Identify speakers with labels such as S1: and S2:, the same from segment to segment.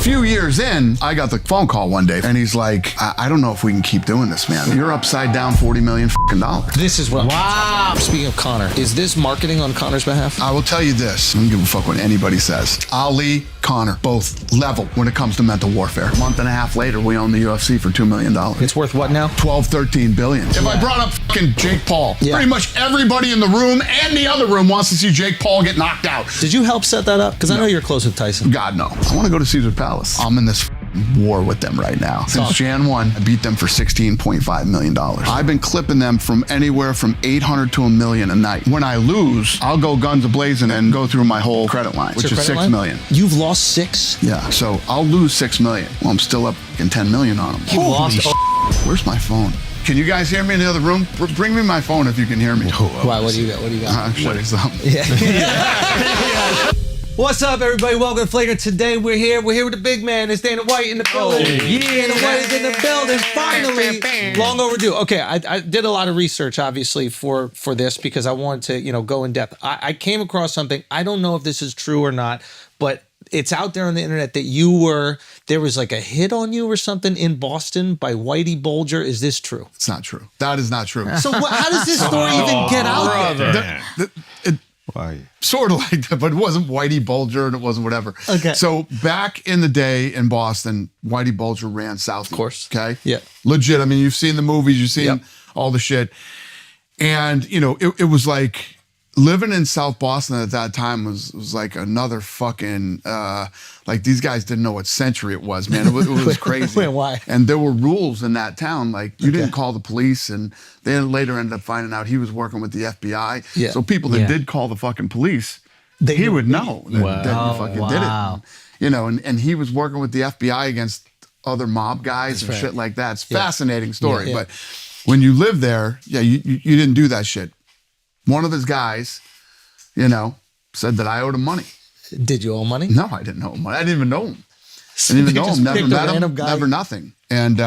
S1: few years in, I got the phone call one day, and he's like, I don't know if we can keep doing this, man. You're upside down $40 million
S2: This is what. Wow. Speaking of Conor, is this marketing on Conor's behalf?
S1: I will tell you this. I don't give a fuck what anybody says. Ali, Conor, both level when it comes to mental warfare. A month and a half later, we own the UFC for $2 million.
S2: It's worth what now?
S1: 12, 13 billion. If I brought up fucking Jake Paul, pretty much everybody in the room and the other room wants to see Jake Paul get knocked out.
S2: Did you help set that up? Because I know you're close with Tyson.
S1: God, no. I want to go to Caesar Palace. I'm in this war with them right now. Since Jan 1, I beat them for $16.5 million. I've been clipping them from anywhere from 800 to $1 million a night. When I lose, I'll go guns a-blazing and go through my whole credit line, which is $6 million.
S2: You've lost 6?
S1: Yeah, so I'll lose $6 million. Well, I'm still up in $10 million on them.
S2: You lost.
S1: Where's my phone? Can you guys hear me in the other room? Bring me my phone if you can hear me.
S2: Why? What do you got? What do you got?
S1: I'll show you something.
S2: Yeah. What's up, everybody? Welcome to Flagrant. Today we're here with the big man. It's Dana White in the building. Dana White is in the building. Finally, long overdue. Okay, I did a lot of research, obviously, for this because I wanted to, go in depth. I came across something. I don't know if this is true or not, but it's out there on the internet that there was like a hit on you or something in Boston by Whitey Bulger. Is this true?
S1: It's not true. That is not true.
S2: So how does this story even get out there?
S1: Why? Sort of like that, but it wasn't Whitey Bulger and it wasn't whatever.
S2: Okay.
S1: So back in the day in Boston, Whitey Bulger ran South.
S2: Of course.
S1: Okay.
S2: Yeah.
S1: Legit. I mean, you've seen the movies, you've seen all the shit. And, it was like living in South Boston at that time was like another fucking, like these guys didn't know what century it was, man. It was crazy.
S2: Wait, why?
S1: And there were rules in that town. Like you didn't call the police, and they later ended up finding out he was working with the FBI.
S2: Yeah.
S1: So people that did call the fucking police, he would know that you fucking did it. And he was working with the FBI against other mob guys and shit like that. It's a fascinating story. But when you live there, you didn't do that shit. One of his guys, said that I owed him money.
S2: Did you owe money?
S1: No, I didn't owe him money. I didn't even know him. I didn't even know him. Never met him. Never nothing. And,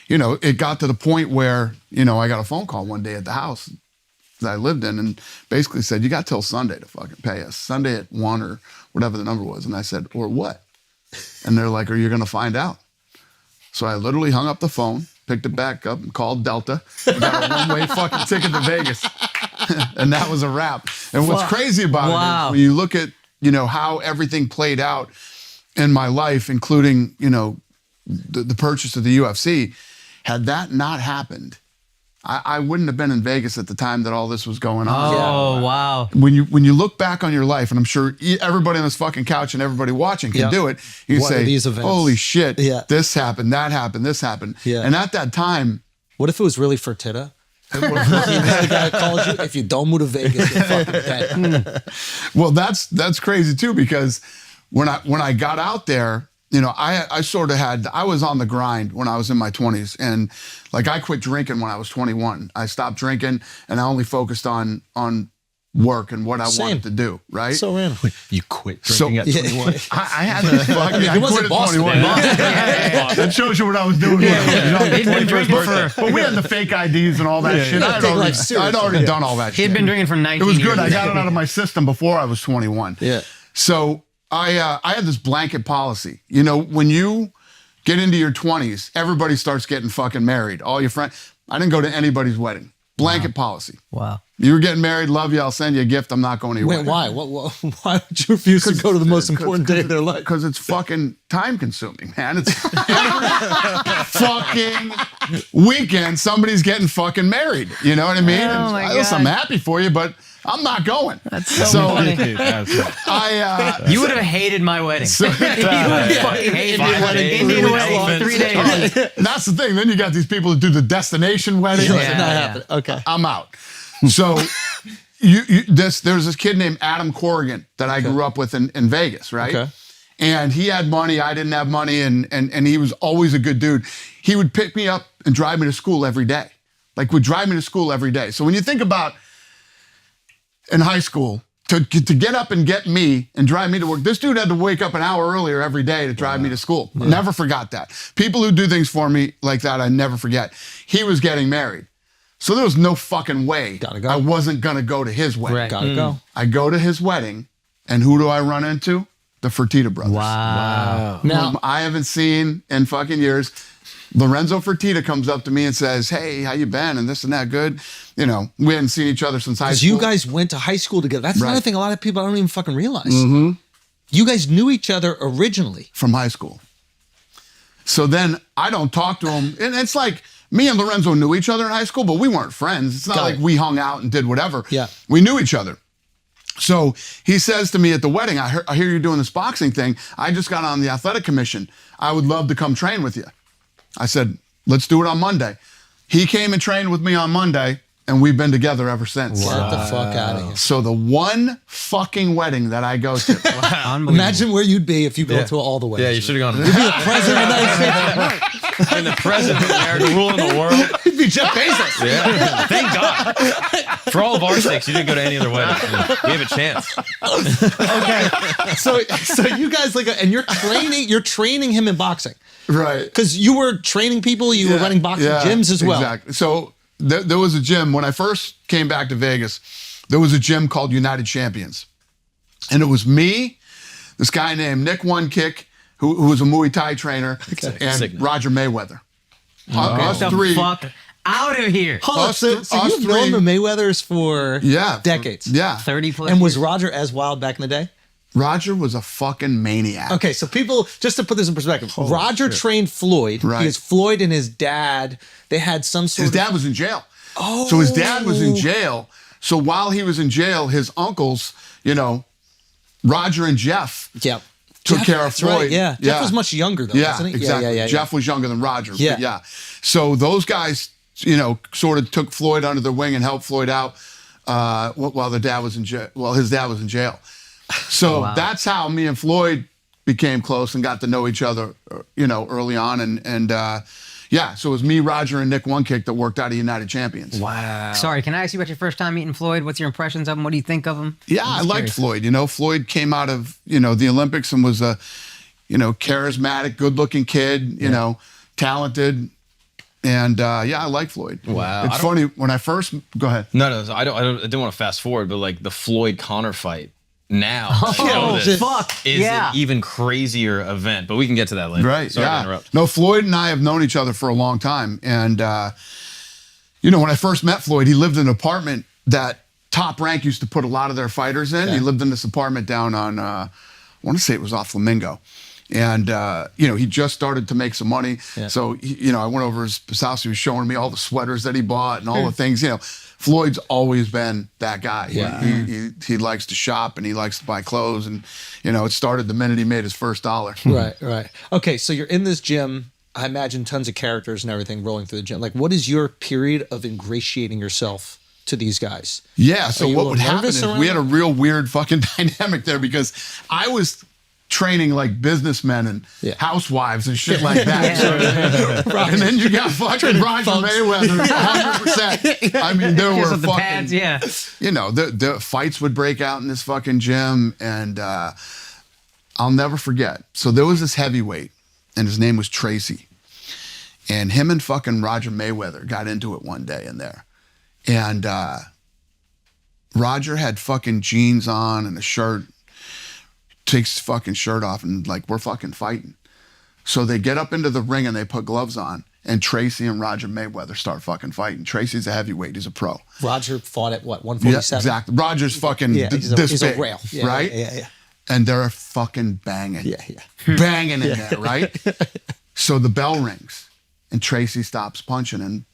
S1: it got to the point where, I got a phone call one day at the house that I lived in and basically said, you got till Sunday to fucking pay us. Sunday at 1 or whatever the number was. And I said, or what? And they're like, are you going to find out? So I literally hung up the phone, picked it back up and called Delta. And got a one-way fucking ticket to Vegas. And that was a wrap. And what's crazy about it is when you look at, how everything played out in my life, including, the purchase of the UFC, had that not happened, I wouldn't have been in Vegas at the time that all this was going on.
S3: Oh, wow.
S1: When you look back on your life, and I'm sure everybody on this fucking couch and everybody watching can do it, you say, holy shit, this happened, that happened, this happened.
S2: Yeah.
S1: And at that time...
S2: What if it was really Fertittas? The guy called you, if you don't move to Vegas, you're fucking dead.
S1: Well, that's crazy too, because when I got out there, I sort of I was on the grind when I was in my 20s, and like I quit drinking when I was 21. I stopped drinking and I only focused on work and what I wanted to do, right?
S2: So random.
S3: You quit drinking at 21.
S1: I had to fucking, I quit at 21. That shows you what I was doing. But we had the fake IDs and all that shit. I'd already done all that shit.
S3: He had been drinking for 19 years.
S1: It was good. I got it out of my system before I was 21.
S2: Yeah.
S1: So I had this blanket policy. When you get into your 20s, everybody starts getting fucking married. All your friends. I didn't go to anybody's wedding. Blanket policy.
S3: Wow.
S1: You were getting married, love you, I'll send you a gift, I'm not going to your wedding.
S2: Why? Why would you refuse to go to the most important day of their life?
S1: Because it's fucking time consuming, man. It's every fucking weekend somebody's getting fucking married. You know what I mean?
S3: Oh my God.
S1: Listen, I'm happy for you, but I'm not going.
S3: That's so funny. You would have hated my wedding.
S1: So,
S3: You would have fucking hated my wedding. Indian wedding, 3 days.
S1: That's the thing. Then you got these people that do the destination wedding.
S2: Okay.
S1: I'm out. So there's this kid named Adam Corrigan that I grew up with in Vegas, right?
S2: Okay.
S1: And he had money, I didn't have money, and he was always a good dude. He would pick me up and drive me to school every day. Would drive me to school every day. So when you think about in high school, to get up and get me and drive me to work, this dude had to wake up an hour earlier every day to drive me to school. Yeah. Never forgot that. People who do things for me like that, I never forget. He was getting married. So there was no fucking way I wasn't going to go to his wedding.
S2: Gotta go.
S1: I go to his wedding, and who do I run into? the Fertitta brothers.
S4: Wow.
S1: Now, I haven't seen in fucking years. Lorenzo Fertitta comes up to me and says, hey, how you been? And this and that, good. You know, we hadn't seen each other since high school.
S2: You guys went to high school together. That's another thing a lot of people don't even fucking realize.
S1: Mm-hmm.
S2: You guys knew each other originally.
S1: From high school. So then I don't talk to him. And it's like me and Lorenzo knew each other in high school, but we weren't friends. It's not like we hung out and did whatever.
S2: Yeah.
S1: We knew each other. So he says to me at the wedding, I hear you're doing this boxing thing. I just got on the athletic commission. I would love to come train with you. I said, let's do it on Monday. He came and trained with me on Monday, and we've been together ever since.
S2: Get the fuck out of here.
S1: So the one fucking wedding that I go to.
S2: Imagine where you'd be if you go to all the weddings.
S3: Yeah, you should have gone.
S2: You'd be the president of the United States.
S3: And the president there ruling the world.
S2: You'd be Jeff Bezos.
S3: Yeah. Thank God. For all of our sakes, you didn't go to any other wedding. We have a chance.
S2: Okay. So you guys and you're training him in boxing.
S1: Right.
S2: Because you were training people, you were running boxing gyms as well.
S1: Exactly. So there was a gym, when I first came back to Vegas, there was a gym called United Champions. And it was me, this guy named Nick One Kick, who was a Muay Thai trainer, and Roger Mayweather. Us
S4: Get
S1: three.
S4: the fuck out of here.
S2: So you've known the Mayweathers for decades.
S1: Yeah.
S4: 30 plus
S2: And was
S4: years.
S2: Roger as wild back in the day?
S1: Roger was a fucking maniac.
S2: Okay, so people, just to put this in perspective, Roger trained Floyd
S1: Right.
S2: because Floyd and his dad, they had some sort
S1: His
S2: of...
S1: dad was in jail. Oh. So his dad was in jail. So while he was in jail, his uncles, Roger and Jeff took care of
S2: that's
S1: Floyd.
S2: right, yeah. Jeff was much younger though, wasn't he?
S1: Exactly.
S2: Yeah.
S1: Jeff was younger than Roger.
S2: Yeah.
S1: But yeah. So those guys, sort of took Floyd under their wing and helped Floyd out while their dad was in jail. Well, his dad was in jail. So that's how me and Floyd became close and got to know each other, early on. So it was me, Roger, and Nick One Kick that worked out of United Champions.
S2: Wow.
S4: Sorry, can I ask you about your first time meeting Floyd? What's your impressions of him? What do you think of him?
S1: Yeah, I liked Floyd. Floyd came out of, the Olympics and was a, charismatic, good-looking kid, talented. And I like Floyd.
S3: Wow.
S1: It's funny, when I first, go ahead.
S3: No, I didn't want to fast forward, but like the Floyd Conor fight now
S4: Fuck.
S3: is an even crazier event. But we can get to that later.
S1: Right.
S3: Sorry to interrupt.
S1: No, Floyd and I have known each other for a long time. And, when I first met Floyd, he lived in an apartment that Top Rank used to put a lot of their fighters in. He lived in this apartment down on, I want to say it was off Flamingo. And, he just started to make some money. Yeah. So, I went over his house. He was showing me all the sweaters that he bought and all the things, Floyd's always been that guy. Yeah. He likes to shop and he likes to buy clothes. And, it started the minute he made his first dollar.
S2: Right. Okay, so you're in this gym. I imagine tons of characters and everything rolling through the gym. Like, what is your period of ingratiating yourself to these guys?
S1: Yeah, so what would happen is we had a
S2: around?
S1: real weird fucking dynamic there because I was training like businessmen and housewives and shit like that. And then you got fucking Roger Mayweather, 100%. I mean, there were
S4: the
S1: fucking,
S4: pads, yeah.
S1: The fights would break out in this fucking gym, and I'll never forget. So there was this heavyweight, and his name was Tracy, and him and fucking Roger Mayweather got into it one day in there, and Roger had fucking jeans on and a shirt. Takes his fucking shirt off and like, we're fucking fighting. So they get up into the ring and they put gloves on, and Tracy and Roger Mayweather start fucking fighting. Tracy's a heavyweight, he's a pro.
S2: Roger fought at what, 147?
S1: Yeah, exactly. Roger's fucking this
S2: he's
S1: big,
S2: a rail.
S1: right?
S2: Yeah.
S1: And they're fucking banging.
S2: Yeah.
S1: Banging in there, right? So the bell rings and Tracy stops punching and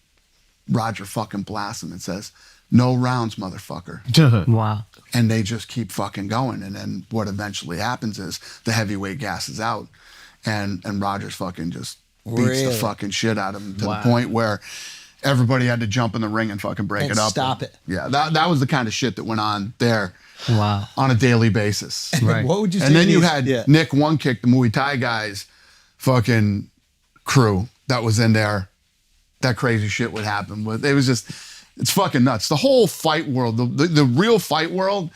S1: Roger fucking blasts him and says, "No rounds, motherfucker."
S4: Wow.
S1: And they just keep fucking going. And then what eventually happens is the heavyweight gasses out and Rogers fucking just beats the fucking shit out of him to the point where everybody had to jump in the ring and fucking break it up.
S2: Stop it.
S1: Yeah, that was the kind of shit that went on there on a daily basis.
S2: Right. What would you say?
S1: And then you had Nick One Kick, the Muay Thai guys, fucking crew that was in there. That crazy shit would happen. But it was just... It's fucking nuts. The whole fight world, the real fight world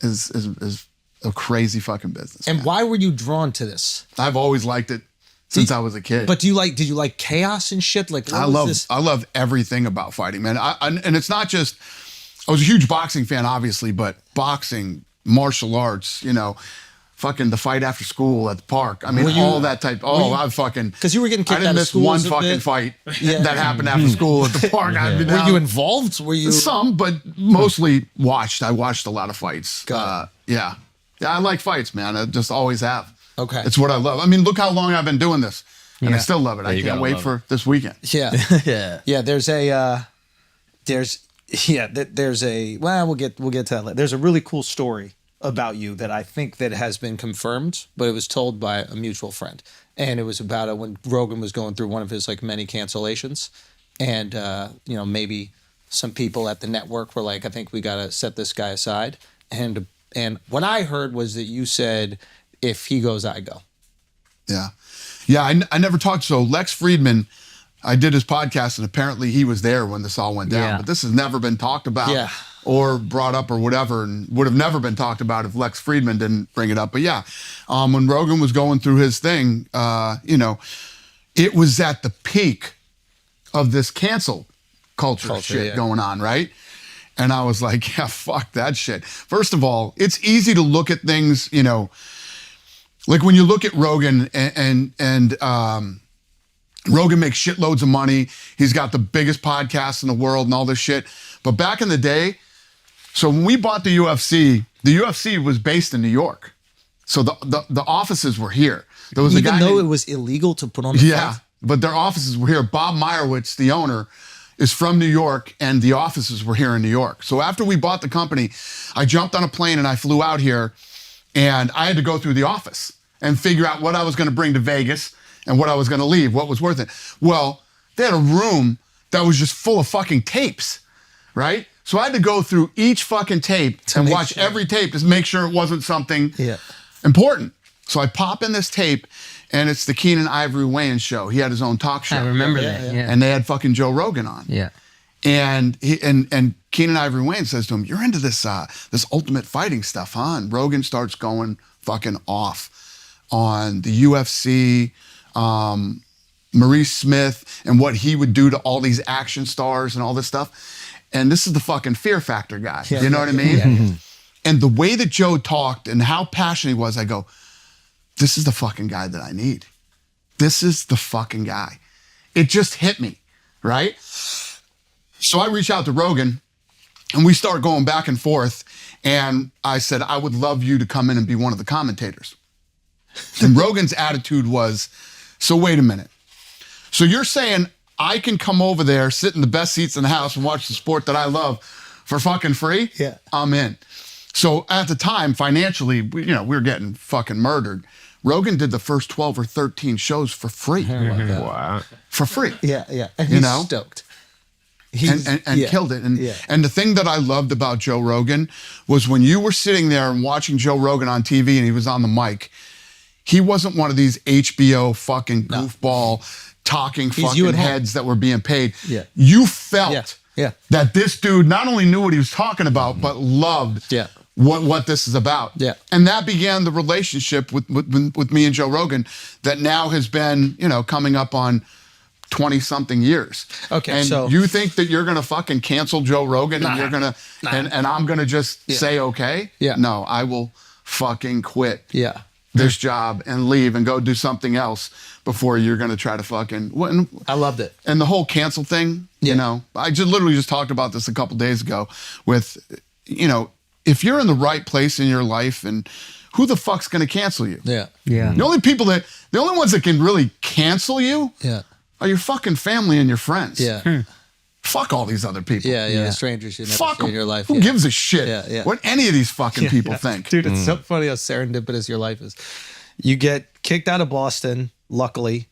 S1: is a crazy fucking business.
S2: And why were you drawn to this?
S1: I've always liked it since I was a kid.
S2: But did you like chaos and shit? Like,
S1: I love everything about fighting, man. And it's not just, I was a huge boxing fan, obviously, but boxing, martial arts, fucking the fight after school at the park. I mean, all that type. I fucking
S2: because you were getting kicked
S1: I didn't
S2: out of
S1: miss
S2: school
S1: one
S2: a
S1: fucking
S2: bit.
S1: fight that happened after school at the park. I'd be
S2: Were
S1: down.
S2: you involved? Were you
S1: Some, but mostly watched. I watched a lot of fights.
S2: Got
S1: Yeah, I like fights, man. I just always have.
S2: Okay.
S1: It's what I love. I mean, look how long I've been doing this, and I
S4: Yeah.
S1: still love it. I
S3: you
S1: can't
S3: gotta
S1: wait
S3: love
S1: for this weekend.
S2: Yeah. Yeah. There's a well, we'll get to that later. There's a really cool story about you that I think that has been confirmed, but it was told by a mutual friend. And it was about when Rogan was going through one of his like many cancellations. And maybe some people at the network were like, I think we gotta set this guy aside. And what I heard was that you said, if he goes, I go.
S1: Yeah. I never talked. So Lex Friedman, I did his podcast, and apparently he was there when this all went down.
S4: Yeah.
S1: But this has never been talked about
S2: Yeah.
S1: or brought up or whatever, and would have never been talked about if Lex Friedman didn't bring it up. But yeah, when Rogan was going through his thing, it was at the peak of this cancel culture shit
S2: yeah.
S1: going on, right? And I was like, yeah, fuck that shit. First of all, it's easy to look at things, like when you look at Rogan and Rogan makes shitloads of money. He's got the biggest podcast in the world and all this shit. But back in the day, so when we bought the UFC was based in New York. So the offices were here. There was a
S2: Even
S1: guy
S2: though
S1: named-
S2: it was illegal to put on the
S1: yeah,
S2: fight?
S1: but their offices were here. Bob Meyerowitz, the owner, is from New York, and the offices were here in New York. So after we bought the company, I jumped on a plane and I flew out here, and I had to go through the office and figure out what I was going to bring to Vegas and what I was going to leave, what was worth it. Well, they had a room that was just full of fucking tapes, right? So I had to go through each fucking tape and
S2: make
S1: watch
S2: sure.
S1: every tape to make sure it wasn't something
S2: Yeah.
S1: important. So I pop in this tape, and it's the Keenan Ivory Wayans show. He had his own talk show.
S4: I remember that. Yeah.
S1: And they had fucking Joe Rogan on.
S4: Yeah.
S1: And and Keenan Ivory Wayans says to him, "You're into this this ultimate fighting stuff, huh?" And Rogan starts going fucking off on the UFC, Maurice Smith, and what he would do to all these action stars and all this stuff. And this is the fucking Fear Factor guy. You know what I mean?
S2: Yeah.
S1: And the way that Joe talked and how passionate he was, I go, this is the fucking guy that I need. This is the fucking guy. It just hit me, right? So I reach out to Rogan, and we start going back and forth. And I said, I would love you to come in and be one of the commentators. And Rogan's attitude was, so wait a minute. So you're saying I can come over there, sit in the best seats in the house and watch the sport that I love for fucking free?
S2: Yeah.
S1: I'm in. So at the time, financially, we were getting fucking murdered. Rogan did the first 12 or 13 shows for free.
S3: Wow.
S1: For free.
S2: Yeah. And he's stoked.
S1: And killed it. And the thing that I loved about Joe Rogan was when you were sitting there and watching Joe Rogan on TV and he was on the mic, he wasn't one of these HBO fucking goofball talking
S2: you
S1: fucking
S2: at home.
S1: heads that were being paid.
S2: Yeah.
S1: You felt
S2: Yeah.
S1: that this dude not only knew what he was talking about, but loved
S2: Yeah.
S1: what this is about.
S2: Yeah.
S1: And that began the relationship with me and Joe Rogan that now has been, coming up on 20-something years.
S2: Okay,
S1: and
S2: so-
S1: you think that you're gonna fucking cancel Joe Rogan and you're gonna and I'm gonna just say okay?
S2: Yeah.
S1: No, I will fucking quit
S2: Yeah.
S1: this job and leave and go do something else before you're gonna try to fucking
S2: I loved it.
S1: and the whole cancel thing, I literally just talked about this a couple days ago with, if you're in the right place in your life, and who the fuck's gonna cancel you?
S2: Yeah.
S4: Yeah.
S1: The only ones that can really cancel you
S2: Yeah.
S1: are your fucking family and your friends.
S2: Yeah.
S1: Fuck all these other people.
S2: Yeah. The strangers you never
S1: Fuck
S2: see in
S1: 'em.
S2: your life.
S1: Who gives a shit
S2: Yeah.
S1: what any of these fucking people think?
S2: Dude, it's so funny how serendipitous your life is. You get kicked out of Boston, luckily.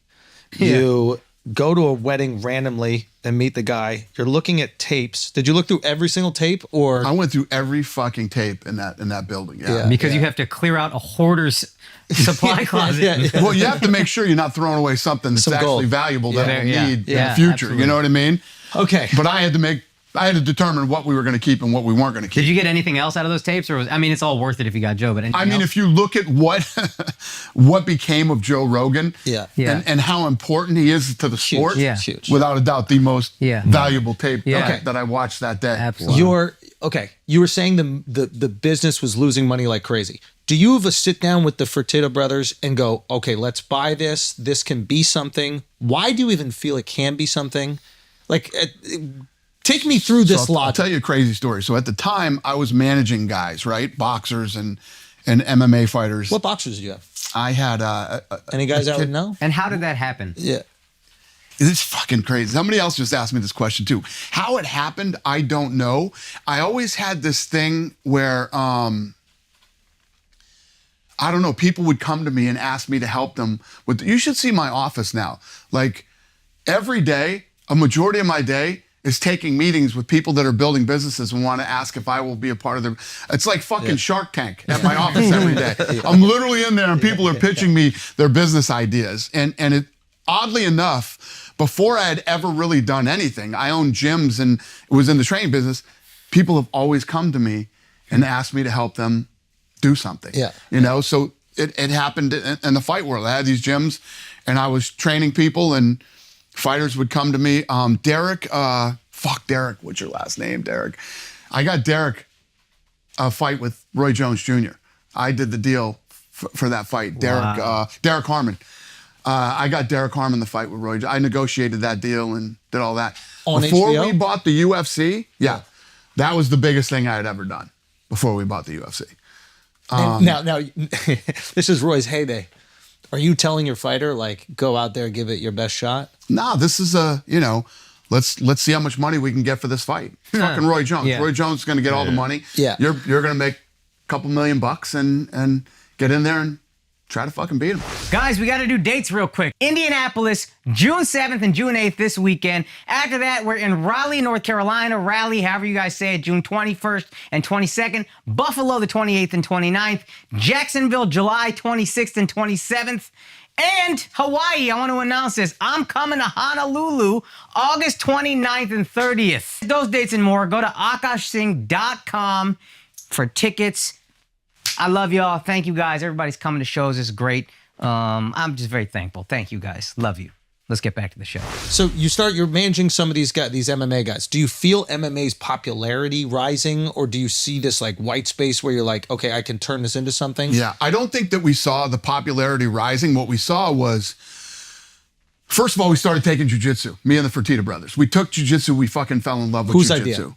S2: You go to a wedding randomly and meet the guy. You're looking at tapes. Did you look through every single tape or
S1: I went through every fucking tape in that building. Yeah.
S4: Because you have to clear out a hoarder's supply closet.
S2: Yeah.
S1: Well, you have to make sure you're not throwing away something that's
S2: Some
S1: actually
S2: gold.
S1: valuable that
S4: Yeah.
S1: we'll
S4: Yeah.
S1: need in
S4: Yeah,
S1: the future.
S4: absolutely.
S1: You know what I mean?
S2: Okay.
S1: But I had to determine what we were going to keep and what we weren't going to keep.
S4: Did you get anything else out of those tapes, or it's all worth it if you got Joe? But anything
S1: I mean,
S4: else?
S1: if you look at what became of Joe Rogan,
S2: Yeah.
S4: Yeah.
S1: and how important he is to the sport,
S4: Yeah.
S2: Huge.
S1: without a doubt, the most
S4: Yeah.
S1: valuable tape
S4: Yeah.
S1: that I watched that day.
S4: Absolutely.
S2: You were saying the business was losing money like crazy. Do you ever sit down with the Fertitta brothers and go, okay, let's buy this. This can be something. Why do you even feel it can be something? Like, take me through this
S1: So
S2: logic.
S1: I'll tell you a crazy story. So at the time, I was managing guys, right? Boxers and MMA fighters.
S2: What boxers do you have?
S1: I had
S2: Any guys out would know?
S4: And how did that happen?
S2: Yeah.
S1: It's fucking crazy. Somebody else just asked me this question too. How it happened, I don't know. I always had this thing where, I don't know, people would come to me and ask me to help them with, you should see my office now. Like every day, a majority of my day is taking meetings with people that are building businesses and want to ask if I will be a part of their, it's like fucking Shark Tank at my office every day. I'm literally in there and people are pitching me their business ideas. And it, oddly enough, before I had ever really done anything, I owned gyms and was in the training business. People have always come to me and asked me to help them do something.
S2: Yeah.
S1: You know, so it happened in the fight world. I had these gyms and I was training people and fighters would come to me. Derek, Derek, what's your last name, Derek? I got Derek a fight with Roy Jones Jr. I did the deal for that fight. Derek Harmon. I got Derek Harmon the fight with Roy. I negotiated that deal and did all that. Before
S2: HBO?
S1: we bought the UFC, that was the biggest thing I had ever done before we bought the UFC.
S2: Now, this is Roy's heyday. Are you telling your fighter, like, go out there, give it your best shot?
S1: No, this is let's see how much money we can get for this fight. Fucking Roy Jones.
S4: Yeah.
S1: Roy Jones is going to get all the money.
S2: Yeah.
S1: You're going to make a couple $1 million and get in there and try to fucking beat him.
S4: Guys, we got to do dates real quick. Indianapolis, June 7th and June 8th this weekend. After that, we're in Raleigh, North Carolina. Raleigh, however you guys say it, June 21st and 22nd. Buffalo, the 28th and 29th. Jacksonville, July 26th and 27th. And Hawaii, I want to announce this. I'm coming to Honolulu, August 29th and 30th. Those dates and more, go to akashsingh.com for tickets. I love y'all. Thank you guys. Everybody's coming to shows. It's great. I'm just very thankful. Thank you guys. Love you. Let's get back to the show.
S2: So you're managing some of these guys, these MMA guys. Do you feel MMA's popularity rising, or do you see this like white space where you're like, okay, I can turn this into something?
S1: Yeah, I don't think that we saw the popularity rising. What we saw was, first of all, we started taking jiu-jitsu, me and the Fertitta brothers. We took jiu-jitsu, we fucking fell in love with
S2: Whose
S1: jiu-jitsu.
S2: idea?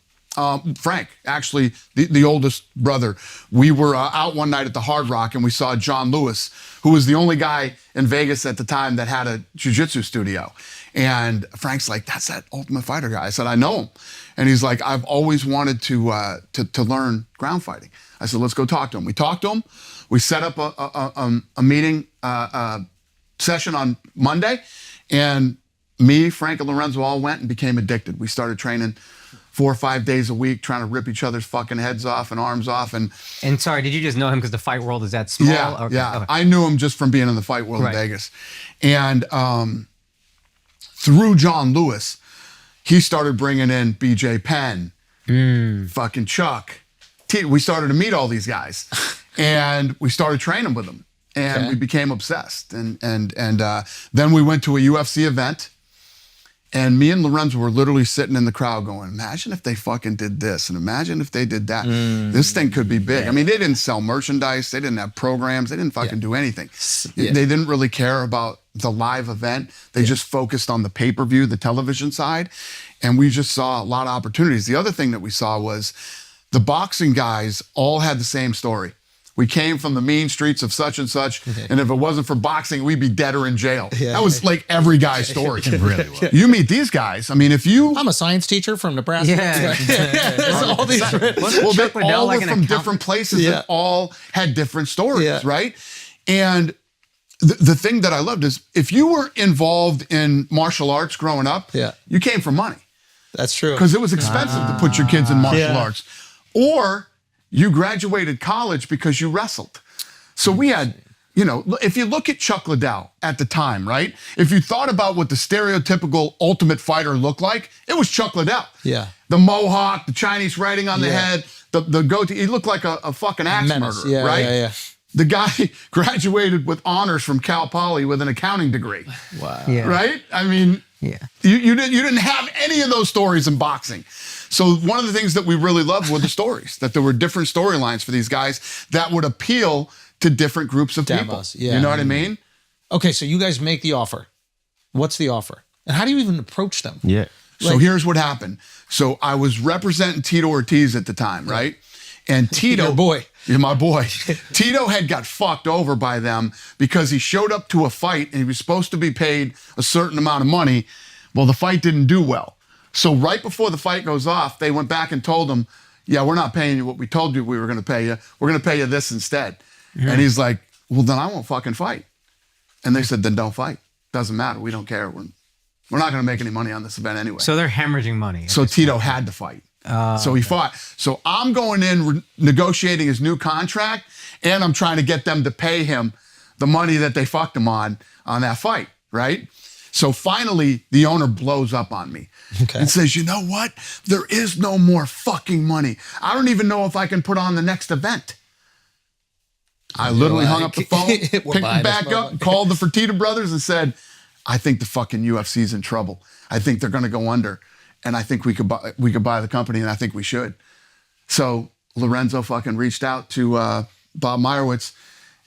S1: Frank, actually, the oldest brother. We were out one night at the Hard Rock and we saw John Lewis, who was the only guy in Vegas at the time that had a jiu-jitsu studio. And Frank's like, that's that Ultimate Fighter guy. I said, I know him. And he's like, I've always wanted to learn ground fighting. I said, let's go talk to him. We talked to him. We set up a meeting session on Monday. And me, Frank, and Lorenzo all went and became addicted. We started training 4 or 5 days a week, trying to rip each other's fucking heads off and arms off. And
S4: sorry, did you just know him because the fight world is that small?
S1: yeah,
S4: Okay.
S1: yeah.
S4: Okay.
S1: I knew him just from being in the fight world
S4: Right.
S1: in Vegas. And through John Lewis, he started bringing in BJ Penn, fucking Chuck. We started to meet all these guys, and we started training with them, and we became obsessed. And then we went to a UFC event. And me and Lorenzo were literally sitting in the crowd going, imagine if they fucking did this and imagine if they did that. This thing could be big. I mean, they didn't sell merchandise. They didn't have programs. They didn't fucking do anything. They didn't really care about the live event. They just focused on the pay-per-view, the television side. And we just saw a lot of opportunities. The other thing that we saw was the boxing guys all had the same story. We came from the mean streets of such and such, and if it wasn't for boxing, we'd be dead or in jail. That was like every guy's story. It really was. You meet these guys. I mean, if you...
S2: I'm a science teacher from Nebraska.
S4: Yeah.
S2: All these
S1: well, they all were from different places that all had different stories, right? And the thing that I loved is if you were involved in martial arts growing up, you came from money.
S2: That's true.
S1: Because it was expensive to put your kids in martial arts. Or you graduated college because you wrestled. So we had, you know, if you look at Chuck Liddell at the time, right? If you thought about what the stereotypical Ultimate Fighter looked like, it was Chuck Liddell.
S2: Yeah.
S1: The mohawk, the Chinese writing on the head, the goatee. He looked like a fucking axe murderer, right?
S2: Yeah.
S1: The guy graduated with honors from Cal Poly with an accounting degree.
S2: Wow.
S4: Yeah.
S1: Right? I mean, you didn't have any of those stories in boxing. So one of the things that we really loved were the stories, that there were different storylines for these guys that would appeal to different groups of people.
S2: Demos, yeah.
S1: You know what I mean?
S2: Okay, so you guys make the offer. What's the offer? And how do you even approach them?
S3: Yeah.
S1: So here's what happened. So I was representing Tito Ortiz at the time, right? And Tito,
S2: Your boy.
S1: Yeah, my boy. Tito had got fucked over by them because he showed up to a fight and he was supposed to be paid a certain amount of money. Well, the fight didn't do well. So right before the fight goes off, they went back and told him, yeah, we're not paying you what we told you we were going to pay you. We're going to pay you this instead. And he's like, well, then I won't fucking fight. And they said, then don't fight. Doesn't matter. We don't care. We're not going to make any money on this event anyway.
S4: So they're hemorrhaging money.
S1: So Tito had to fight. So he fought. So I'm going in negotiating his new contract, and I'm trying to get them to pay him the money that they fucked him on that fight, right? So finally, the owner blows up on me and says, you know what? There is no more fucking money. I don't even know if I can put on the next event. I literally hung up the phone, picked it back up, called the Fertittas brothers and said, I think the fucking UFC's in trouble. I think they're going to go under. And I think we could buy the company, and I think we should. So Lorenzo fucking reached out to Bob Meyerowitz,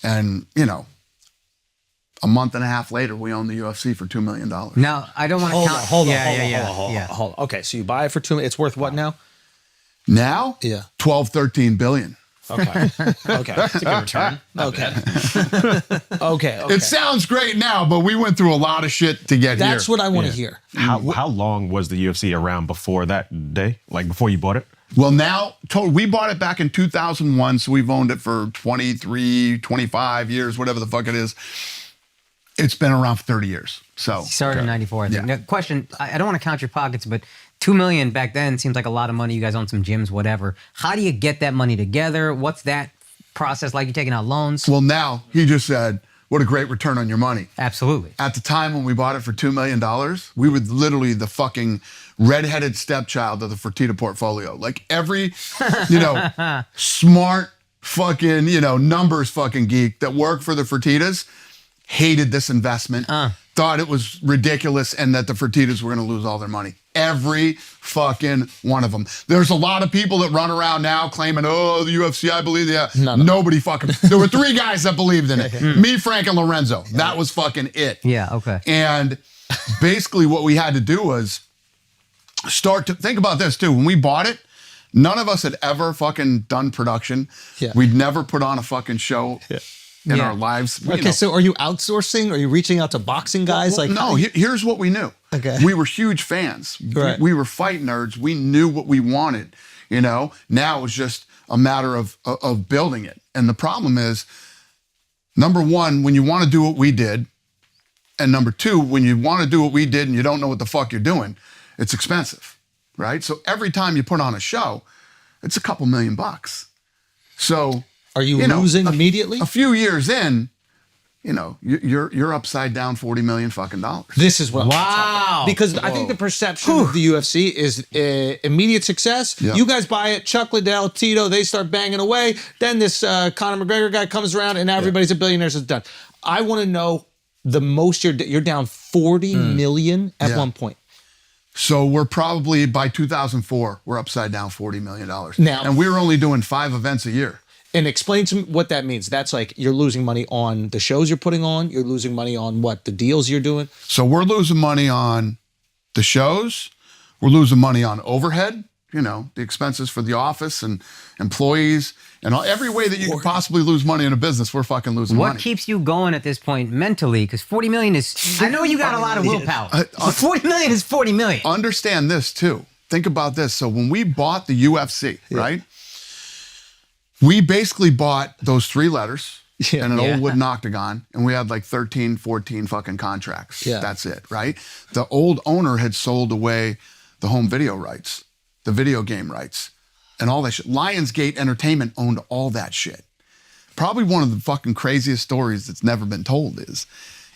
S1: and, you know, a month and a half later, we own the UFC for $2 million.
S4: Now, I don't want to count.
S2: Hold on. Okay, so you buy it for $2 million. It's worth what now?
S1: Now?
S2: Yeah.
S1: 12, 13 billion.
S2: Okay. That's a good return. Okay.
S1: It sounds great now, but we went through a lot of shit to get here.
S2: That's what I want to hear.
S5: How long was the UFC around before that day? Like before you bought it?
S1: Well, now, we bought it back in 2001, so we've owned it for 23, 25 years, whatever the fuck it is. It's been around for 30 years. So
S4: Started in 94, I think.
S1: Yeah.
S4: Now, question, I don't want to count your pockets, but $2 million back then seems like a lot of money. You guys own some gyms, whatever. How do you get that money together? What's that process like? You taking out loans?
S1: Well, now, he just said, what a great return on your money.
S4: Absolutely.
S1: At the time when we bought it for $2 million, we were literally the fucking redheaded stepchild of the Fertitta portfolio. Like every, smart fucking, numbers fucking geek that worked for the Fertittas hated this investment, thought it was ridiculous, and that the Fertittas were going to lose all their money. Every fucking one of them. There's a lot of people that run around now claiming, oh, the UFC, I believe. Yeah. No. Nobody fucking. There were 3 guys that believed in it. Me, Frank, and Lorenzo. That was fucking it.
S4: Yeah, okay.
S1: And basically what we had to do was start to think about this too. When we bought it, none of us had ever fucking done production.
S2: Yeah.
S1: We'd never put on a fucking show. In our lives.
S2: Okay, so are you outsourcing? Are you reaching out to boxing guys?
S1: Here's what we knew.
S2: Okay.
S1: We were huge fans.
S2: Right.
S1: We were fight nerds. We knew what we wanted. Now it was just a matter of building it. And the problem is, number one, when you want to do what we did, and number two, when you want to do what we did and you don't know what the fuck you're doing, it's expensive, right? So every time you put on a show, it's a couple $1 million. So
S2: are you losing immediately?
S1: A few years in, you're upside down $40 million fucking dollars.
S2: This is what.
S4: Wow.
S2: Because I think the perception of the UFC is immediate success.
S1: Yeah.
S2: You guys buy it. Chuck Liddell, Tito, they start banging away. Then this Conor McGregor guy comes around, and everybody's a billionaire. So it's done. I want to know the most you're down $40 million at one point.
S1: So we're probably by 2004, we're upside down $40 million.
S2: Now,
S1: and we were only doing 5 events a year.
S2: And explain to me what that means. That's like you're losing money on the shows you're putting on. You're losing money on what? The deals you're doing?
S1: So we're losing money on the shows. We're losing money on overhead, the expenses for the office and employees and every way that you could possibly lose money in a business, we're fucking losing money.
S4: What keeps you going at this point mentally? Because $40 million is, I know you got a lot of willpower. But $40 million is $40 million.
S1: Understand this too. Think about this. So when we bought the UFC, right? We basically bought those 3 letters and an old wooden octagon, and we had like 13, 14 fucking contracts.
S2: Yeah.
S1: That's it, right? The old owner had sold away the home video rights, the video game rights, and all that shit. Lionsgate Entertainment owned all that shit. Probably one of the fucking craziest stories that's never been told is,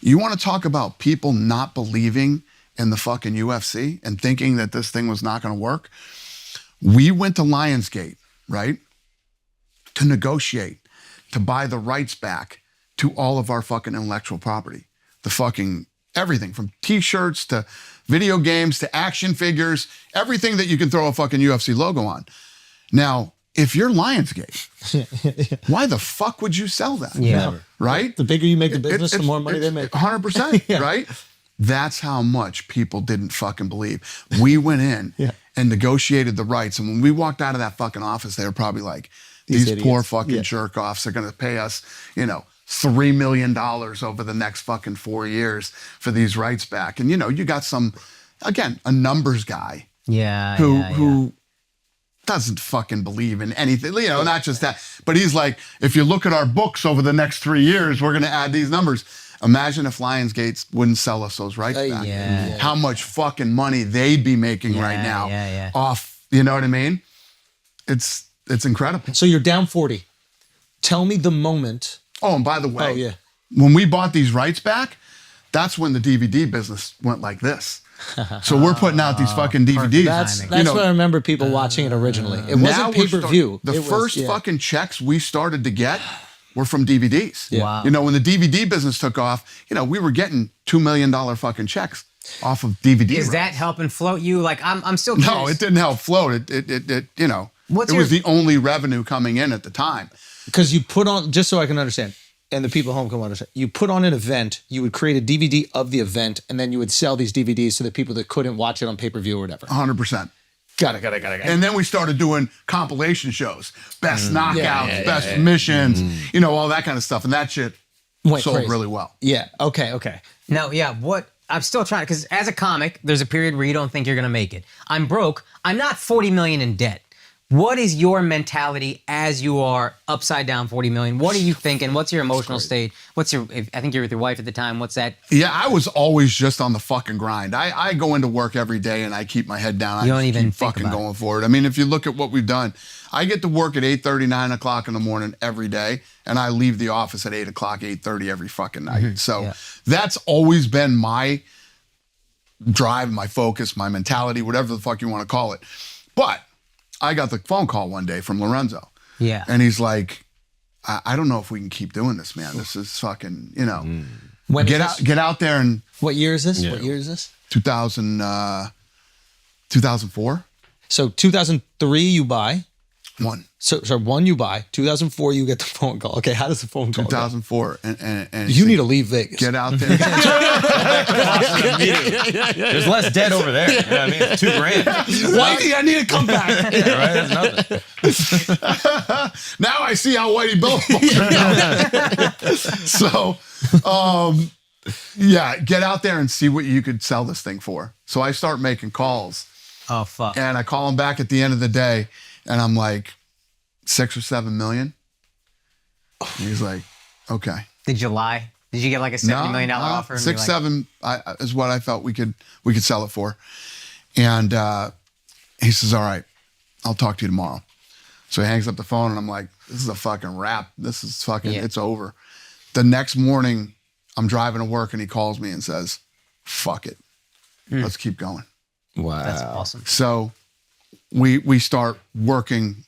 S1: you want to talk about people not believing in the fucking UFC and thinking that this thing was not going to work? We went to Lionsgate, right? To negotiate, to buy the rights back to all of our fucking intellectual property. The fucking everything from t-shirts to video games to action figures, everything that you can throw a fucking UFC logo on. Now, if you're Lionsgate, why the fuck would you sell that?
S4: Yeah.
S1: Right?
S2: The bigger you make the business, the more money they make.
S1: 100%, right? That's how much people didn't fucking believe. We went in and negotiated the rights. And when we walked out of that fucking office, they were probably like, these poor fucking jerk-offs are going to pay us, you know, $3 million over the next fucking 4 years for these rights back. And, you know, you got some, again, a numbers guy who doesn't fucking believe in anything, you know, not just that, but he's like, if you look at our books over the next 3 years, we're going to add these numbers. Imagine if Lionsgate wouldn't sell us those rights back. How much fucking money they'd be making right now off, you know what I mean? It's incredible.
S2: So you're down 40. Tell me the moment.
S1: Oh, and by the way, when we bought these rights back, that's when the DVD business went like this. So we're putting out these fucking DVDs.
S2: That's what I remember people watching it originally. It wasn't pay-per-view.
S1: The first fucking checks we started to get were from DVDs.
S4: Wow.
S1: You know, when the DVD business took off, you know, we were getting $2 million fucking checks off of DVD.
S4: Is that helping float you? Like, I'm still curious.
S1: No, it didn't help float. It you know, it was the only revenue coming in at the time.
S2: Because you put on, just so I can understand, and the people at home can understand, you put on an event, you would create a DVD of the event, and then you would sell these DVDs to the people that couldn't watch it on pay-per-view or whatever.
S1: 100%.
S2: Got it.
S1: And then we started doing compilation shows, best knockouts, best submissions, you know, all that kind of stuff. And that shit sold really well.
S2: Yeah. Okay.
S4: No, what I'm still trying, because as a comic, there's a period where you don't think you're going to make it. I'm broke. I'm not 40 million in debt. What is your mentality as you are upside down 40 million? What are you thinking? What's your emotional state? I think you're with your wife at the time. What's that?
S1: Yeah, I was always just on the fucking grind. I go into work every day and I keep my head down.
S4: You don't even
S1: keep
S4: think
S1: fucking
S4: about
S1: going forward. I mean, if you look at what we've done, I get to work at 8:30, 9 o'clock in the morning every day, and I leave the office at 8 o'clock, 8:30 every fucking night. So that's always been my drive, my focus, my mentality, whatever the fuck you want to call it. But I got the phone call one day from Lorenzo.
S4: Yeah.
S1: And he's like, I don't know if we can keep doing this, man. This is fucking, you know.
S2: When
S1: get out there and...
S2: What year is this?
S1: 2004.
S2: So 2003 you buy.
S1: One.
S2: So 1 you buy. 2004 you get the phone call. Okay, how does the phone call
S1: 2004. And
S2: you need to leave Vegas.
S1: Get out there.
S3: There's less debt over there. You know what I mean? It's $2,000.
S2: Whitey, I need to come back.
S3: Right? That's nothing.
S1: Now I see how Whitey Bulger. So, get out there and see what you could sell this thing for. So I start making calls.
S4: Oh, fuck.
S1: And I call him back at the end of the day, and I'm like, 6 or 7 million. And he's like, okay.
S4: Did you lie? Did you get like a $70 million offer?
S1: 6, 7 is what I felt we could sell it for. And he says, all right, I'll talk to you tomorrow. So he hangs up the phone, and I'm like, this is a fucking wrap. This is fucking, it's over. The next morning, I'm driving to work, and he calls me and says, fuck it. Let's keep going.
S2: Wow.
S4: That's awesome.
S1: So we start working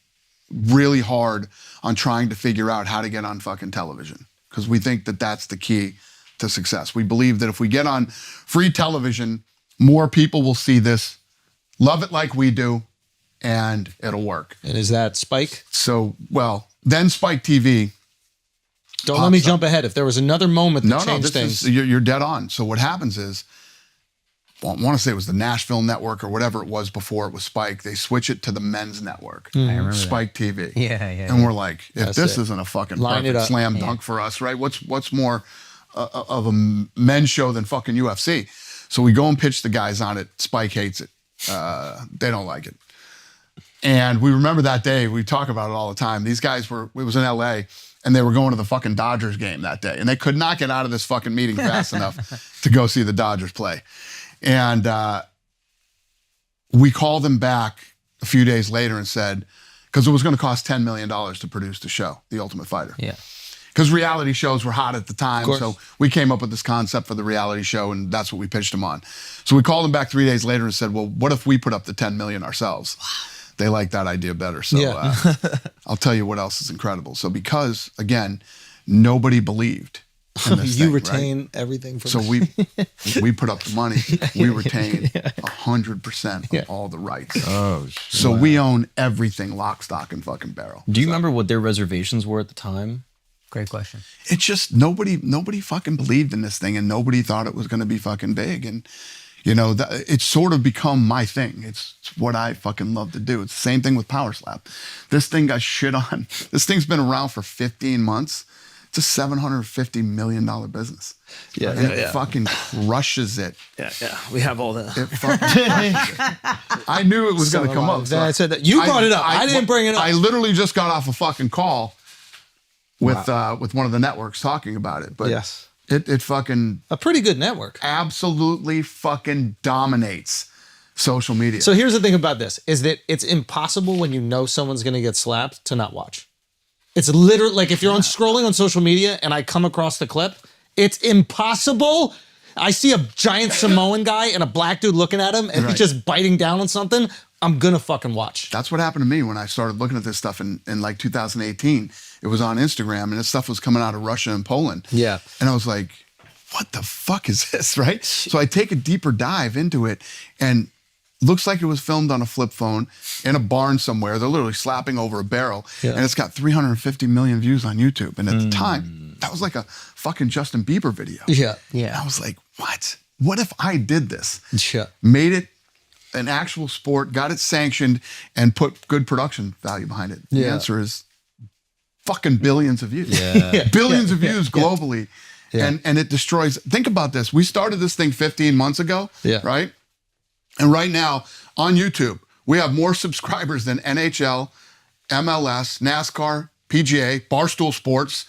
S1: really hard on trying to figure out how to get on fucking television, because we think that that's the key to success. We believe that if we get on free television, more people will see this, love it like we do, and it'll work.
S2: And is that Spike?
S1: So, well, then Spike TV.
S2: Don't let me jump ahead. If there was another moment that changed things.
S1: You're dead on. So what happens is, I want to say it was the Nashville Network or whatever it was before it was Spike. They switch it to the men's network,
S4: I remember
S1: Spike TV.
S4: Yeah.
S1: And we're like, if this isn't a fucking perfect
S2: up.
S1: slam dunk for us, right? What's more of a men's show than fucking UFC? So we go and pitch the guys on it. Spike hates it. They don't like it. And we remember that day. We talk about it all the time. These guys it was in LA, and they were going to the fucking Dodgers game that day. And they could not get out of this fucking meeting fast enough to go see the Dodgers play. And we called them back a few days later and said, because it was going to cost $10 million to produce the show, The Ultimate Fighter.
S4: Yeah.
S1: Because reality shows were hot at the time. So we came up with this concept for the reality show, and that's what we pitched them on. So we called them back 3 days later and said, well, what if we put up the $10 million ourselves? Wow. They like that idea better. So I'll tell you what else is incredible. So because, again, nobody believed in this
S2: You
S1: thing,
S2: retain
S1: right?
S2: everything from
S1: So we put up the money. We retain 100% of all the rights.
S5: Oh,
S1: So we own everything, lock, stock, and fucking barrel.
S3: Do you remember what their reservations were at the time?
S4: Great question.
S1: It's just nobody fucking believed in this thing, and nobody thought it was going to be fucking big. And you know, it's sort of become my thing. It's what I fucking love to do. It's the same thing with Power Slap. This thing got shit on. This thing's been around for 15 months. It's a $750 million business.
S2: Yeah,
S1: and it fucking crushes it.
S2: Yeah. We have all that.
S1: It fucking crushes it. I knew it was going to come up.
S2: I said that. You brought it up. I didn't bring it up.
S1: I literally just got off a fucking call with one of the networks talking about it. But
S2: yes.
S1: It fucking
S2: A pretty good network.
S1: absolutely fucking dominates social media.
S2: So here's the thing about this, is that it's impossible when you know someone's going to get slapped to not watch. It's literally like if you're scrolling on social media and I come across the clip, it's impossible. I see a giant Samoan guy and a black dude looking at him and he's just biting down on something. I'm going to fucking watch.
S1: That's what happened to me when I started looking at this stuff in like 2018. It was on Instagram and this stuff was coming out of Russia and Poland.
S2: Yeah.
S1: And I was like, what the fuck is this, right? So I take a deeper dive into it and looks like it was filmed on a flip phone in a barn somewhere. They're literally slapping over a barrel.
S2: Yeah.
S1: And it's got 350 million views on YouTube. And at the time, that was like a fucking Justin Bieber video.
S2: Yeah.
S1: And I was like, what? What if I did this?
S2: Yeah.
S1: Made it an actual sport, got it sanctioned, and put good production value behind it? The
S2: Yeah.
S1: answer is fucking billions of views.
S3: Yeah.
S1: Billions of views globally.
S2: Yeah.
S1: And it destroys. Think about this. We started this thing 15 months ago, right? And right now on YouTube, we have more subscribers than NHL, MLS, NASCAR, PGA, Barstool Sports.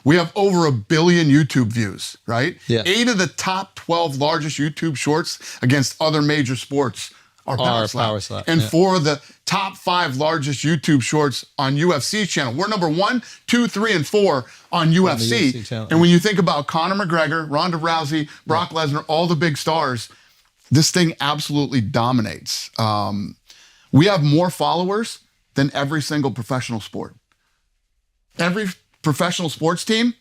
S1: We have over 1 billion YouTube views, right?
S2: Yeah.
S1: 8 of the top 12 largest YouTube shorts against other major sports are Power Slap. And 4 of the top 5 largest YouTube shorts on UFC's channel. We're number 1, 2, 3, and 4 on UFC.
S2: UFC channel.
S1: And when you think about Conor McGregor, Ronda Rousey, Brock Lesnar, all the big stars, this thing absolutely dominates. We have more followers than every single professional sport. Every professional sports team,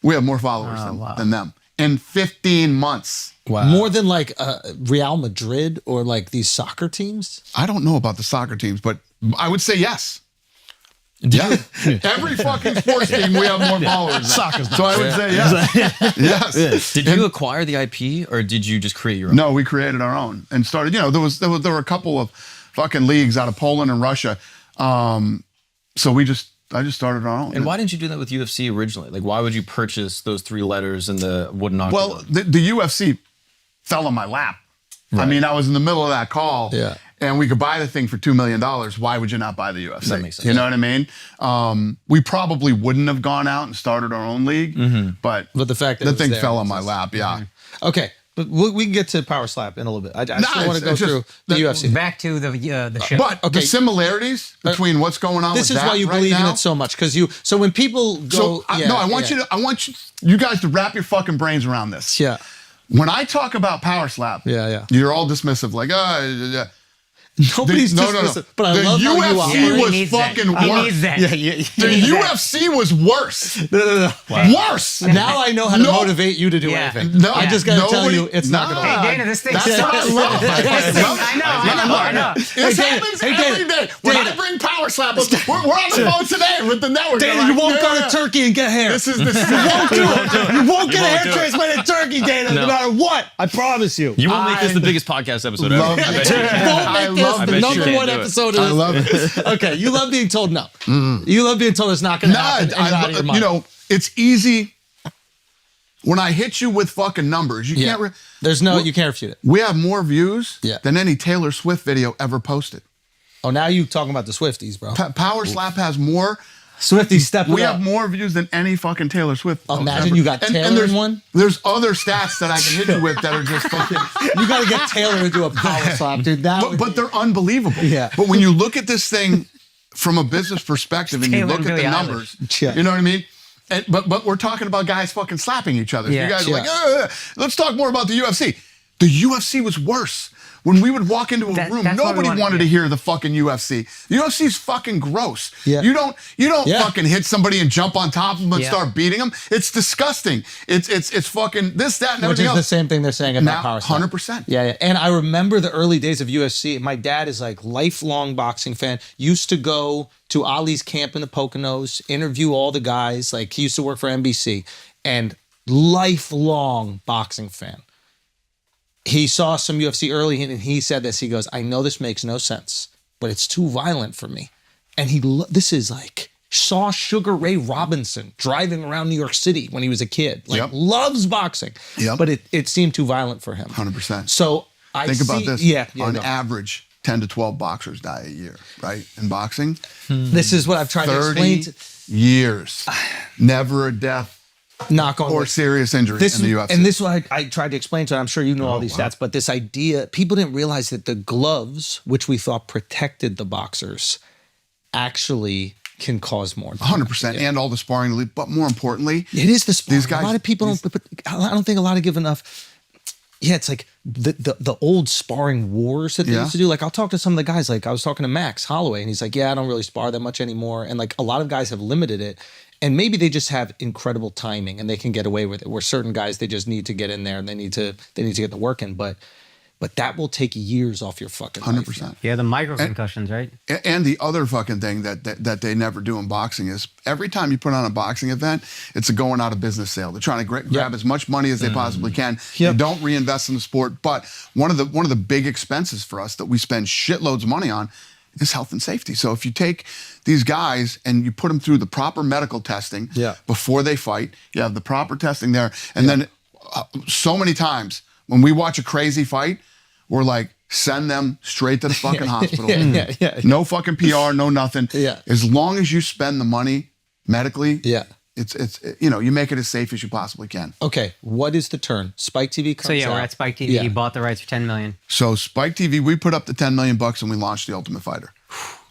S1: we have more followers than them in 15 months.
S2: Wow. More than like Real Madrid or like these soccer teams?
S1: I don't know about the soccer teams, but I would say yes. Yeah. Every fucking sports team, we have more followers. Soccer. So I would say yes. Yes.
S3: Did you acquire the IP or did you just create your own?
S1: No, we created our own and started, you know, there were a couple of fucking leagues out of Poland and Russia. So I just started our own.
S3: And why didn't you do that with UFC originally? Like, why would you purchase those 3 letters and the wooden octagon?
S1: Well, the UFC fell on my lap. Right. I mean, I was in the middle of that call. Yeah. And we could buy the thing for $2 million. Why would you not buy the UFC?
S3: That makes sense.
S1: You know what I mean? We probably wouldn't have gone out and started our own league, but
S2: the fact that
S1: the thing fell on my lap. Yeah.
S2: Okay. But we can get to Power Slap in a little bit. I still want to go through the UFC.
S4: Back to the show.
S1: But the similarities between what's going on.
S2: This
S1: with
S2: is
S1: that
S2: why you
S1: right
S2: believe
S1: now,
S2: in it so much, because so when people go,
S1: I want you guys to wrap your fucking brains around this.
S2: Yeah.
S1: When I talk about Power Slap, you're all dismissive, like,
S2: nobody's dismissive. But I love
S1: UFC
S2: how you are.
S1: was fucking worse.
S4: He needs that.
S1: The UFC was worse.
S2: No.
S1: Worse.
S2: Now I know how to motivate you to do anything.
S1: No,
S2: I just got to tell you, it's not going to
S4: Hey,
S2: work.
S4: Dana, this thing
S1: That's
S4: sucks.
S1: what I love.
S4: I know.
S1: This happens every day. When I bring Power Slap, we're on the phone today with the network.
S2: Dana, you won't go to Turkey and get hair.
S1: This is
S2: You won't get a hair transplant in Turkey, Dana, no matter what. I promise you.
S3: You won't make this the biggest podcast episode ever.
S1: love
S3: I bet
S1: it.
S3: you can.
S1: I
S2: Won't make
S1: love
S2: this
S1: it.
S2: the
S3: you
S2: number
S3: can't
S2: 1
S3: do it.
S2: episode of
S1: I
S2: this.
S1: love it.
S2: Okay, you love being told no. You love being told it's not going to happen. And you're out of your mind.
S1: You know, it's easy. When I hit you with fucking numbers, you can't.
S2: You can't refute it.
S1: We have more views
S2: Yeah.
S1: than any Taylor Swift video ever posted.
S2: Oh, now you talking about the Swifties, bro.
S1: Power Slap has more.
S2: Swifties step
S1: We
S2: it up.
S1: have more views than any fucking Taylor Swift.
S2: Imagine
S1: ever.
S2: you got Taylor
S1: there's
S2: in one.
S1: There's other stats that I can hit you with that are just fucking.
S2: You got to get Taylor to do a power slap, dude.
S1: But they're unbelievable.
S2: Yeah.
S1: But when you look at this thing from a business perspective and you
S4: Taylor
S1: look at
S4: Billie
S1: the
S4: Eilish.
S1: numbers,
S2: Yeah.
S1: you know what I mean? But we're talking about guys fucking slapping each other.
S4: Yeah.
S1: You guys are like, let's talk more about the UFC. The UFC was worse. When we would walk into a room,
S4: that's what we
S1: nobody
S4: wanted,
S1: wanted to hear the fucking UFC. The UFC's fucking gross.
S2: Yeah.
S1: You don't fucking hit somebody and jump on top of them and
S4: Yeah.
S1: start beating them. It's disgusting. It's fucking this, that, and
S2: Which
S1: everything
S2: is
S1: else.
S2: the same thing they're saying about
S1: Now,
S2: power slam.
S1: 100%.
S2: Yeah. And I remember the early days of UFC. My dad is like lifelong boxing fan. Used to go to Ali's camp in the Poconos, interview all the guys. Like he used to work for NBC, and lifelong boxing fan. He saw some UFC early and he said this. He goes, I know this makes no sense, but it's too violent for me. And this is like, saw Sugar Ray Robinson driving around New York City when he was a kid. Like,
S1: Yep.
S2: loves boxing.
S1: Yep.
S2: But it seemed too violent for him.
S1: 100%.
S2: So I
S1: Think about
S2: see-
S1: this.
S2: Yeah.
S1: On
S2: no.
S1: average, 10 to 12 boxers die a year, right? In boxing,
S2: This is what I've tried to
S1: 30
S2: explain.
S1: years. Never a death
S2: Knock on
S1: or
S2: wood.
S1: serious injury
S2: This
S1: in the UFC.
S2: and this is what I tried to explain to. I'm sure you know all these
S1: wow.
S2: stats, but this idea, people didn't realize that the gloves, which we thought protected the boxers, actually can cause more.
S1: 100%, and all the sparring, but more importantly,
S2: It is the sparring.
S1: These guys-
S2: a lot of people don't. But I don't think a lot of give enough. Yeah, it's like the old sparring wars that they
S1: Yeah.
S2: used to do. Like I'll talk to some of the guys. Like I was talking to Max Holloway, and he's like, "Yeah, I don't really spar that much anymore." And like a lot of guys have limited it, and maybe they just have incredible timing and they can get away with it. Where certain guys they just need to get in there and they need to get the work in. But that will take years off your fucking life.
S1: 100%.
S4: Yeah, the micro concussions, right?
S1: And the other fucking thing that they never do in boxing is every time you put on a boxing event, it's a going out of business sale. They're trying to grab as much money as they possibly can. They don't reinvest in the sport. But one of the big expenses for us that we spend shitloads of money on is health and safety. So if you take these guys and you put them through the proper medical testing before they fight, you have the proper testing there. And then so many times when we watch a crazy fight, we're like, send them straight to the fucking hospital. No fucking PR, no nothing.
S2: Yeah.
S1: As long as you spend the money medically,
S2: Yeah.
S1: it's you make it as safe as you possibly can.
S2: Okay, what is the turn? Spike TV comes
S4: So yeah,
S2: out.
S4: we're at Spike TV.
S2: Yeah.
S4: He bought the rights for $10 million.
S1: So Spike TV, we put up the $10 million and we launched The Ultimate Fighter.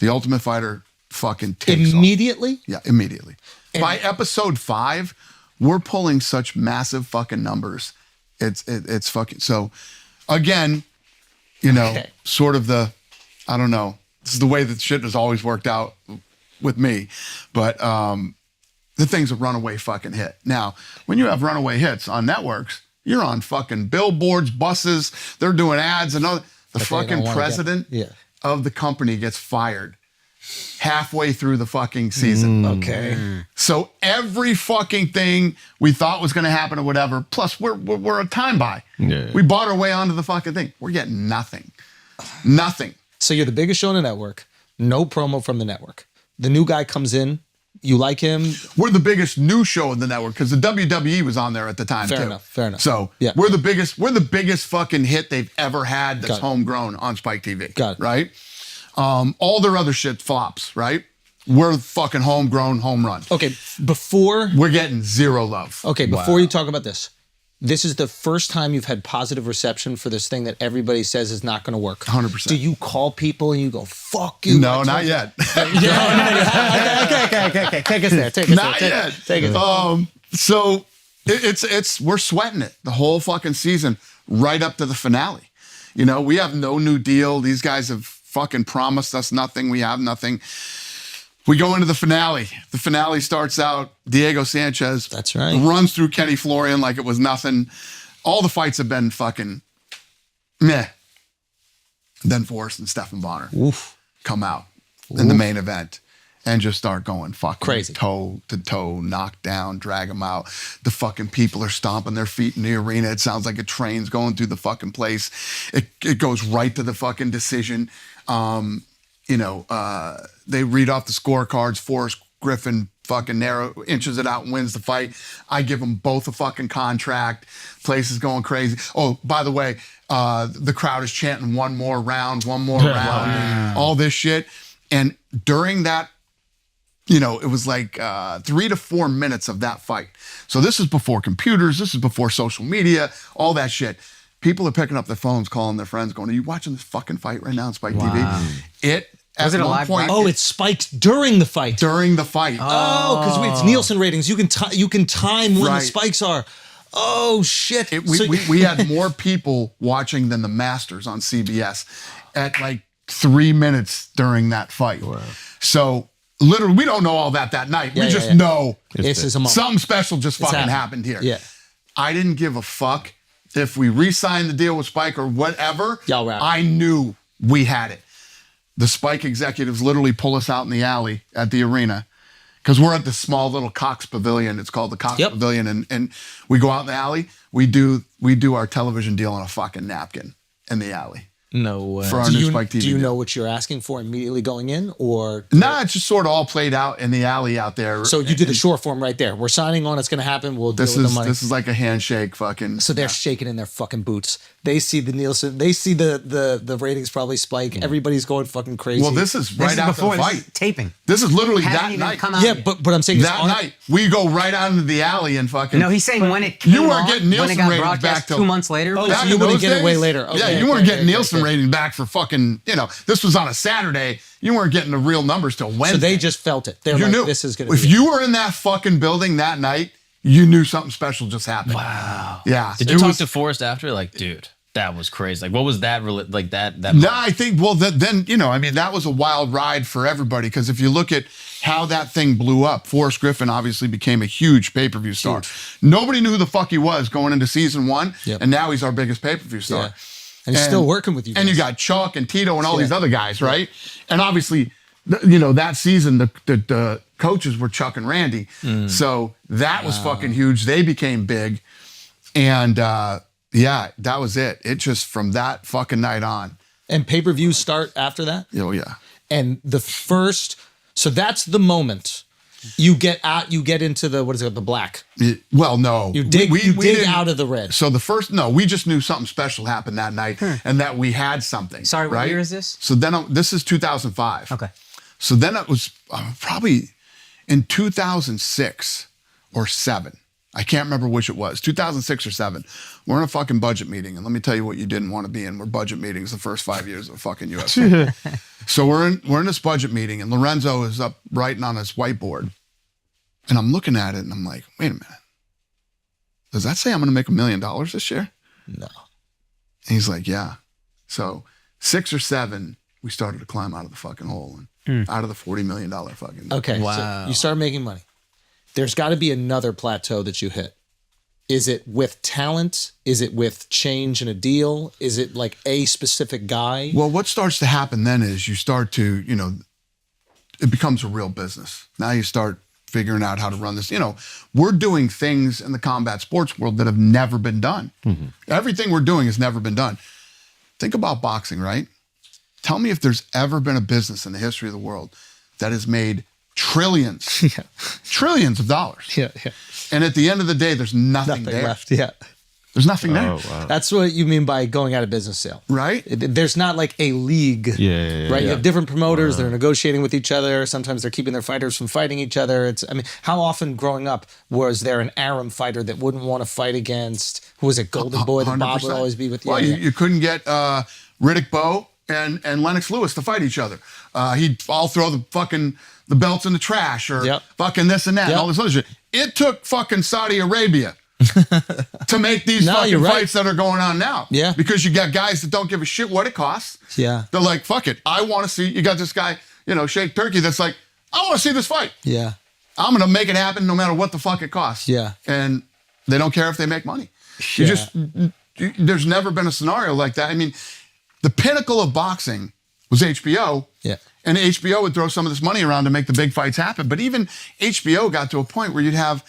S1: The Ultimate Fighter fucking takes off.
S2: Immediately?
S1: Yeah, immediately. By episode 5, we're pulling such massive fucking numbers. It's fucking, so again, sort of I don't know. This is the way that shit has always worked out with me. But the thing's a runaway fucking hit. Now, when you have runaway hits on networks, you're on fucking billboards, buses, they're doing ads and all. The fucking president of the company gets fired halfway through the fucking season.
S2: Okay.
S1: So every fucking thing we thought was going to happen or whatever, plus we're a time buy.
S5: Yeah.
S1: We bought our way onto the fucking thing. We're getting nothing. Nothing.
S2: So you're the biggest show on the network. No promo from the network. The new guy comes in. You like him.
S1: We're the biggest new show in the network because the WWE was on there at the time.
S2: Fair enough.
S1: So we're the biggest fucking hit they've ever had that's
S2: Got it.
S1: homegrown on Spike TV.
S2: Got it.
S1: Right? All their other shit flops, right? We're fucking homegrown, home run.
S2: Okay, before
S1: We're getting zero love.
S2: before you talk about this is the first time you've had positive reception for this thing that everybody says is not going to work.
S1: 100%.
S2: Do you call people and you go, fuck you?
S1: No, not yet.
S2: Okay. Take us there.
S1: Not yet.
S2: Take us there.
S1: So it's we're sweating it the whole fucking season right up to the finale. We have no new deal. These guys have fucking promised us nothing. We have nothing. We go into the finale. The finale starts out, Diego Sanchez
S2: That's right.
S1: runs through Kenny Florian like it was nothing. All the fights have been fucking meh. Then Forrest and Stephan Bonner come out in the main event and just start going fucking
S2: Crazy.
S1: toe to toe, knock down, drag them out. The fucking people are stomping their feet in the arena. It sounds like a train's going through the fucking place. It goes right to the fucking decision. They read off the scorecards. Forrest Griffin fucking inches it out and wins the fight. I give them both a fucking contract. Place is going crazy. Oh, by the way, the crowd is chanting one more round, all this shit. And during that, it was like 3 to 4 minutes of that fight. So this is before computers. This is before social media, all that shit. People are picking up their phones, calling their friends, going, "Are you watching this fucking fight right now on Spike TV?"
S4: Was it a live
S2: Oh, it spikes during the fight.
S1: during the fight.
S2: Oh, because it's Nielsen ratings. You can time when the
S1: Right.
S2: spikes are. Oh shit!
S1: We had more people watching than the Masters on CBS at like 3 minutes during that fight. Wow. So literally, we don't know all that night. We just know
S2: this is a moment.
S1: Something special just fucking happened here.
S2: Yeah.
S1: I didn't give a fuck if we re-signed the deal with Spike or whatever.
S2: Y'all were out.
S1: I knew we had it. The Spike executives literally pull us out in the alley at the arena because we're at this small little Cox Pavilion. It's called the Cox Pavilion, and we go out in the alley. We do our television deal on a fucking napkin in the alley.
S2: No way.
S1: For our new Spike TV.
S2: Do you know what you're asking for immediately going in, or?
S1: Nah, it's just sort of all played out in the alley out there.
S2: So you did the short form right there. We're signing on. It's going to happen. We'll deal with the money.
S1: This is like a handshake, fucking.
S2: So they're shaking in their fucking boots. They see the Nielsen. They see the ratings probably spike. Everybody's going fucking crazy.
S1: Well, this is right after the fight.
S4: This is taping.
S1: This is literally
S4: Hasn't
S1: that
S4: even
S1: night.
S4: come out
S2: Yeah,
S4: yet.
S2: but I'm saying
S1: that night we go right out into the alley and fucking.
S4: No, he's saying when it came
S1: You weren't
S4: on,
S1: getting
S4: when it
S1: Nielsen
S4: got
S1: ratings
S4: broadcast
S1: back till
S4: 2 months later.
S2: Oh,
S1: Back
S2: so you
S1: in
S2: wouldn't
S1: those
S2: get it way
S1: days?
S2: later. Okay,
S1: Yeah, you weren't getting Nielsen rating back for fucking, this was on a Saturday. You weren't getting the real numbers till Wednesday.
S2: So they just felt it. They're
S1: you
S2: like,
S1: knew.
S2: this is going to
S1: If
S2: be
S1: you were in that fucking building that night, you knew something special just happened.
S3: Wow.
S1: Yeah.
S3: Did you talk to Forrest after? Like, dude, that was crazy. Like, what was that? Like that.
S1: No, I think, well, then, that was a wild ride for everybody. Because if you look at how that thing blew up, Forrest Griffin obviously became a huge pay-per-view star. Nobody knew who the fuck he was going into season 1.
S2: Yep.
S1: And now he's our biggest pay-per-view star.
S2: Yeah. And he's still working with you guys.
S1: And you got Chuck and Tito and all these other guys, right? And obviously, that season, the coaches were Chuck and Randy. So that was fucking huge. They became big. And that was it. It just, from that fucking night on.
S2: And pay-per-views start after that?
S1: Oh, yeah.
S2: And so that's the moment you get into the, what is it, the black.
S1: Well, no.
S2: You dig
S1: didn't-
S2: out of the red.
S1: So we just knew something special happened that night and that we had something.
S4: Sorry, what
S1: right?
S4: year is this?
S1: So then this is 2005.
S4: Okay.
S1: So then it was probably in 2006 or 7. I can't remember which it was, 2006 or 7. We're in a fucking budget meeting. And let me tell you what you didn't want to be in. We're budget meetings the first 5 years of fucking UFC. So we're in this budget meeting and Lorenzo is up writing on his whiteboard. And I'm looking at it and I'm like, wait a minute. Does that say I'm going to make $1 million this year?
S2: No.
S1: And he's like, yeah. So 6 or 7, we started to climb out of the fucking hole and out of the $40 million fucking.
S2: Okay.
S3: Wow.
S2: So you start making money. There's got to be another plateau that you hit. Is it with talent? Is it with change in a deal? Is it like a specific guy?
S1: Well, what starts to happen then is you start to, it becomes a real business. Now you start figuring out how to run this. We're doing things in the combat sports world that have never been done. Mm-hmm. Everything we're doing has never been done. Think about boxing, right? Tell me if there's ever been a business in the history of the world that has made trillions of dollars.
S2: Yeah.
S1: And at the end of the day, there's nothing there.
S2: left. Yeah.
S1: There's nothing there.
S5: Oh, wow.
S2: That's what you mean by going out of business sale.
S1: Right?
S2: There's not like a league.
S5: Yeah.
S2: Right? You have different promoters. They're negotiating with each other. Sometimes they're keeping their fighters from fighting each other. How often growing up was there an Aram fighter that wouldn't want to fight against, who was it, Golden Boy, that Bob would
S1: 100%.
S2: always be with?
S1: Well, you couldn't get Riddick Bowe and Lennox Lewis to fight each other. He'd all throw the belts in the trash or fucking this and that and all this other shit. It took fucking Saudi Arabia to make these fucking fights that are going on now.
S2: Yeah.
S1: Because you got guys that don't give a shit what it costs.
S2: Yeah.
S1: They're like, fuck it. I want to see, you got this guy, Sheikh Turkey that's like, I want to see this fight.
S2: Yeah.
S1: I'm going to make it happen no matter what the fuck it costs.
S2: Yeah.
S1: And they don't care if they make money. There's never been a scenario like that. I mean, the pinnacle of boxing was HBO.
S2: Yeah.
S1: And HBO would throw some of this money around to make the big fights happen. But even HBO got to a point where you'd have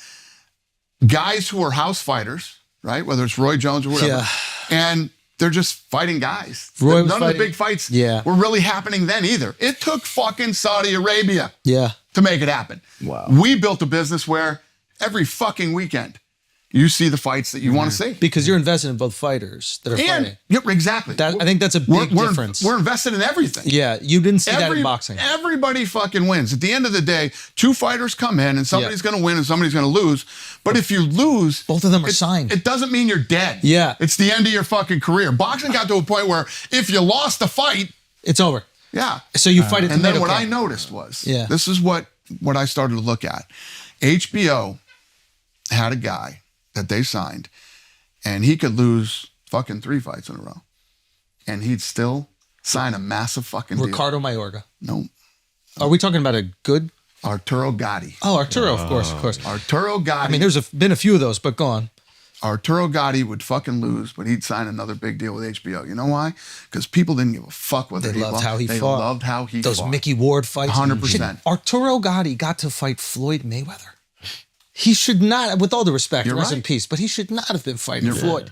S1: guys who are house fighters, right? Whether it's Roy Jones or whatever.
S2: Yeah.
S1: And they're just fighting guys.
S2: None
S1: of the big fights were really happening then either. It took fucking Saudi Arabia to make it happen.
S2: Wow.
S1: We built a business where every fucking weekend you see the fights that you want to see.
S2: Because you're invested in both fighters that are fighting.
S1: Yeah, exactly.
S2: I think that's a big difference.
S1: We're invested in everything.
S2: Yeah, you didn't see that in boxing.
S1: Everybody fucking wins. At the end of the day, 2 fighters come in and somebody's going to win and somebody's going to lose. But if you lose...
S2: Both of them are signed.
S1: It doesn't mean you're dead.
S2: Yeah.
S1: It's the end of your fucking career. Boxing got to a point where if you lost a fight...
S2: It's over.
S1: Yeah.
S2: So you fight it.
S1: And then what I noticed was, this is what I started to look at. HBO had a guy that they signed, and he could lose fucking 3 fights in a row, and he'd still sign a massive fucking deal.
S2: Ricardo Mayorga.
S1: No.
S2: Are we talking about a good?
S1: Arturo Gatti.
S2: Oh, Arturo, of course.
S1: Arturo Gatti.
S2: I mean, been a few of those, but go on.
S1: Arturo Gatti would fucking lose, but he'd sign another big deal with HBO. You know why? Because people didn't give a fuck whether
S2: They
S1: he
S2: loved
S1: lost.
S2: how he
S1: They
S2: fought.
S1: loved how he
S2: Those
S1: fought.
S2: Mickey Ward fights.
S1: 100%.
S2: Shit, Arturo Gatti got to fight Floyd Mayweather. He should not, with all due respect,
S1: You're
S2: rest in
S1: right.
S2: peace, but he should not have been fighting
S1: You're
S2: Floyd.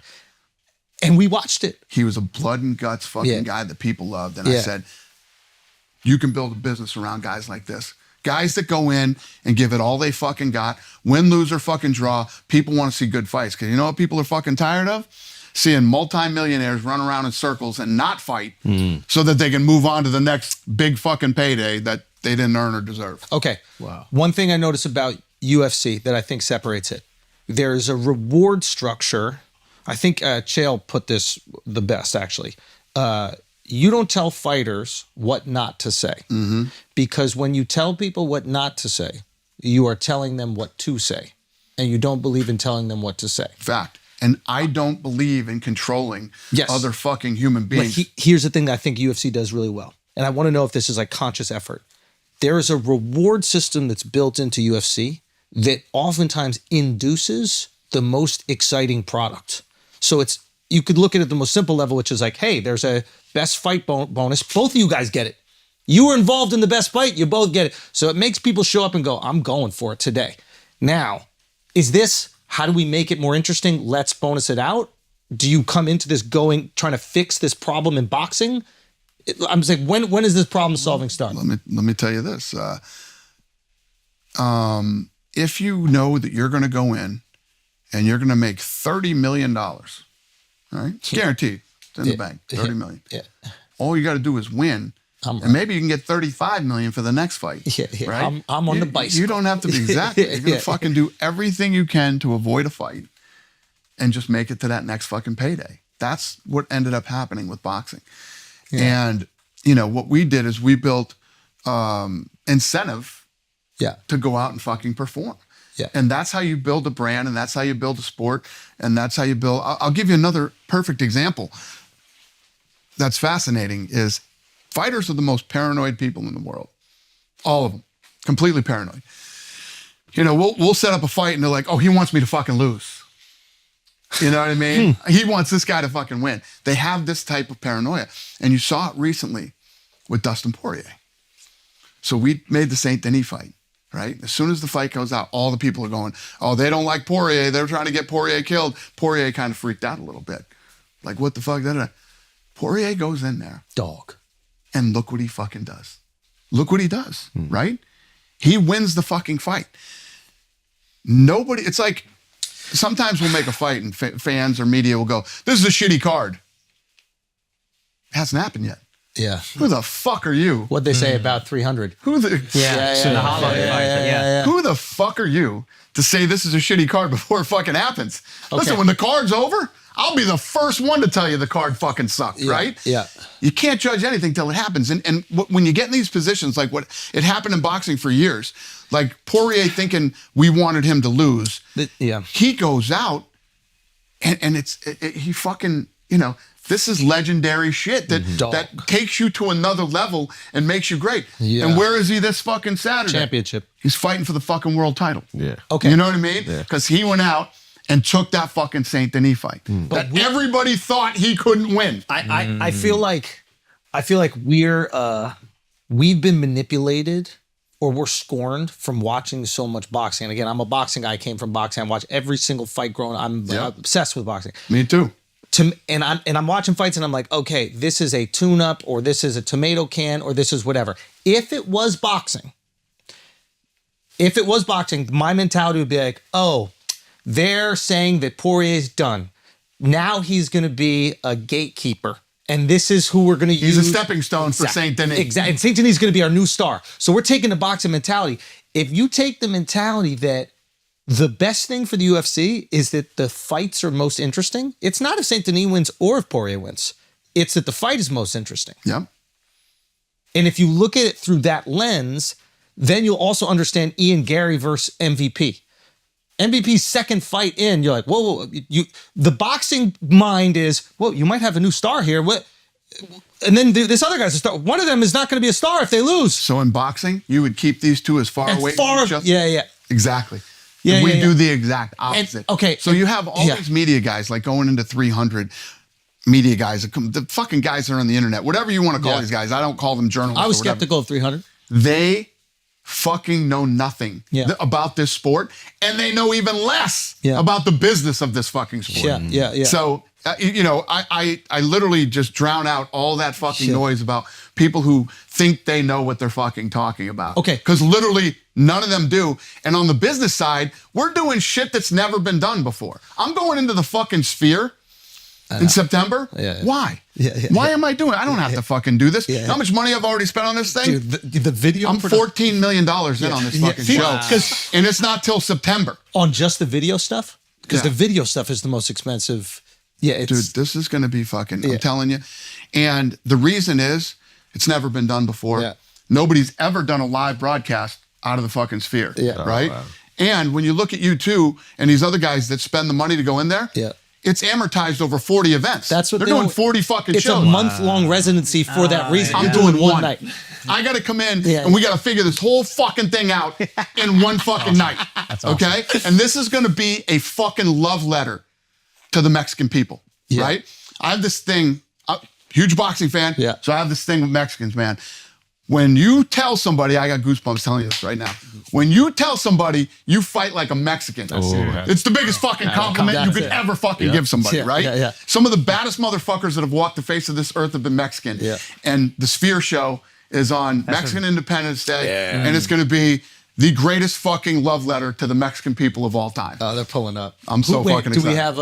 S2: And we watched it.
S1: He was a blood and guts fucking guy that people loved. And I said, you can build a business around guys like this. Guys that go in and give it all they fucking got, win, lose, or fucking draw. People want to see good fights. Because you know what people are fucking tired of? Seeing multimillionaires run around in circles and not fight so that they can move on to the next big fucking payday that they didn't earn or deserve.
S2: Okay. Wow. One thing I notice about UFC that I think separates it, there's a reward structure. I think Chael put this the best, actually. You don't tell fighters what not to say. Because when you tell people what not to say, you are telling them what to say. And you don't believe in telling them what to say.
S1: Fact. And I don't believe in controlling other fucking human beings.
S2: But here's the thing that I think UFC does really well. And I want to know if this is like conscious effort. There is a reward system that's built into UFC that oftentimes induces the most exciting product. So you could look at it at the most simple level, which is like, hey, there's a best fight bonus. Both of you guys get it. You were involved in the best fight. You both get it. So it makes people show up and go, I'm going for it today. Now, is this, how do we make it more interesting? Let's bonus it out. Do you come into this trying to fix this problem in boxing? I'm saying, when is this problem solving start?
S1: Let me tell you this. If you know that you're going to go in and you're going to make $30 million, right? It's guaranteed. It's in the bank, $30 million. All you got to do is win. And maybe you can get $35 million for the next fight. Right?
S2: I'm on the bicycle.
S1: You don't have to be exactly. You're going to fucking do everything you can to avoid a fight and just make it to that next fucking payday. That's what ended up happening with boxing. And, you know, what we did is we built incentive to go out and fucking perform. And that's how you build a brand, and that's how you build a sport, and that's how you build. I'll give you another perfect example that's fascinating is fighters are the most paranoid people in the world. All of them. Completely paranoid. You know, we'll set up a fight and they're like, oh, he wants me to fucking lose. You know what I mean? He wants this guy to fucking win. They have this type of paranoia. And you saw it recently with Dustin Poirier. So we made the Saint Denis fight, right? As soon as the fight goes out, all the people are going, oh, they don't like Poirier. They're trying to get Poirier killed. Poirier kind of freaked out a little bit. Like, what the fuck? Poirier goes in there.
S2: Dog.
S1: And look what he fucking does. Look what he does, right? He wins the fucking fight. Nobody, it's like, sometimes we'll make a fight and fans or media will go, this is a shitty card. It hasn't happened yet.
S2: Yeah.
S1: Who the fuck are you?
S2: What'd they say about 300?
S1: Who the
S4: Yeah.
S1: Who the fuck are you to say this is a shitty card before it fucking happens? Listen, when the card's over, I'll be the first one to tell you the card fucking sucked, right?
S2: Yeah.
S1: You can't judge anything till it happens. And when you get in these positions, like what it happened in boxing for years, like Poirier thinking we wanted him to lose. He goes out and he fucking, you know, this is legendary shit that takes you to another level and makes you great. Yeah. And where is he this fucking Saturday?
S2: Championship.
S1: He's fighting for the fucking world title.
S5: Yeah.
S2: Okay.
S1: You know what I mean? Because he went out and took that fucking Saint Denis fight that everybody thought he couldn't win.
S2: I feel like we've been manipulated or we're scorned from watching so much boxing. And again, I'm a boxing guy. I came from boxing. I watch every single fight growing. I'm obsessed with boxing.
S1: Me too.
S2: And I'm watching fights and I'm like, okay, this is a tune-up or this is a tomato can or this is whatever. If it was boxing, my mentality would be like, oh, they're saying that Poirier's done. Now he's going to be a gatekeeper. And this is who we're going to use.
S1: He's a stepping stone for Saint Denis.
S2: Exactly. And Saint Denis is going to be our new star. So we're taking the boxing mentality. If you take the mentality that the best thing for the UFC is that the fights are most interesting, it's not if Saint Denis wins or if Poirier wins. It's that the fight is most interesting.
S1: Yep.
S2: And if you look at it through that lens, then you'll also understand Ian Gary versus MVP. MVP's second fight in, you're like, whoa, the boxing mind is, whoa, you might have a new star here. What? And then this other guy's a star. One of them is not going to be a star if they lose.
S1: So in boxing, you would keep these two as far away from each other?
S2: Yeah.
S1: Exactly.
S2: Yeah,
S1: we
S2: yeah,
S1: do the exact opposite. So you have all these media guys, like going into 300 media guys, the fucking guys that are on the internet, whatever you want to call these guys. I don't call them journalists.
S2: I was skeptical of 300.
S1: They fucking know nothing about this sport, and they know even less about the business of this fucking sport.
S2: Yeah.
S1: So, I literally just drown out all that fucking noise about people who think they know what they're fucking talking about.
S2: Okay.
S1: Because literally none of them do. And on the business side, we're doing shit that's never been done before. I'm going into the fucking Sphere in September. Why? Why am I doing it? I don't have to fucking do this. How much money I've already spent on this thing?
S2: Dude, the video.
S1: I'm $14 million in on this fucking show. And it's not till September.
S2: On just the video stuff? Because the video stuff is the most expensive. Yeah,
S1: dude, this is going to be fucking, I'm telling you. And the reason is, it's never been done before. Nobody's ever done a live broadcast out of the fucking Sphere, right? Oh, wow. And when you look at U2 and these other guys that spend the money to go in there, it's amortized over 40 events.
S2: That's what
S1: they're doing 40 fucking shows.
S2: It's a month-long residency for that reason.
S1: I'm doing one night. I got to come in and we got to figure this whole fucking thing out in one fucking night. That's awesome. Okay? And this is going to be a fucking love letter to the Mexican people, right? I have this thing, huge boxing fan, so I have this thing with Mexicans, man. When you tell somebody, I got goosebumps telling you this right now. When you tell somebody you fight like a Mexican, it's the biggest fucking compliment you could ever fucking give somebody, right? Some of the baddest motherfuckers that have walked the face of this earth have been Mexican. And the Sphere show is on Mexican Independence Day, and it's going to be the greatest fucking love letter to the Mexican people of all time.
S2: Oh, they're pulling up.
S1: I'm so fucking excited.
S2: Do we have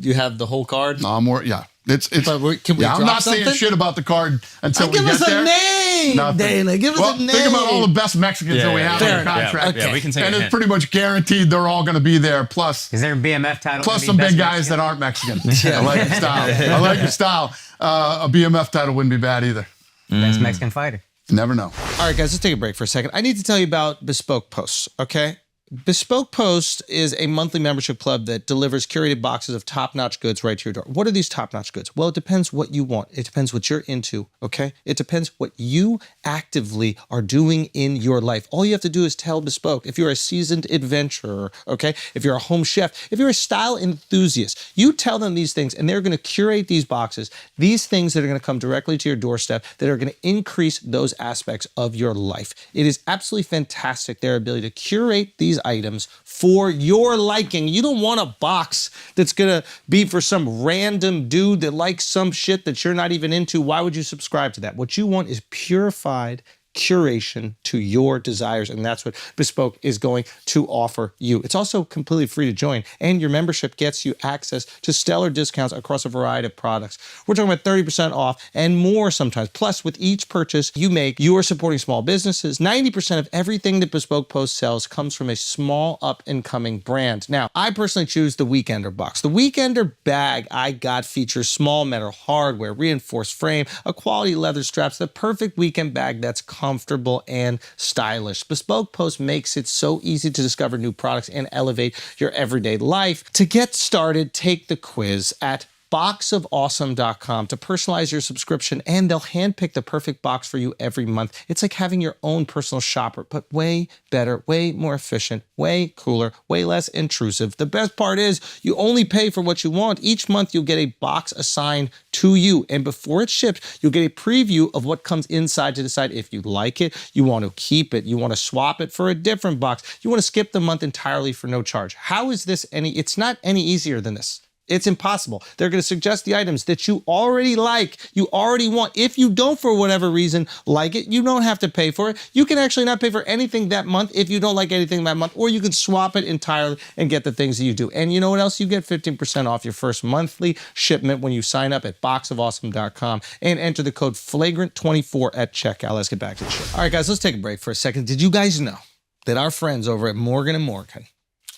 S2: you have the whole card?
S1: No, more. It's.
S2: Can we
S1: I'm not
S2: something?
S1: saying shit about the card until we get there.
S2: Give us a name, Dana. Give us a name.
S1: Think about all the best Mexicans that we have in the contract.
S3: Yeah, we can say
S1: and it's pretty much guaranteed they're all going to be there. Plus,
S4: is there a BMF title?
S1: Plus some big guys that aren't Mexican. I like your style. I like your style. A BMF title wouldn't be bad either.
S4: Best Mexican fighter.
S1: Never know.
S2: All right, guys, let's take a break for a second. I need to tell you about Bespoke Posts, okay? Bespoke Post is a monthly membership club that delivers curated boxes of top-notch goods right to your door. What are these top-notch goods? Well, it depends what you want. It depends what you're into, okay? It depends what you actively are doing in your life. All you have to do is tell Bespoke. If you're a seasoned adventurer, okay? If you're a home chef, if you're a style enthusiast, you tell them these things and they're going to curate these boxes, these things that are going to come directly to your doorstep that are going to increase those aspects of your life. It is absolutely fantastic, their ability to curate these items for your liking. You don't want a box that's gonna be for some random dude that likes some shit that you're not even into. Why would you subscribe to that? What you want is purified curation to your desires, and that's what Bespoke is going to offer you. It's also completely free to join, and your membership gets you access to stellar discounts across a variety of products. We're talking about 30% off and more sometimes. Plus, with each purchase you make, you are supporting small businesses. 90% of everything that Bespoke Post sells comes from a small up-and-coming brand. Now, I personally choose the Weekender box. The Weekender bag I got features small metal hardware, reinforced frame, a quality leather straps, the perfect weekend bag that's comfortable and stylish. Bespoke Post makes it so easy to discover new products and elevate your everyday life. To get started, take the quiz at boxofawesome.com to personalize your subscription, and they'll handpick the perfect box for you every month. It's like having your own personal shopper, but way better, way more efficient, way cooler, way less intrusive. The best part is you only pay for what you want. Each month you'll get a box assigned to you, and before it ships, you'll get a preview of what comes inside to decide if you like it, you want to keep it, you want to swap it for a different box, you want to skip the month entirely for no charge. How is this it's not any easier than this. It's impossible. They're going to suggest the items that you already like, you already want. If you don't, for whatever reason, like it, you don't have to pay for it. You can actually not pay for anything that month if you don't like anything that month, or you can swap it entirely and get the things that you do. And you know what else? You get 15% off your first monthly shipment when you sign up at boxofawesome.com and enter the code FLAGRANT24 at checkout. Let's get back to the show. All right, guys, let's take a break for a second. Did you guys know that our friends over at Morgan & Morgan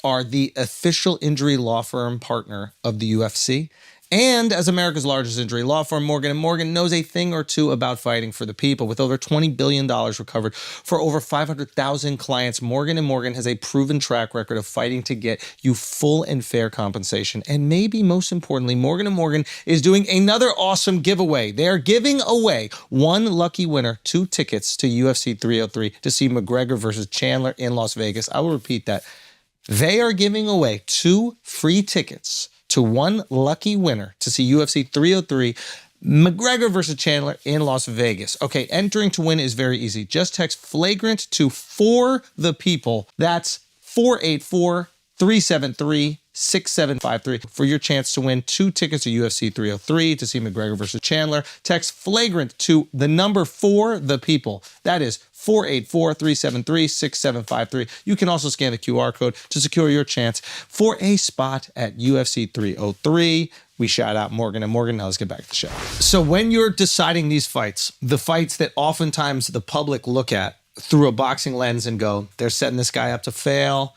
S2: are the official injury law firm partner of the UFC? And as America's largest injury law firm, Morgan & Morgan knows a thing or two about fighting for the people. With over $20 billion recovered for over 500,000 clients, Morgan & Morgan has a proven track record of fighting to get you full and fair compensation. And maybe most importantly, Morgan & Morgan is doing another awesome giveaway. They are giving away one lucky winner 2 tickets to UFC 303 to see McGregor versus Chandler in Las Vegas. I will repeat that. They are giving away 2 free tickets to one lucky winner to see UFC 303, McGregor versus Chandler in Las Vegas. Okay, entering to win is very easy. Just text flagrant to For the People. That's 484-373-6753 for your chance to win 2 tickets to UFC 303 to see McGregor versus Chandler. Text flagrant to the number For the People. That is 484-373-6753. You can also scan the QR code to secure your chance for a spot at UFC 303. We shout out Morgan & Morgan. Now let's get back to the show. So when you're deciding these fights, the fights that oftentimes the public look at through a boxing lens and go, they're setting this guy up to fail,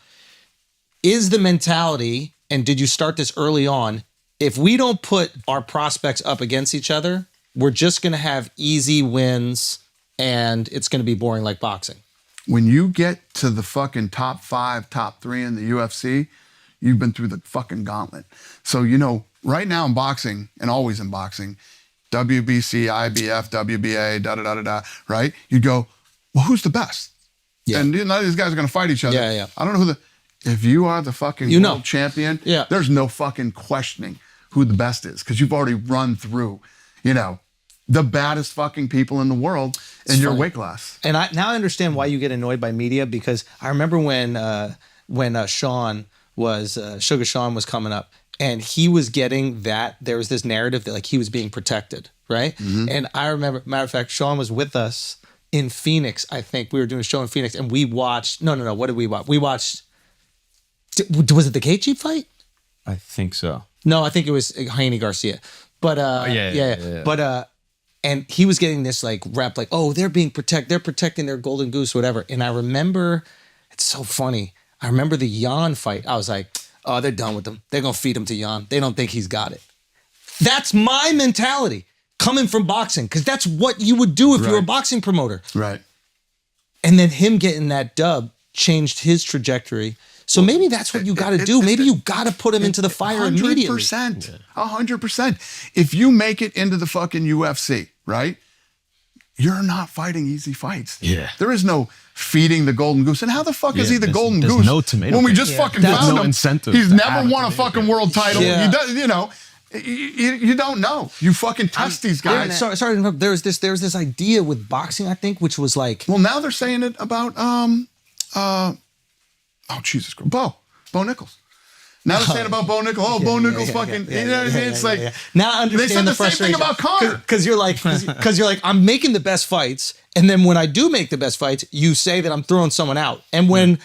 S2: is the mentality, and did you start this early on, if we don't put our prospects up against each other, we're just going to have easy wins and it's going to be boring like boxing?
S1: When you get to the fucking top 5, top 3 in the UFC, you've been through the fucking gauntlet. So, right now in boxing, and always in boxing, WBC, IBF, WBA, da-da-da-da-da, right? You go, well, who's the best?
S2: Yeah.
S1: And none of these guys are going to fight each other.
S2: Yeah, yeah.
S1: I don't know who if you are the fucking world champion, there's no fucking questioning who the best is because you've already run through, the baddest fucking people in the world in your weight class.
S2: And now I understand why you get annoyed by media, because I remember when Sean was, Sugar Sean was coming up and he was getting that, there was this narrative that like he was being protected, right? Mm-hmm. And I remember, matter of fact, Sean was with us in Phoenix. I think we were doing a show in Phoenix and we watched, no, what did we watch? We watched, was it the Gaethje fight?
S3: I think so.
S2: No, I think it was Haney Garcia. But yeah. But and he was getting this like rep, like, oh, they're protecting their golden goose, whatever. And I remember, it's so funny. I remember the Jan fight. I was like, oh, they're done with him. They're gonna feed him to Jan. They don't think he's got it. That's my mentality coming from boxing, because that's what you would do if you were a boxing promoter.
S1: Right.
S2: And then him getting that dub changed his trajectory. So maybe that's what you got to do. Maybe you got to put him into the fire immediately.
S1: 100%. If you make it into the fucking UFC, right? You're not fighting easy fights.
S3: Yeah.
S1: There is no feeding the golden goose. And how the fuck is he the golden goose?
S3: No tomato
S1: when we just fucking found
S3: no
S1: him.
S3: incentive.
S1: He's never won a fucking world title.
S2: Yeah.
S1: He does, you don't know. You fucking test these guys.
S2: Sorry to interrupt. There was this idea with boxing, I think, which was like,
S1: Well, now they're saying it about oh, Jesus Christ. Bo Nichols. Now they're saying about Bo Nichols. Oh, Bo Nichols fucking, you know what I mean? It's like,
S2: now I understand
S1: they said the same
S2: frustration.
S1: thing about Conor.
S2: Because you're like, I'm making the best fights. And then when I do make the best fights, you say that I'm throwing someone out. And when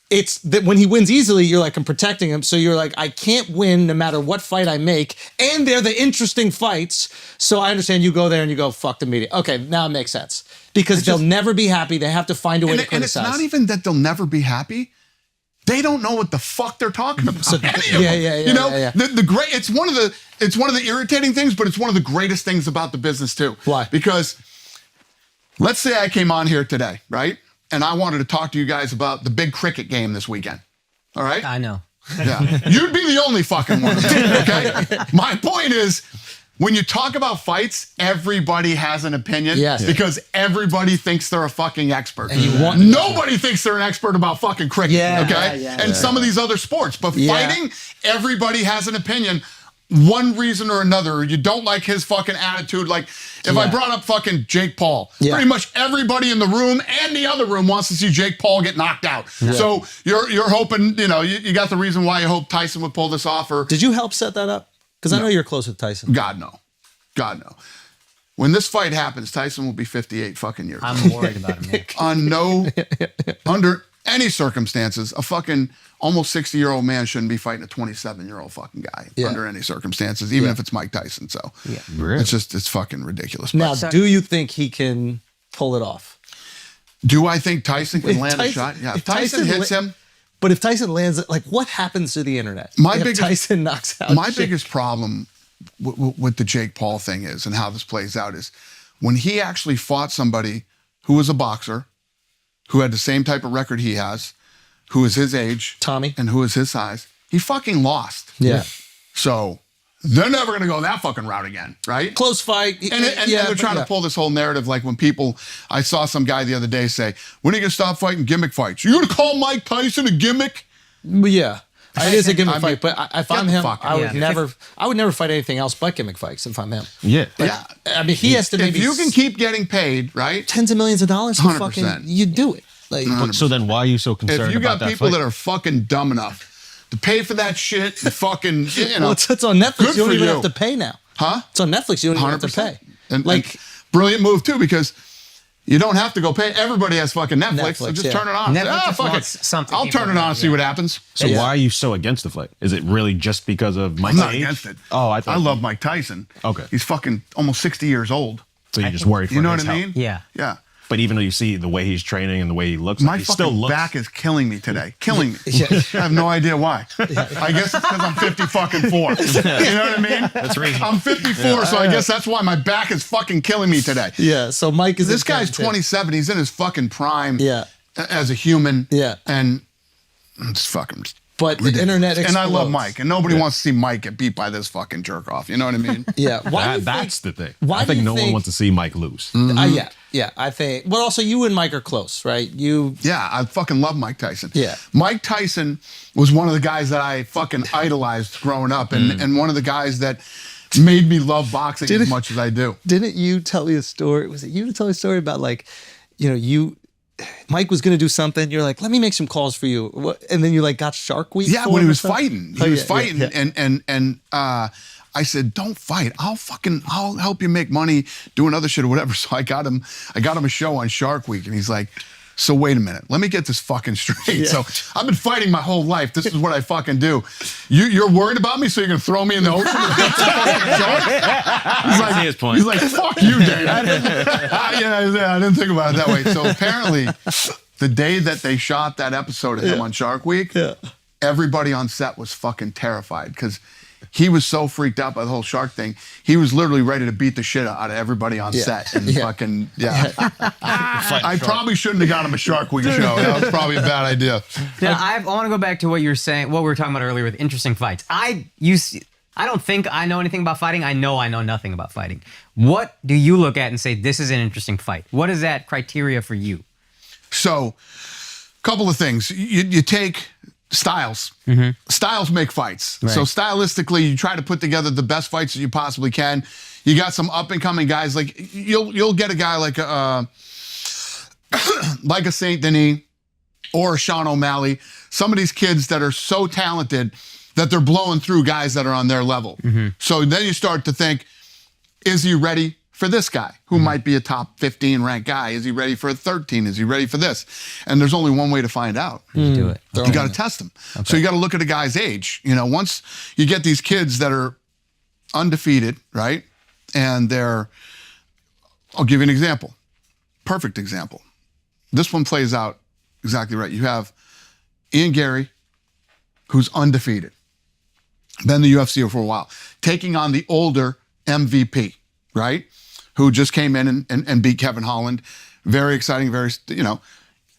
S2: it's that when he wins easily, you're like, I'm protecting him. So you're like, I can't win no matter what fight I make. And they're the interesting fights. So I understand you go there and you go, fuck the media. Okay, now it makes sense. Because they'll never be happy. They have to find a way to criticize.
S1: And it's not even that they'll never be happy. They don't know what the fuck they're talking about.
S2: The
S1: great. It's one of the irritating things, but it's one of the greatest things about the business too.
S2: Why?
S1: Because let's say I came on here today, right, and I wanted to talk to you guys about the big cricket game this weekend. All right.
S4: I know.
S1: Yeah. You'd be the only fucking one. Okay. My point is, when you talk about fights, everybody has an opinion.
S2: Yes.
S1: Because everybody thinks they're a fucking expert.
S2: And
S1: Nobody thinks they're an expert about fucking cricket.
S2: Yeah,
S1: okay? And some of these other sports. But fighting, everybody has an opinion. One reason or another. You don't like his fucking attitude. Like, if I brought up fucking Jake Paul, pretty much everybody in the room and the other room wants to see Jake Paul get knocked out. Yeah. So you're hoping, you got the reason why you hope Tyson would pull this off. Or
S2: did you help set that up? Because I know you're close with Tyson.
S1: God, no. When this fight happens, Tyson will be 58 fucking years old.
S4: I'm worried about him.
S1: Under any circumstances, a fucking almost 60-year-old man shouldn't be fighting a 27-year-old fucking guy under any circumstances, even if it's Mike Tyson. So
S3: Really?
S1: it's fucking ridiculous.
S2: Now, do you think he can pull it off?
S1: Do I think Tyson can land a shot? Yeah. If Tyson hits him.
S2: But if Tyson lands it, like, what happens to the internet?
S1: Tyson
S2: knocks out
S1: my biggest problem with the Jake Paul thing is and how this plays out is when he actually fought somebody who was a boxer, who had the same type of record he has, who is his age,
S2: Tommy,
S1: and who is his size, he fucking lost.
S2: Yeah.
S1: So they're never going to go that fucking route again, right?
S2: Close fight.
S1: And they're trying to pull this whole narrative like when people, I saw some guy the other day say, when are you going to stop fighting gimmick fights? You're going to call Mike Tyson a gimmick?
S2: Yeah. It is a gimmick
S1: I mean,
S2: fight, but if I'm him, I would
S4: Yeah.
S2: never fight anything else but gimmick fights if I'm him.
S5: Yeah.
S1: Yeah.
S2: I mean, he has to maybe
S1: If you can keep getting paid, right?
S2: tens of millions of dollars to
S1: 100%.
S2: fucking, you do it. Like,
S5: But so then why are you so concerned
S1: If you
S5: about
S1: got
S5: that
S1: people
S5: fight?
S1: that are fucking dumb enough to pay for that shit, and fucking, you know.
S2: well, it's on Netflix.
S1: Good
S2: You don't
S1: for
S2: even
S1: you.
S2: have to pay now.
S1: Huh?
S2: It's on Netflix. You don't even have to pay.
S1: And,
S2: Like,
S1: and brilliant move too, because you don't have to go pay. Everybody has fucking Netflix, so
S2: Netflix,
S1: just
S2: yeah.
S1: turn it on.
S4: Netflix
S1: Ah,
S4: just
S1: fuck
S4: wants
S1: it.
S4: something
S1: I'll
S4: people
S1: turn it
S4: want,
S1: on and see
S4: yeah.
S1: what happens.
S5: So why are you so against the fight? Is it really just because of Mike's
S1: I'm not
S5: age?
S1: against it.
S5: Oh, I thought
S1: I love Mike Tyson.
S5: Okay.
S1: He's fucking almost 60 years old.
S5: So you just worry for
S1: You know what
S5: his
S1: I
S5: health.
S1: mean?
S4: Yeah.
S1: Yeah.
S5: But even though you see the way he's training and the way he looks,
S1: My
S5: he
S1: fucking
S5: still looks.
S1: back is killing me today. Killing me. I have no idea why. I guess it's because I'm 50 fucking 4. You know what I mean?
S5: That's reasonable.
S1: I'm 54, so I guess that's why my back is fucking killing me today.
S2: yeah. So Mike is
S1: This
S2: in
S1: guy's
S2: 10.
S1: 27. He's in his fucking prime.
S2: Yeah.
S1: As a human.
S2: Yeah.
S1: And it's fucking.
S2: But the internet
S1: And I love
S2: explodes.
S1: Mike, and nobody wants to see Mike get beat by this fucking jerk off. You know what I mean?
S2: Yeah. Why do you
S5: That's
S2: think,
S5: the thing.
S2: why
S5: I
S2: do
S5: think
S2: you
S5: no one
S2: think-
S5: wants to see Mike lose.
S2: Yeah. I think. But also, you and Mike are close, right? You.
S1: Yeah, I fucking love Mike Tyson.
S2: Yeah.
S1: Mike Tyson was one of the guys that I fucking idolized growing up, and one of the guys that made me love boxing as much as I do.
S2: Didn't you tell me a story? Was it you to tell me a story about like, Mike was going to do something. You're like, let me make some calls for you. And then you like got Shark Week.
S1: Yeah,
S2: for
S1: when
S2: him
S1: he
S2: or
S1: was
S2: something?
S1: fighting.
S2: Oh,
S1: He was
S2: yeah,
S1: fighting,
S2: yeah.
S1: and I said, "Don't fight. I'll help you make money doing other shit or whatever." So I got him a show on Shark Week, and he's like, "So wait a minute, let me get this fucking straight. So I've been fighting my whole life. This is what I fucking do. You're worried about me, so you're gonna throw me in the ocean?" He's like,
S3: see his point.
S1: He's like, "Fuck you, Dave." I didn't think about it that way. So apparently, the day that they shot that episode of him on Shark Week, everybody on set was fucking terrified because he was so freaked out by the whole shark thing. He was literally ready to beat the shit out of everybody on set and fucking I probably shouldn't have got him a Shark Week show. That was probably a bad idea.
S4: Now, I want to go back to what you're saying, what we were talking about earlier with interesting fights. I don't think I know anything about fighting. I know nothing about fighting. What do you look at and say, this is an interesting fight? What is that criteria for you?
S1: So, a couple of things. You take styles. Styles make fights.
S4: Right.
S1: So stylistically, you try to put together the best fights that you possibly can. You got some up and coming guys like you'll get a guy like a Saint Denis or a Sean O'Malley. Some of these kids that are so talented that they're blowing through guys that are on their level. So then you start to think, is he ready for this guy who might be a top 15 ranked guy? Is he ready for a 13? Is he ready for this? And there's only one way to find out.
S4: Do it.
S1: You got to test them. So you got to look at a guy's age. You know, once you get these kids that are undefeated, right? And I'll give you an example. Perfect example. This one plays out exactly right. You have Ian Gary, who's undefeated. Been in the UFC for a while. Taking on the older MVP, right? Who just came in and beat Kevin Holland. Very exciting,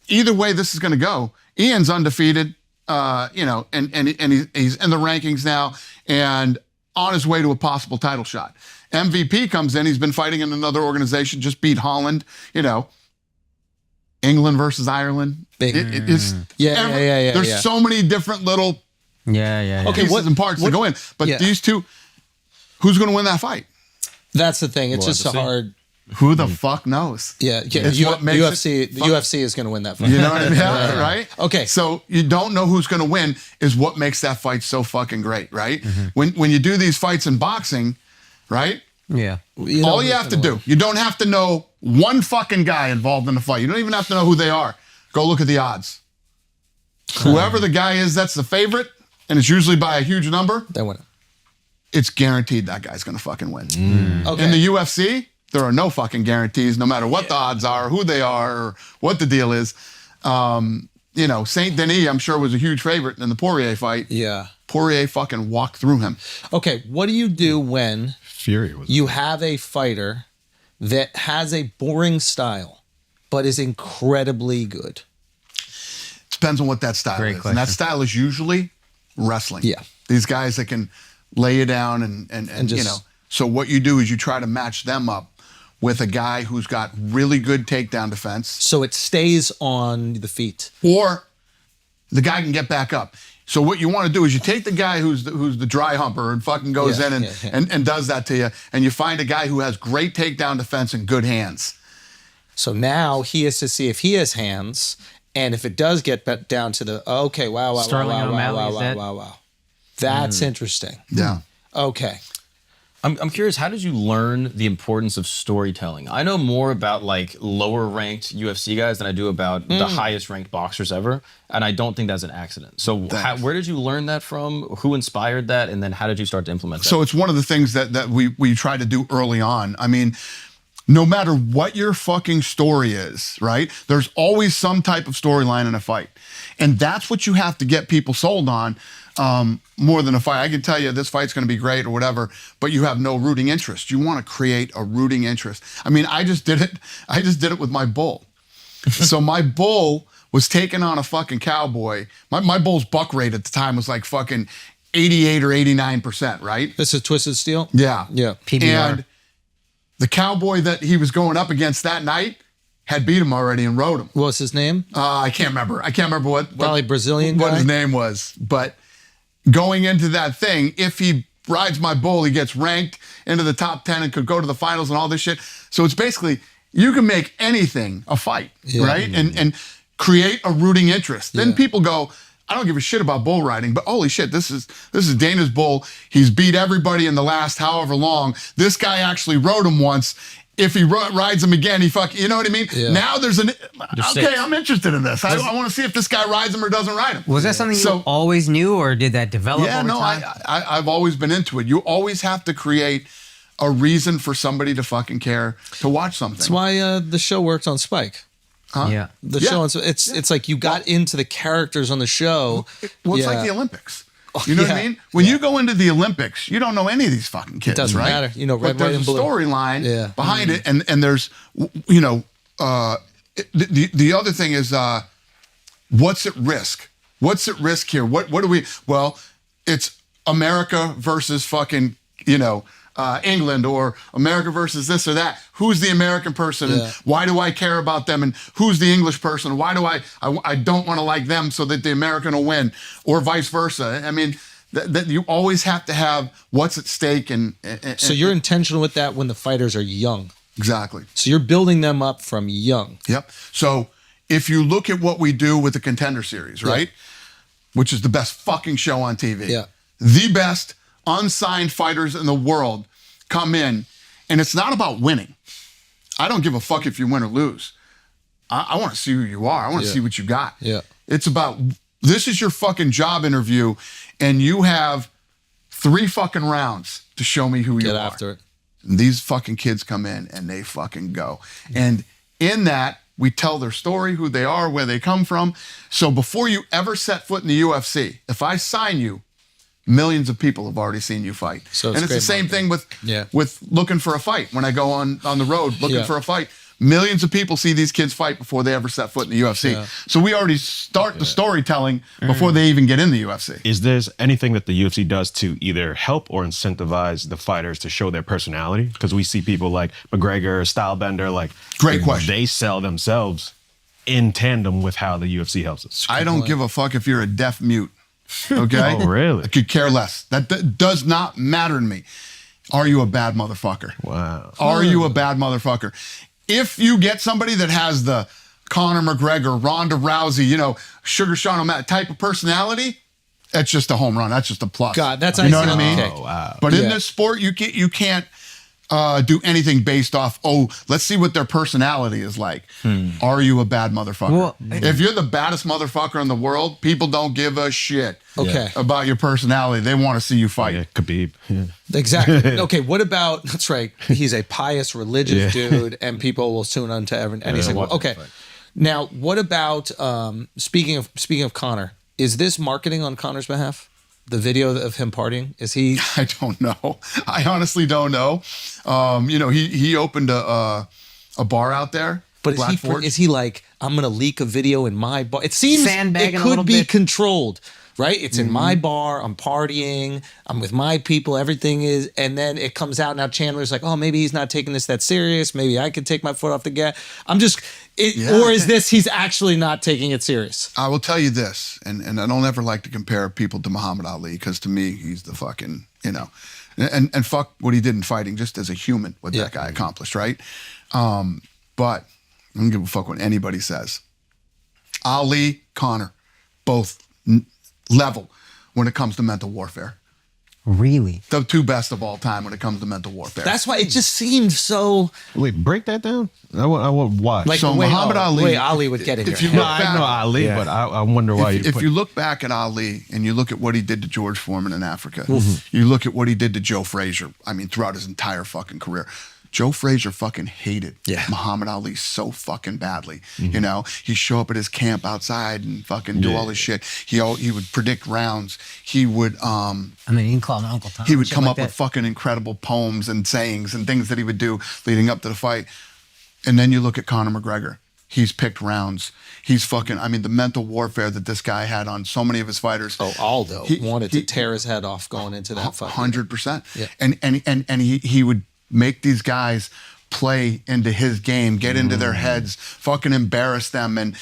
S1: either way this is going to go. Ian's undefeated, and he's in the rankings now and on his way to a possible title shot. MVP comes in, he's been fighting in another organization, just beat Holland, England versus Ireland.
S2: Big.
S1: There's so many different little pieces and parts to go in. But these two, who's going to win that fight?
S2: That's the thing. It's just a hard.
S1: Who the fuck knows?
S2: Yeah.
S1: It's what makes
S2: UFC. The UFC is going to win that fight.
S1: You know what I mean? Right?
S2: Okay.
S1: So you don't know who's going to win is what makes that fight so fucking great, right? When you do these fights in boxing, right?
S4: Yeah.
S1: All you have to do, you don't have to know one fucking guy involved in the fight. You don't even have to know who they are. Go look at the odds. Whoever the guy is that's the favorite, and it's usually by a huge number,
S2: They win it.
S1: it's guaranteed that guy's going to fucking win.
S2: Okay.
S1: In the UFC, there are no fucking guarantees, no matter what the odds are, who they are, or what the deal is. Saint Denis, I'm sure, was a huge favorite in the Poirier fight.
S2: Yeah.
S1: Poirier fucking walked through him.
S2: Okay, what do you do when
S5: Fury was.
S2: you have a fighter that has a boring style, but is incredibly good?
S1: Depends on what that style
S4: Great
S1: is.
S4: question.
S1: And that style is usually wrestling.
S2: Yeah.
S1: These guys that can lay you down and
S2: just-
S1: So what you do is you try to match them up with a guy who's got really good takedown defense,
S2: So it stays on the feet.
S1: or the guy can get back up. So what you want to do is you take the guy who's the dry humper and fucking goes
S2: Yeah,
S1: in
S2: yeah.
S1: and does that to you, and you find a guy who has great takedown defense and good hands.
S2: So now he has to see if he has hands, and if it does get down to the wow,
S4: Sterling O'Malley is dead.
S2: wow. That's interesting.
S1: Yeah.
S2: Okay.
S3: I'm curious, how did you learn the importance of storytelling? I know more about like lower ranked UFC guys than I do about the highest ranked boxers ever. And I don't think that's an accident. So where did you learn that from? Who inspired that? And then how did you start to implement that?
S1: So it's one of the things that we try to do early on. I mean, no matter what your fucking story is, right? There's always some type of storyline in a fight. And that's what you have to get people sold on, more than a fight. I can tell you this fight's going to be great or whatever, but you have no rooting interest. You want to create a rooting interest. I mean, I just did it with my bull. So my bull was taking on a fucking cowboy. My bull's buck rate at the time was like fucking 88 or 89%, right?
S2: This is Twisted Steel?
S1: Yeah.
S2: Yeah.
S4: PBR.
S1: And the cowboy that he was going up against that night had beat him already and rode him.
S2: What's his name?
S1: I can't remember. what
S2: Probably Brazilian
S1: what
S2: guy?
S1: his name was. But going into that thing, if he rides my bull, he gets ranked into the top 10 and could go to the finals and all this shit. So it's basically, you can make anything a fight, right? And create a rooting interest. Then people go, I don't give a shit about bull riding, but holy shit, this is Dana's bull. He's beat everybody in the last however long. This guy actually rode him once. If he rides him again, you know what I mean?
S2: Yeah.
S1: Now there's okay,
S3: six.
S1: I'm interested in this. I want to see if this guy rides him or doesn't ride him.
S4: Was that something you always knew, or did that develop
S1: Yeah,
S4: over
S1: no,
S4: time?
S1: I've always been into it. You always have to create a reason for somebody to fucking care to watch something.
S2: That's why the show works on Spike.
S4: Yeah.
S2: The show, it's like you got into the characters on the show.
S1: Well, it's like the Olympics. You know what I mean? When you go into the Olympics, you don't know any of these fucking kids,
S2: doesn't
S1: right?
S2: matter. You know, red,
S1: but
S2: white,
S1: there's
S2: and
S1: a
S2: blue.
S1: storyline behind it, and there's, the other thing is, what's at risk? What's at risk here? What do we? Well, it's America versus fucking, England, or America versus this or that. Who's the American person, and why do I care about them? And who's the English person? Why do I don't want to like them so that the American will win, or vice versa? I mean, that you always have to have what's at stake, and
S2: So you're intentional with that when the fighters are young.
S1: exactly.
S2: So you're building them up from young.
S1: Yep. So if you look at what we do with the Contender Series, right, which is the best fucking show on TV, the best unsigned fighters in the world come in, and it's not about winning. I don't give a fuck if you win or lose. I want to see who you are. I want to see what you got.
S2: Yeah.
S1: It's about, this is your fucking job interview, and you have 3 fucking rounds to show me who you are.
S2: Get after it.
S1: And these fucking kids come in and they fucking go. And in that, we tell their story, who they are, where they come from. So before you ever set foot in the UFC, if I sign you, millions of people have already seen you fight.
S2: So
S1: and it's the same thing with looking for a fight. When I go on the road looking for a fight, millions of people see these kids fight before they ever set foot in the UFC.
S2: Yeah.
S1: So we already start the storytelling before they even get in the UFC.
S5: Is there anything that the UFC does to either help or incentivize the fighters to show their personality? Because we see people like McGregor, Stylebender, like
S1: Great question.
S5: They sell themselves in tandem with how the UFC helps us.
S1: I don't give a fuck if you're a deaf mute. Okay?
S5: Oh, really?
S1: I could care less. That does not matter to me. Are you a bad motherfucker?
S5: Wow.
S1: Are you a bad motherfucker? If you get somebody that has the Conor McGregor, Ronda Rousey, Sugar Sean O'Malley type of personality, that's just a home run. That's just a plus.
S2: God, that's
S1: you know what I
S2: icing on
S1: mean?
S2: the cake.
S5: Oh, wow.
S1: But in this sport, you can't do anything based off, let's see what their personality is like. Are you a bad motherfucker?
S4: Well,
S1: if you're the baddest motherfucker in the world, people don't give a shit about your personality. They want to see you fight.
S5: Yeah, Khabib. Yeah.
S2: Exactly. Okay, what about, that's right, he's a pious, religious dude, and people will tune on to any single. Okay, Now, what about speaking of Conor? Is this marketing on Conor's behalf? The video of him partying? Is he?
S1: I don't know. I honestly don't know. You know, he opened a bar out there.
S2: But is he like, I'm gonna leak a video in my bar? It seems
S4: Sandbagging
S2: it
S4: a little
S2: could be
S4: bit.
S2: controlled, right? It's in my bar. I'm partying. I'm with my people. Everything is, and then it comes out. Now Chandler's like, oh, maybe he's not taking this that serious. Maybe I could take my foot off the gas. Or is this he's actually not taking it serious?
S1: I will tell you this, and I don't ever like to compare people to Muhammad Ali because to me he's the fucking, you know, and fuck what he did in fighting just as a human, what that guy accomplished, right? But I don't give a fuck what anybody says. Ali, Conor, both level when it comes to mental warfare.
S4: Really?
S1: The two best of all time when it comes to mental warfare.
S2: That's why it just seemed so.
S5: Wait, break that down. I want watch.
S2: Like
S1: So
S2: the way,
S1: Muhammad Ali-
S2: way Ali would get in your
S1: if you
S2: head.
S1: look
S5: I know Ali, but I wonder why
S1: if you look back at Ali and you look at what he did to George Foreman in Africa, you look at what he did to Joe Frazier, I mean, throughout his entire fucking career. Joe Frazier fucking hated Muhammad Ali so fucking badly. You know, he'd show up at his camp outside and fucking do all this shit. He would predict rounds. He would
S4: I mean, you can call him Uncle Tom.
S1: he would
S4: shit
S1: come
S4: like
S1: up with
S4: that.
S1: fucking incredible poems and sayings and things that he would do leading up to the fight. And then you look at Conor McGregor. He's picked rounds. He's fucking, I mean, the mental warfare that this guy had on so many of his fighters.
S2: Oh, Aldo wanted to tear his head off going into that fight.
S1: 100%.
S2: Yeah.
S1: And he would make these guys play into his game, get into their heads, fucking embarrass them and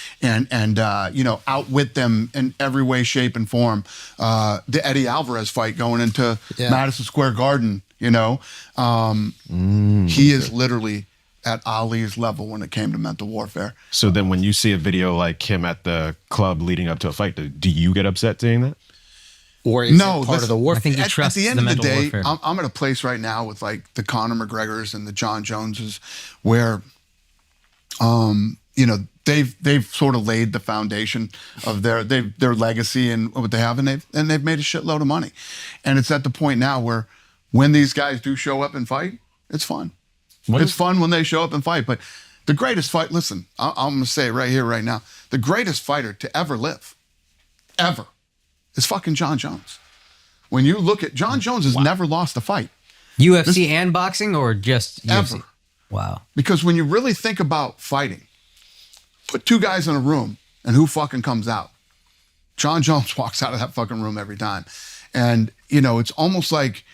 S1: you know, outwit them in every way, shape, and form. The Eddie Alvarez fight going into Madison Square Garden, you know. He is literally at Ali's level when it came to mental warfare.
S5: So then when you see a video like him at the club leading up to a fight, do you get upset seeing that?
S2: Or is
S1: No,
S2: it part of the
S4: I
S2: warfare?
S4: think you
S1: At
S4: trust
S1: the end
S4: the
S1: of the
S4: mental
S1: day,
S4: warfare.
S1: I'm at a place right now with like the Conor McGregors and the Jon Joneses where, you know, they've sort of laid the foundation of their legacy and what they have, and they've made a shitload of money, and it's at the point now where when these guys do show up and fight, it's fun. It's fun when they show up and fight, but the greatest fight. Listen, I'm gonna say it right here, right now. The greatest fighter to ever live, ever, is fucking Jon Jones. When you look at Jon Jones has never lost a fight.
S4: UFC and boxing or just UFC?
S1: Ever.
S4: Wow.
S1: Because when you really think about fighting, put two guys in a room and who fucking comes out? Jon Jones walks out of that fucking room every time. And, you know, it's almost like,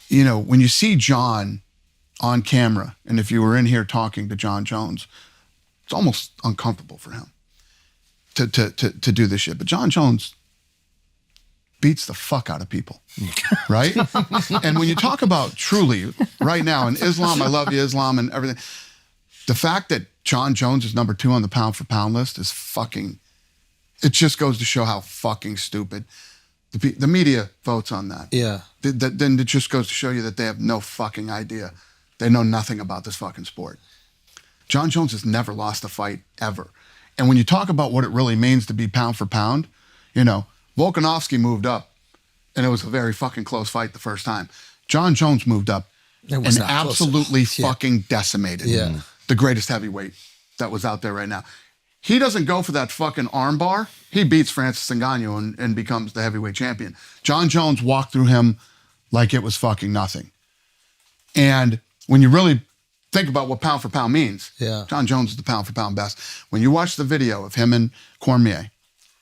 S1: you know, when you see Jon on camera, and if you were in here talking to Jon Jones, it's almost uncomfortable for him to do this shit. But Jon Jones beats the fuck out of people, right? And when you talk about truly right now in Islam, I love you, Islam and everything, the fact that Jon Jones is number 2 on the pound for pound list is fucking, it just goes to show how fucking stupid the media votes on that.
S2: Yeah.
S1: Then it just goes to show you that they have no fucking idea. They know nothing about this fucking sport. Jon Jones has never lost a fight ever. And when you talk about what it really means to be pound for pound, you know, Volkanovski moved up, and it was a very fucking close fight the first time. Jon Jones moved up and
S2: was not close
S1: absolutely
S2: enough. Yeah.
S1: fucking decimated
S2: Yeah.
S1: the greatest heavyweight that was out there right now. He doesn't go for that fucking arm bar. He beats Francis Ngannou and becomes the heavyweight champion. Jon Jones walked through him like it was fucking nothing. And when you really think about what pound for pound means, Jon Jones is the pound for pound best. When you watch the video of him and Cormier,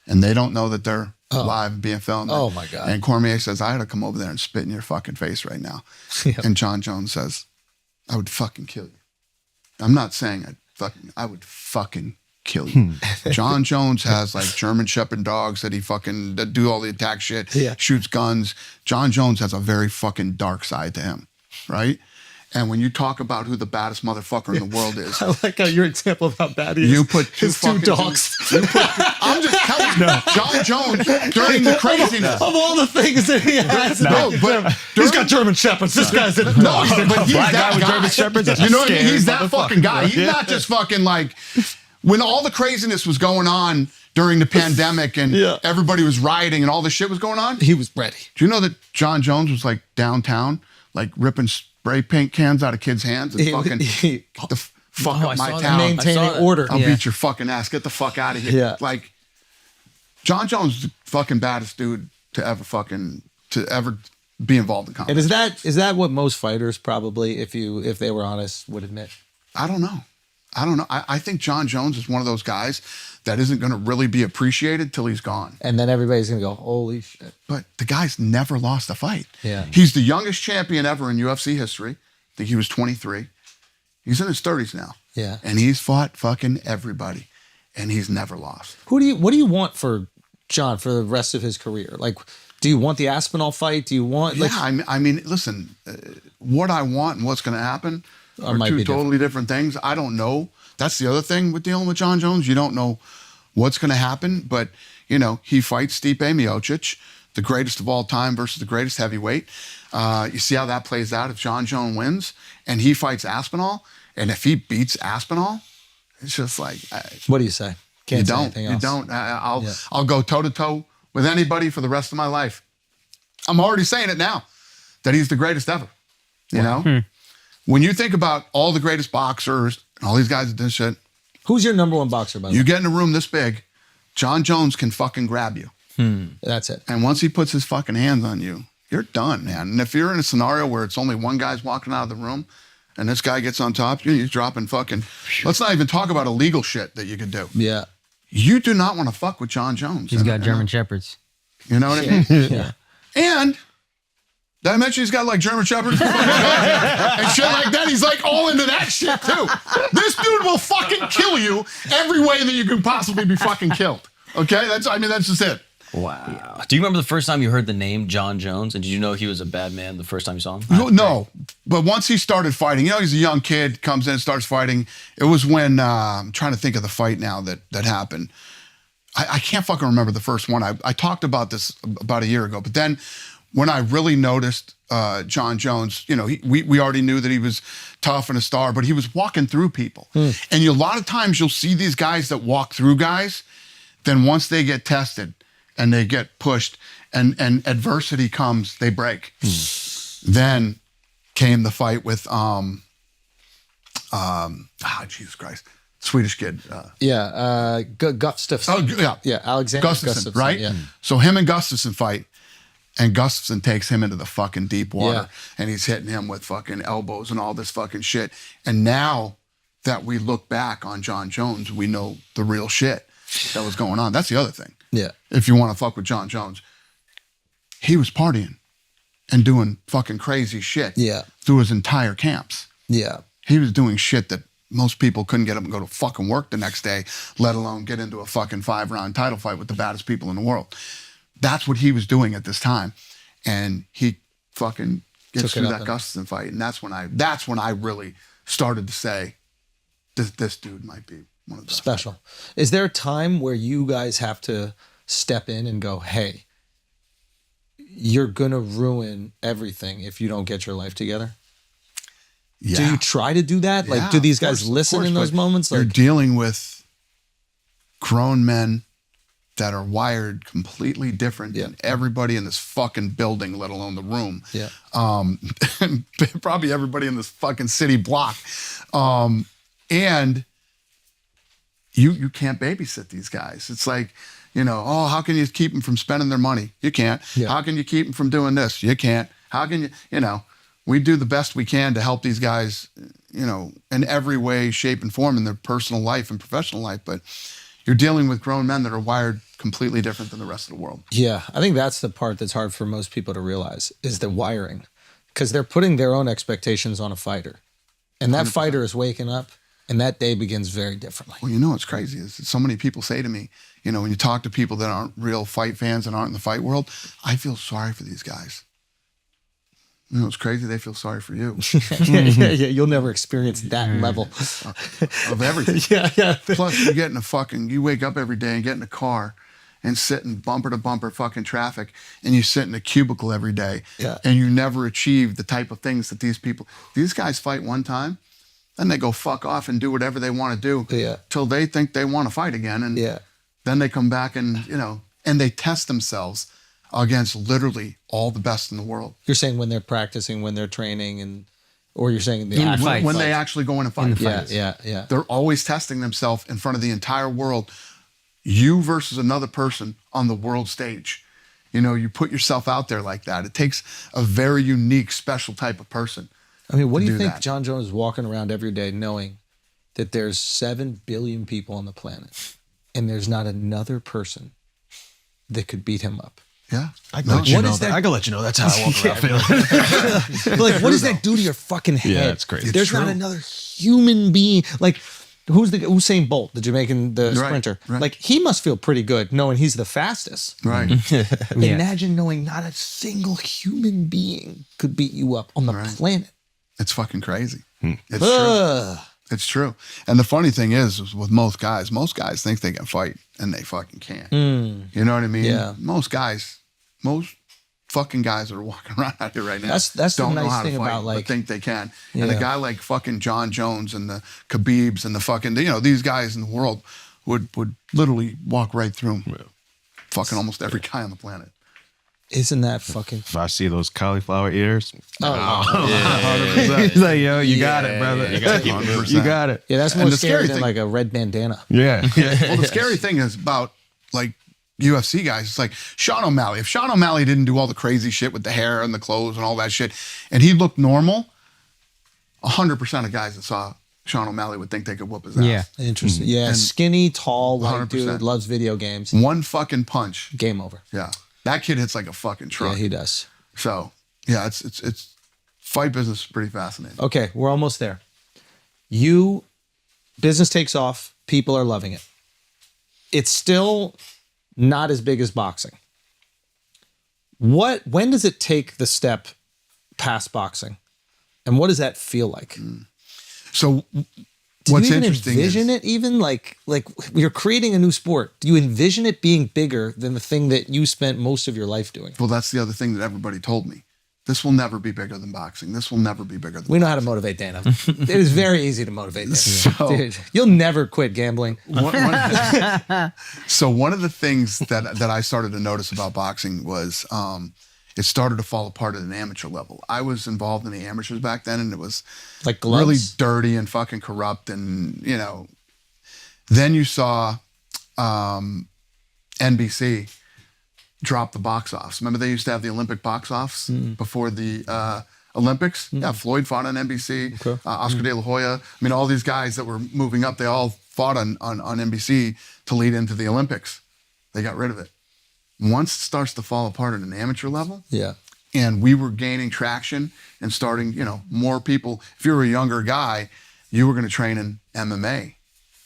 S1: and they don't know that they're live and being filmed.
S2: Oh, my God.
S1: And Cormier says, I had to come over there and spit in your fucking face right now. And Jon Jones says, I would fucking kill you. I'm not saying I would fucking kill you. Jon Jones has like German Shepherd dogs that that do all the attack shit, shoots guns. Jon Jones has a very fucking dark side to him, right? And when you talk about who the baddest motherfucker in the world is,
S2: I like how your example of how bad he is.
S1: you put
S2: his two dogs.
S1: I'm just telling you, Jon Jones during the craziness.
S2: Of all the things that he has, he's got German Shepherds. This guy's in dogs.
S1: But he's
S5: Black
S1: that
S5: guy with
S1: guy.
S5: German Shepherds, that's
S1: You know what I mean?
S5: scary
S1: He's that
S5: motherfucker.
S1: fucking guy. He's not just fucking like when all the craziness was going on during the pandemic and everybody was rioting and all this shit was going on.
S2: He was ready.
S1: Do you know that Jon Jones was like downtown, like ripping spray paint cans out of kids' hands and fuck up my
S3: saw that.
S1: town.
S2: Maintaining
S3: I saw that.
S2: order.
S1: I'll
S4: Yeah.
S1: beat your fucking ass. Get the fuck out of here.
S2: Yeah.
S1: Like, Jon Jones is the fucking baddest dude to ever be involved in combat.
S2: And is that what most fighters probably, if they were honest, would admit?
S1: I don't know. I think Jon Jones is one of those guys that isn't going to really be appreciated till he's gone.
S2: And then everybody's gonna go, holy shit.
S1: But the guy's never lost a fight.
S2: Yeah.
S1: He's the youngest champion ever in UFC history. I think he was 23. He's in his 30s now.
S2: Yeah.
S1: And he's fought fucking everybody. And he's never lost.
S2: What do you want for Jon for the rest of his career? Like, do you want the Aspinall fight? Do you want like
S1: Yeah, I mean, listen, what I want and what's going to happen are
S2: might
S1: two
S2: be
S1: totally different things. I don't know. That's the other thing with dealing with Jon Jones. You don't know what's going to happen, but, you know, he fights Stipe Miocic, the greatest of all time versus the greatest heavyweight. You see how that plays out if Jon Jones wins and he fights Aspinall, and if he beats Aspinall, it's just like
S2: what do you say? Can't say
S1: you
S2: anything else.
S1: don't. I'll go toe to toe with anybody for the rest of my life. I'm already saying it now that he's the greatest ever. You know, when you think about all the greatest boxers, and all these guys that do shit,
S2: Who's your number one boxer, by the
S1: you
S2: way?
S1: get in a room this big, Jon Jones can fucking grab you.
S2: That's it.
S1: And once he puts his fucking hands on you, you're done, man. And if you're in a scenario where it's only one guy's walking out of the room and this guy gets on top of you, he's dropping fucking, let's not even talk about illegal shit that you could do.
S2: Yeah.
S1: You do not want to fuck with Jon Jones.
S4: He's got German Shepherds.
S1: You know what I mean?
S2: Yeah.
S1: And did I mention he's got like German Shepherds and shit like that? He's like all into that shit too. This dude will fucking kill you every way that you can possibly be fucking killed. Okay? That's just it.
S3: Wow. Do you remember the first time you heard the name Jon Jones? And did you know he was a bad man the first time you saw him?
S1: No, but once he started fighting, you know, he's a young kid, comes in, starts fighting. It was when, I'm trying to think of the fight now that happened. I can't fucking remember the first one. I talked about this about a year ago, but then when I really noticed Jon Jones, you know, we already knew that he was tough and a star, but he was walking through people. And a lot of times you'll see these guys that walk through guys, then once they get tested and they get pushed and adversity comes, they break. Then came the fight with, Jesus Christ, Swedish kid.
S2: Gustafsson.
S1: Oh, yeah.
S2: Yeah, Alexander
S1: Gustafsson, right?
S2: Yeah.
S1: So him and Gustafsson fight, and Gustafsson takes him into the fucking deep water,
S2: Yeah.
S1: and he's hitting him with fucking elbows and all this fucking shit. And now that we look back on Jon Jones, we know the real shit that was going on. That's the other thing.
S2: Yeah.
S1: If you want to fuck with Jon Jones, he was partying and doing fucking crazy shit
S2: Yeah.
S1: through his entire camps.
S2: Yeah.
S1: He was doing shit that most people couldn't get up and go to fucking work the next day, let alone get into a fucking 5-round title fight with the baddest people in the world. That's what he was doing at this time. And he fucking gets
S2: Took it
S1: through
S2: up
S1: that Gustafsson fight. And that's when I really started to say, this dude might be one of the best.
S2: Special. Is there a time where you guys have to step in and go, hey, you're going to ruin everything if you don't get your life together?
S1: Yeah.
S2: Do you try to do that? Like,
S1: Yeah,
S2: do these
S1: of course,
S2: guys
S1: of
S2: listen
S1: course,
S2: in those
S1: but
S2: moments?
S1: You're
S2: Like,
S1: dealing with grown men that are wired completely different than everybody in this fucking building, let alone the room.
S2: Yeah.
S1: Probably everybody in this fucking city block. And you can't babysit these guys. It's like, you know, oh, how can you keep them from spending their money? You can't.
S2: Yeah.
S1: How can you keep them from doing this? You can't. How can you know, we do the best we can to help these guys, you know, in every way, shape, and form in their personal life and professional life. But you're dealing with grown men that are wired completely different than the rest of the world.
S2: yeah, I think that's the part that's hard for most people to realize is the wiring, because they're putting their own expectations on a fighter. And that
S1: 100%.
S2: fighter is waking up and that day begins very differently.
S1: Well, you know what's crazy is that so many people say to me, you know, when you talk to people that aren't real fight fans and aren't in the fight world, I feel sorry for these guys. You know what's crazy? They feel sorry for you
S2: yeah. You'll never experience that level.
S1: of everything.
S2: yeah.
S1: Plus, you wake up every day and get in a car and sit in bumper to bumper fucking traffic, and you sit in a cubicle every day,
S2: Yeah.
S1: and you never achieve the type of things that these guys fight one time, then they go fuck off and do whatever they want to do
S2: Yeah.
S1: till they think they want to fight again, and
S2: Yeah.
S1: then they come back and, you know, and they test themselves against literally all the best in the world.
S2: You're saying when they're practicing, when they're training, and
S6: Or you're saying the
S4: In the
S6: actual
S4: fight.
S1: When they actually go in and fight.
S6: Yeah.
S1: They're always testing themselves in front of the entire world. You versus another person on the world stage. You know, you put yourself out there like that. It takes a very unique, special type of person.
S6: I mean, what do you think
S1: that.
S6: Jon Jones is walking around every day knowing that there's 7 billion people on the planet and there's not another person that could beat him up?
S1: Yeah.
S5: I can let you know that. I can let you know that's how I walk around feeling.
S6: Like, what does that do to your fucking head?
S5: Yeah, it's crazy.
S6: There's not another human being. Like, who's the Usain Bolt, the Jamaican, the sprinter?
S1: Right.
S6: Like, he must feel pretty good knowing he's the fastest.
S1: Right.
S6: Imagine knowing not a single human being could beat you up on the planet.
S1: It's fucking crazy. It's
S6: Ugh.
S1: true. It's true. And the funny thing is with most guys think they can fight and they fucking can't. You know what I mean?
S6: Yeah.
S1: Most fucking guys that are walking around out here right now
S6: That's
S1: don't
S6: the
S1: know
S6: nice
S1: how to
S6: thing
S1: fight,
S6: about, like,
S1: but think they can. And
S6: Yeah.
S1: a guy like fucking Jon Jones and the Khabibs and the fucking, you know, these guys in the world would literally walk right through fucking almost every guy on the planet.
S6: Isn't that fucking...
S5: If I see those cauliflower ears,
S6: Oh,
S5: he's like, yo, you got it, brother.
S3: You gotta keep it moving.
S5: You got it.
S6: yeah, that's more
S1: And the
S6: scary
S1: scary
S6: than
S1: thing-
S6: like a red bandana.
S5: Yeah.
S1: Well, the scary thing is about like UFC guys. It's like Sean O'Malley. If Sean O'Malley didn't do all the crazy shit with the hair and the clothes and all that shit, and he looked normal, 100% of guys that saw Sean O'Malley would think they could whoop his ass.
S4: Yeah.
S6: Interesting. Yeah, skinny, tall, white
S1: 100%.
S6: dude, loves video games.
S1: One fucking punch.
S6: Game over.
S1: Yeah. That kid hits like a fucking truck.
S6: Yeah, he does.
S1: So yeah, it's fight business is pretty fascinating.
S6: Okay, we're almost there. Business takes off. People are loving it. It's still not as big as boxing. When does it take the step past boxing? And what does that feel like?
S1: So
S6: Do
S1: what's
S6: you even
S1: interesting
S6: envision
S1: is,
S6: it even like you're creating a new sport? Do you envision it being bigger than the thing that you spent most of your life doing?
S1: well, that's the other thing that everybody told me. This will never be bigger than boxing. This will never be bigger than
S6: We know how to motivate Dana. It is very easy to motivate Dana.
S1: So-
S6: Dude, you'll never quit gambling.
S1: So one of the things that I started to notice about boxing was it started to fall apart at an amateur level. I was involved in the amateurs back then, and it was
S6: Like gloves.
S1: really dirty and fucking corrupt. And, you know, then you saw NBC drop the box offs. Remember they used to have the Olympic box offs before the Olympics? Yeah, Floyd fought on NBC, Oscar De La Hoya. I mean, all these guys that were moving up, they all fought on NBC to lead into the Olympics. They got rid of it. Once it starts to fall apart at an amateur level,
S6: Yeah.
S1: and we were gaining traction and starting, you know, more people. If you were a younger guy, you were going to train in MMA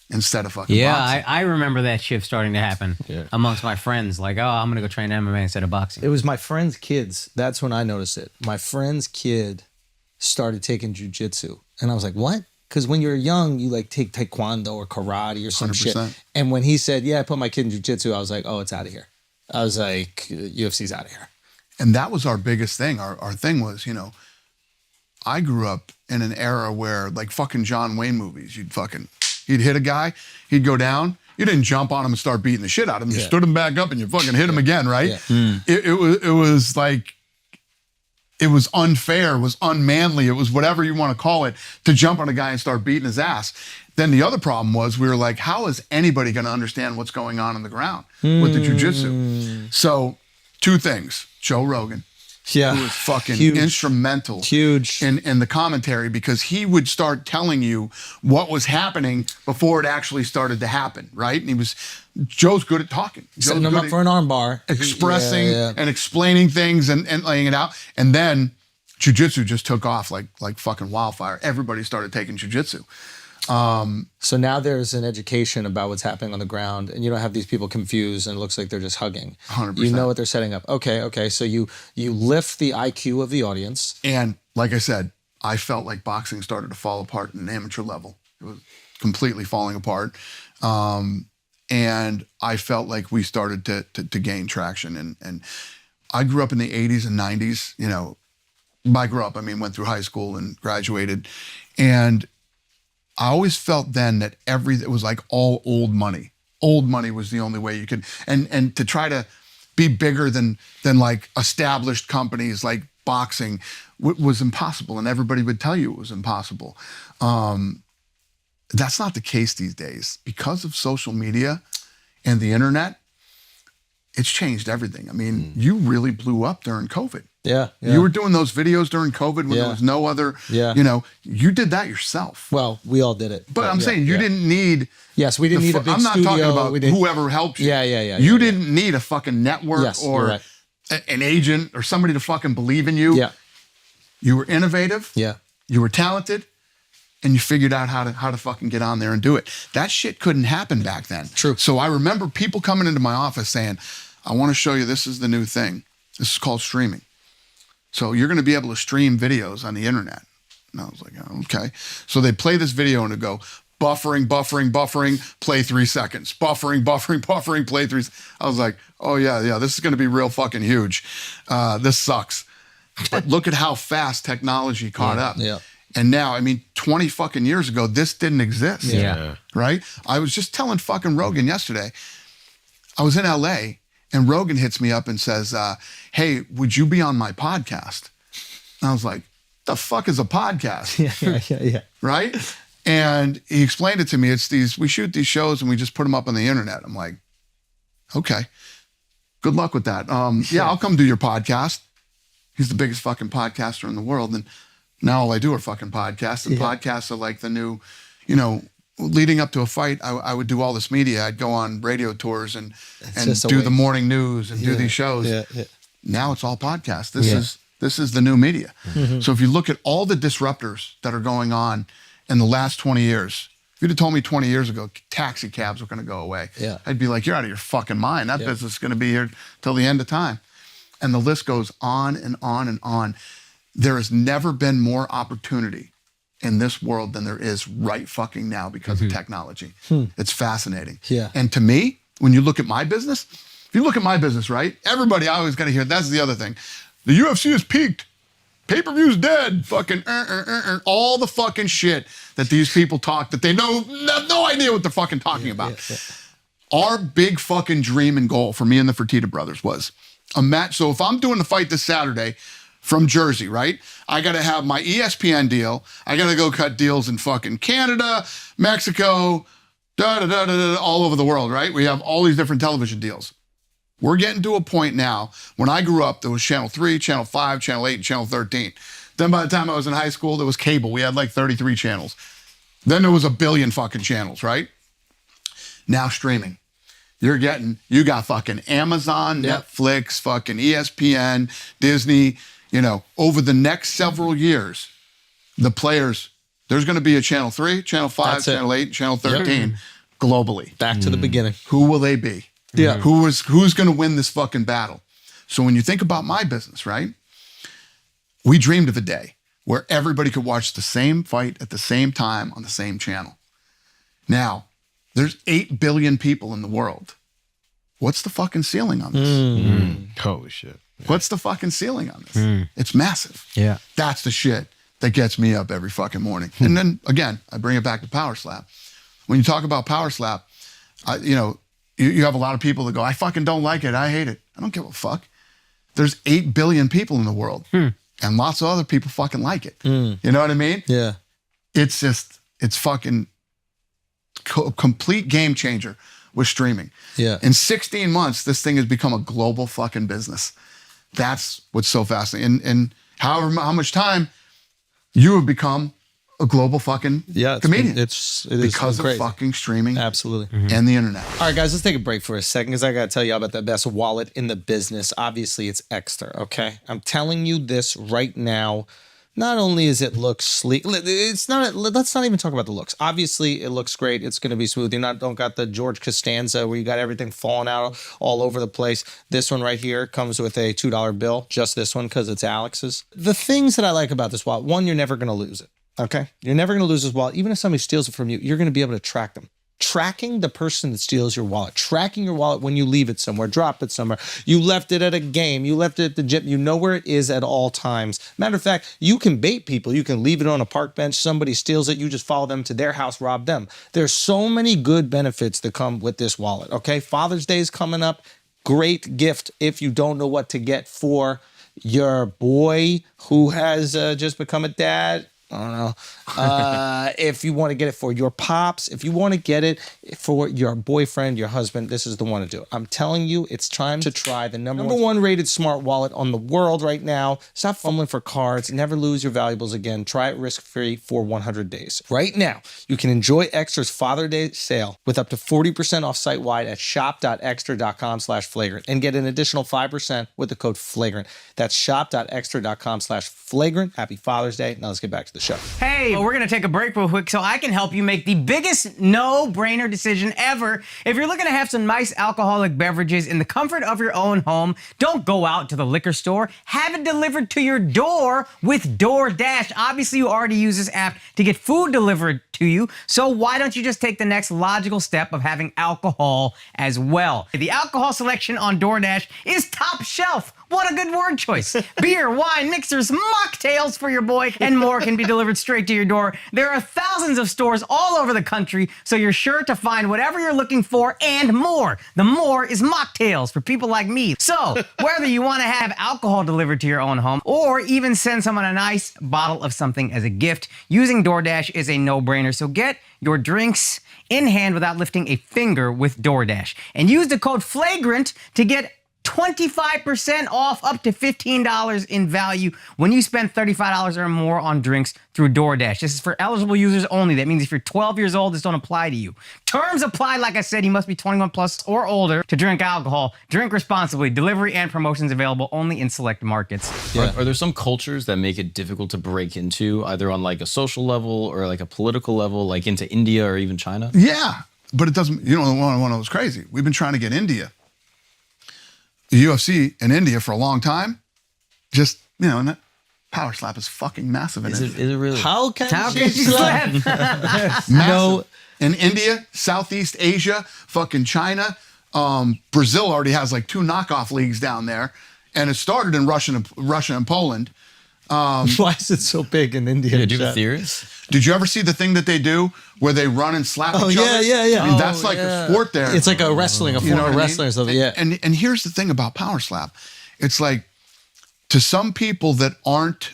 S1: instead of fucking
S4: Yeah,
S1: boxing.
S4: I remember that shift starting to happen amongst my friends. Like, oh, I'm going to go train MMA instead of boxing.
S6: It was my friend's kids. That's when I noticed it. My friend's kid started taking jujitsu. And I was like, what? Because when you're young, you like take taekwondo or karate or some
S1: 100%.
S6: shit. And when he said, yeah, I put my kid in jujitsu, I was like, oh, it's out of here. I was like, UFC's out of here.
S1: And that was our biggest thing. Our thing was, you know, I grew up in an era where, like fucking John Wayne movies, he'd hit a guy, he'd go down. You didn't jump on him and start beating the shit out of him. You stood him back up and you fucking hit him again, right?
S6: Yeah.
S1: It was like, it was unfair, it was unmanly, it was whatever you want to call it, to jump on a guy and start beating his ass. Then the other problem was we were like, how is anybody going to understand what's going on the ground with the jujitsu? So 2 things. Joe Rogan,
S6: Yeah.
S1: who was fucking
S6: Huge.
S1: instrumental
S6: Huge.
S1: in the commentary, because he would start telling you what was happening before it actually started to happen, right? And Joe's good at talking.
S6: Setting
S1: Joe's
S6: him
S1: good
S6: up
S1: at
S6: for an armbar.
S1: expressing
S6: Yeah.
S1: and explaining things and laying it out. And then jiu-jitsu just took off like fucking wildfire. Everybody started taking jiu-jitsu.
S6: So now there's an education about what's happening on the ground, and you don't have these people confused and it looks like they're just hugging.
S1: 100%.
S6: You know what they're setting up. Okay. So you lift the IQ of the audience.
S1: And like I said, I felt like boxing started to fall apart at an amateur level. It was completely falling apart. And I felt like we started to gain traction. And I grew up in the 80s and 90s, you know. By grew up, I mean went through high school and graduated. And I always felt then that it was like all old money. Old money was the only way you could, and to try to be bigger than like established companies like boxing was impossible, and everybody would tell you it was impossible. That's not the case these days. Because of social media and the internet, it's changed everything. I mean, you really blew up during COVID.
S6: Yeah.
S1: You were doing those videos during COVID when there was no other, you did that yourself.
S6: Well, we all did it.
S1: But I'm saying you didn't need.
S6: Yes, we didn't need a big
S1: I'm not
S6: studio.
S1: talking about whoever helped you.
S6: Yeah.
S1: You didn't need a fucking network
S6: Yes, you're
S1: or
S6: right.
S1: an agent or somebody to fucking believe in you.
S6: Yeah.
S1: You were innovative.
S6: Yeah.
S1: You were talented. And you figured out how to fucking get on there and do it. That shit couldn't happen back then.
S6: True.
S1: So I remember people coming into my office saying, I want to show you, this is the new thing. This is called streaming. So you're going to be able to stream videos on the internet. And I was like, oh, okay. So they play this video and it go, buffering, play 3 seconds. Buffering, play 3. I was like, oh yeah, this is going to be real fucking huge. This sucks. But look at how fast technology caught up.
S6: Yeah.
S1: And now, I mean, 20 fucking years ago, this didn't exist.
S4: Yeah.
S1: Right? I was just telling fucking Rogan yesterday. I was in LA and Rogan hits me up and says, hey, would you be on my podcast? And I was like, the fuck is a podcast?
S6: Yeah.
S1: Right? And he explained it to me. We shoot these shows and we just put them up on the internet. I'm like, okay, good luck with that. Yeah, I'll come do your podcast. He's the biggest fucking podcaster in the world. And now all I do are fucking podcasts. And podcasts are like the new, leading up to a fight, I would do all this media. I'd go on radio tours and do the morning news and do these shows. Yeah. Now it's all podcasts. This is the new media. Mm-hmm. So if you look at all the disruptors that are going on in the last 20 years, if you'd have told me 20 years ago, taxi cabs were going to go away, I'd be like, you're out of your fucking mind. That business is going to be here till the end of time. And the list goes on and on and on. There has never been more opportunity in this world than there is right fucking now because of technology. It's fascinating.
S6: Yeah.
S1: And to me, when you look at my business, if you look at my business, right? Everybody, I always got to hear, that's the other thing. The UFC has peaked. Pay-per-view's dead. Fucking all the fucking shit that these people talk that they have no idea what they're fucking talking about. Our big fucking dream and goal for me and the Fertittas brothers was a match. So if I'm doing the fight this Saturday from Jersey, right? I got to have my ESPN deal. I got to go cut deals in fucking Canada, Mexico, all over the world, right? We have all these different television deals. We're getting to a point now, when I grew up, there was Channel 3, Channel 5, Channel 8, and Channel 13. Then by the time I was in high school, there was cable. We had like 33 channels. Then there was a billion fucking channels, right? Now streaming. You got fucking Amazon, Netflix, fucking ESPN, Disney. Over the next several years, the players, there's going to be a Channel 3, Channel 5, Channel 8, Channel 13 globally.
S6: Back to the beginning.
S1: Who will they be?
S6: Yeah.
S1: Who's going to win this fucking battle? So when you think about my business, right? We dreamed of a day where everybody could watch the same fight at the same time on the same channel. Now, there's 8 billion people in the world. What's the fucking ceiling on this?
S5: Holy shit.
S1: What's the fucking ceiling on this? It's massive.
S4: Yeah.
S1: That's the shit that gets me up every fucking morning. And then again, I bring it back to Power Slap. When you talk about Power Slap, you have a lot of people that go, I fucking don't like it. I hate it. I don't give a fuck. There's 8 billion people in the world and lots of other people fucking like it. You know what I mean?
S6: Yeah.
S1: It's fucking complete game changer with streaming.
S6: Yeah.
S1: In 16 months, this thing has become a global fucking business. That's what's so fascinating. And how much time you have become a global fucking comedian.
S6: It is
S1: because of
S6: crazy.
S1: fucking streaming
S6: Absolutely.
S1: and the internet.
S6: All right, guys, let's take a break for a second because I got to tell you about the best wallet in the business. Obviously, it's Extra, okay? I'm telling you this right now. Not only is it look sleek, let's not even talk about the looks. Obviously, it looks great. It's going to be smooth. You don't got the George Costanza where you got everything falling out all over the place. This one right here comes with a $2 bill. Just this one because it's Alex's. The things that I like about this wallet, one, you're never going to lose it. Okay? You're never going to lose this wallet. Even if somebody steals it from you, you're going to be able to track them. Tracking the person that steals your wallet, tracking your wallet when you leave it somewhere, drop it somewhere, you left it at a game, you left it at the gym, you know where it is at all times. Matter of fact, you can bait people. You can leave it on a park bench, somebody steals it, you just follow them to their house, rob them. There's so many good benefits that come with this wallet, okay? Father's Day is coming up. Great gift if you don't know what to get for your boy who has just become a dad, I don't know. If you want to get it for your pops, if you want to get it for your boyfriend, your husband, this is the one to do. I'm telling you, it's time to try the number one rated smart wallet on the world right now. Stop fumbling for cards. Never lose your valuables again. Try it risk-free for 100 days. Right now, you can enjoy Extra's Father's Day sale with up to 40% off site-wide at shop.extra.com/flagrant and get an additional 5% with the code flagrant. That's shop.extra.com/flagrant. Happy Father's Day. Now let's get back to the show.
S4: Hey, we're gonna take a break real quick so I can help you make the biggest no-brainer decision ever. If you're looking to have some nice alcoholic beverages in the comfort of your own home, don't go out to the liquor store. Have it delivered to your door with DoorDash. Obviously, you already use this app to get food delivered to you, so why don't you just take the next logical step of having alcohol as well? The alcohol selection on DoorDash is top shelf. What a good word choice. Beer, wine, mixers, mocktails for your boy, and more can be delivered straight to your door. There are thousands of stores all over the country, so you're sure to find whatever you're looking for and more. The more is mocktails for people like me. So, whether you want to have alcohol delivered to your own home or even send someone a nice bottle of something as a gift, using DoorDash is a no-brainer. So get your drinks in hand without lifting a finger with DoorDash. And use the code FLAGRANT to get 25% off up to $15 in value when you spend $35 or more on drinks through DoorDash. This is for eligible users only. That means if you're 12 years old, this don't apply to you. Terms apply. Like I said, you must be 21 plus or older to drink alcohol. Drink responsibly. Delivery and promotions available only in select markets.
S3: Yeah. Are there some cultures that make it difficult to break into, either on like a social level or like a political level, like into India or even China?
S1: Yeah, but it doesn't, you know, one of those crazy. We've been trying to get India, the UFC in India for a long time. Just, you know, and that power slap is fucking massive in India.
S3: Is it really?
S6: How can
S4: you slap?
S1: Massive. In India, Southeast Asia, fucking China, Brazil already has like 2 knockoff leagues down there, and it started in Russia and Poland.
S6: Why is it so big in India?
S3: Yeah, do you have theories?
S1: Did you ever see the thing that they do where they run and slap each other?
S6: Yeah.
S1: I mean, that's like a sport there.
S6: It's like a wrestling, a form of wrestling or something. Yeah.
S1: And here's the thing about power slap. It's like, to some people that aren't,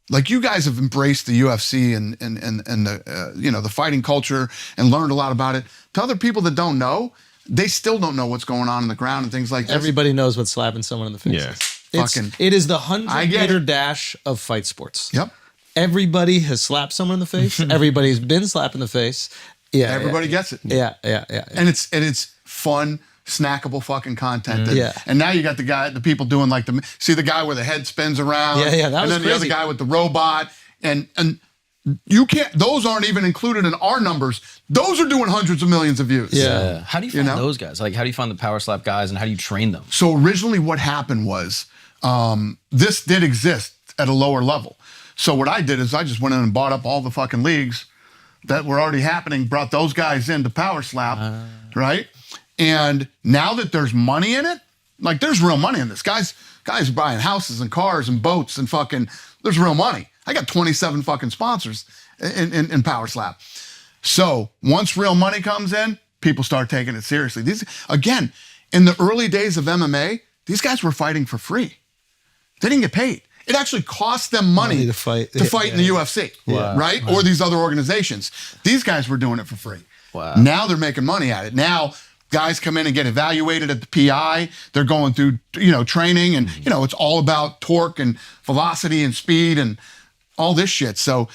S1: like you guys have embraced the UFC and the, you know, the fighting culture and learned a lot about it. To other people that don't know, they still don't know what's going on in the ground and things like that.
S6: Everybody knows what slapping someone in the face
S5: Yeah.
S6: is. It is the 100-meter dash of fight sports.
S1: Yep.
S6: Everybody has slapped someone in the face. Everybody's been slapped in the face. Yeah.
S1: Everybody gets it.
S6: Yeah.
S1: And it's fun, snackable fucking content. And,
S6: Yeah.
S1: and now you got the people doing like see the guy where the head spins around.
S6: Yeah, that
S1: and
S6: was
S1: then the other
S6: crazy.
S1: guy with the robot. And you can't, those aren't even included in our numbers. Those are doing hundreds of millions of views.
S6: Yeah.
S3: How do you find those guys? Like, how do you find the power slap guys, and how do you train them?
S1: So originally what happened was, this did exist at a lower level. So what I did is I just went in and bought up all the fucking leagues that were already happening, brought those guys into power slap, right? And now that there's money in it, like there's real money in this. Guys are buying houses and cars and boats and fucking, there's real money. I got 27 fucking sponsors in power slap. So once real money comes in, people start taking it seriously. These, again, in the early days of MMA, these guys were fighting for free. They didn't get paid. It actually cost them money
S6: to fight
S1: in the UFC, right? Or these other organizations. These guys were doing it for free.
S3: Wow.
S1: Now they're making money at it. Now guys come in and get evaluated at the PI. They're going through, you know, training, and you know, it's all about torque and velocity and speed and all this shit. So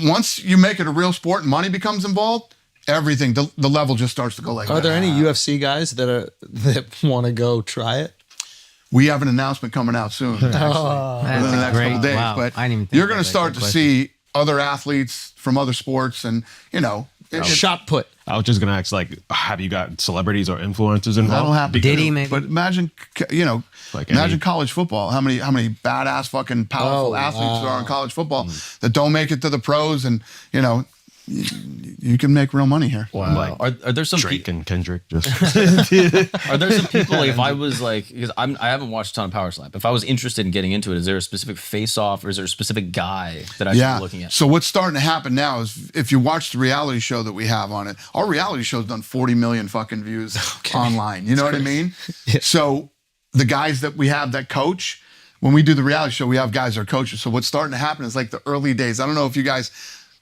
S1: once you make it a real sport and money becomes involved, everything, the level just starts to go like that.
S6: Are there any UFC guys that want to go try it?
S1: We have an announcement coming out soon, actually, within the next couple days.
S4: Wow.
S1: But
S4: I didn't even think
S1: you're going
S4: about
S1: to
S4: that.
S1: start
S4: Good
S1: to
S4: question.
S1: see other athletes from other sports, and you know,
S6: Shot put.
S5: I was just gonna ask, like, have you got celebrities or influencers involved?
S1: that'll happen.
S4: Did he maybe?
S1: But imagine, you know,
S5: Like
S1: imagine
S5: any-
S1: college football. How many badass fucking powerful athletes there are in college football that don't make it to the pros, and you know, you can make real money here.
S3: Wow.
S5: Like
S3: Are there some
S5: Drake and Kendrick just
S3: Are there some people, like, if I was like, because I haven't watched a ton of power slap. If I was interested in getting into it, is there a specific face off, or is there a specific guy that I should be looking at?
S1: So what's starting to happen now is, if you watch the reality show that we have on it, our reality show's done 40 million fucking views online. You know what I mean? So the guys that we have that coach, when we do the reality show, we have guys that are coaches. So what's starting to happen is like the early days. I don't know if you guys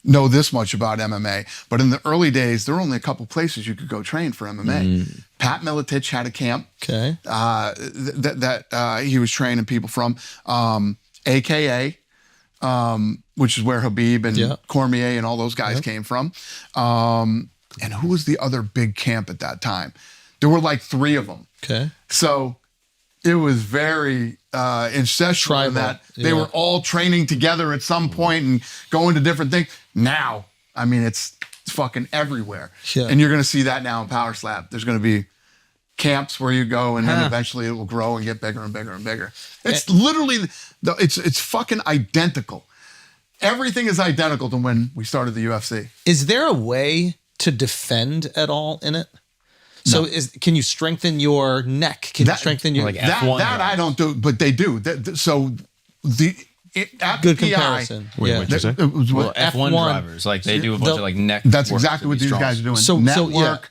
S1: know this much about MMA, but in the early days, there were only a couple places you could go train for MMA. Pat Miletich had a camp that he was training people from, AKA, which is where Habib and Cormier and all those guys came from. And who was the other big camp at that time? There were like 3 of them.
S6: Okay.
S1: So it was very incestual in that they were all training together at some point and going to different things. Now, I mean, it's fucking everywhere.
S6: Yeah.
S1: And you're going to see that now in Power Slap. There's going to be camps where you go and then eventually it will grow and get bigger and bigger and bigger. It's literally, it's fucking identical. Everything is identical to when we started the UFC.
S6: Is there a way to defend at all in it? So can you strengthen your neck? Can you strengthen your
S3: like
S1: that
S3: F1
S1: I don't do, but they do. So at
S6: good
S1: the PI,
S6: comparison?
S5: Wait, what'd you say?
S1: it was
S3: Well,
S1: what,
S3: F1 drivers, like they do a bunch of like neck.
S1: that's
S3: work
S1: exactly
S3: to
S1: what
S3: be
S1: these
S3: strong.
S1: guys are doing.
S6: So-
S1: Neck
S6: so,
S1: work,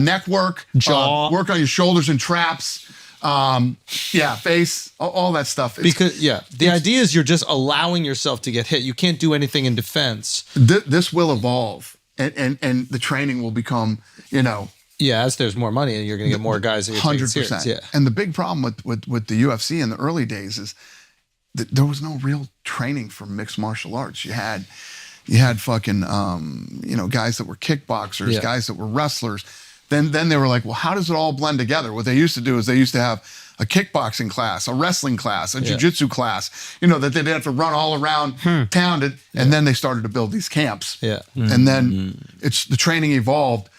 S1: neck work,
S6: Jaw.
S1: work on your shoulders and traps, face, all that stuff.
S6: Because the idea is you're just allowing yourself to get hit. You can't do anything in defense.
S1: This will evolve, and the training will become,
S6: Yeah, as there's more money, and you're going to get more guys that you're taking serious.
S1: 100%.
S6: Yeah.
S1: And the big problem with the UFC in the early days is that there was no real training for mixed martial arts. You had fucking guys that were kickboxers, guys that were wrestlers. Then they were like, well, how does it all blend together? What they used to do is they used to have a kickboxing class, a wrestling class, a jiu-jitsu class, that they'd have to run all around town. And then they started to build these camps.
S6: Yeah.
S1: And then the training evolved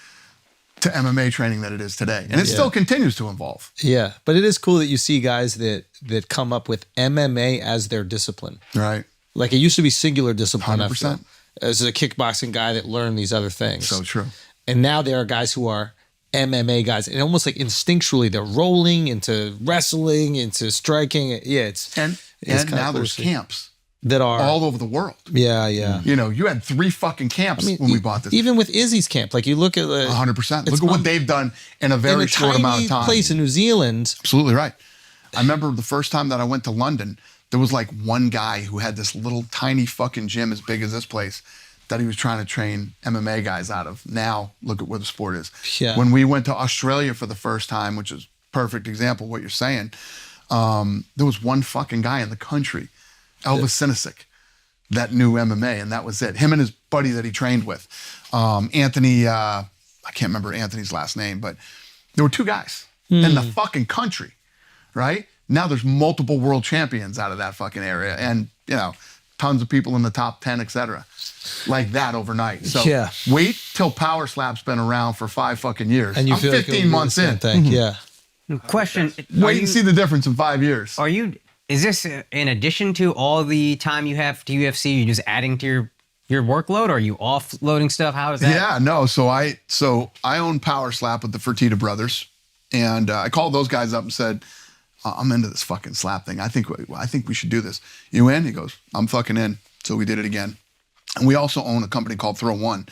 S1: to MMA training that it is today. And it still continues to evolve.
S6: Yeah, but it is cool that you see guys that come up with MMA as their discipline.
S1: Right.
S6: Like it used to be singular discipline. I
S1: 100%.
S6: feel, as a kickboxing guy that learned these other things.
S1: So true.
S6: And now there are guys who are MMA guys, and almost like instinctually they're rolling into wrestling, into striking. Yeah, it's
S1: And
S6: kinda
S1: now
S6: cool
S1: there's
S6: to see.
S1: camps
S6: that are
S1: all over the world.
S6: Yeah.
S1: You had 3 fucking camps when we bought this.
S6: Even with Izzy's camp, like you look at
S1: 100%. Look at what they've done in a very short amount of time.
S6: Place in New Zealand.
S1: Absolutely right. I remember the first time that I went to London, there was like one guy who had this little tiny fucking gym as big as this place that he was trying to train MMA guys out of. Now, look at where the sport is.
S6: Yeah.
S1: When we went to Australia for the first time, which is a perfect example of what you're saying, there was one fucking guy in the country, Elvis Sinisic, that knew MMA, and that was it. Him and his buddy that he trained with, Anthony, I can't remember Anthony's last name, but there were 2 guys in the fucking country, right? Now there's multiple world champions out of that fucking area, and tons of people in the top 10, etc. Like that overnight. So wait till Power Slap's been around for 5 fucking years.
S6: And you
S1: I'm
S6: feel
S1: 15
S6: like
S1: months in.
S6: Yeah.
S4: Question.
S1: Wait and see the difference in 5 years.
S4: Is this in addition to all the time you have to UFC, you're just adding to your workload, or are you offloading stuff? How is that?
S1: Yeah, no. So I own Power Slap with the Fertittas brothers, and I called those guys up and said, I'm into this fucking slap thing. I think we should do this. You in? He goes, I'm fucking in. So we did it again. And we also own a company called Throw One,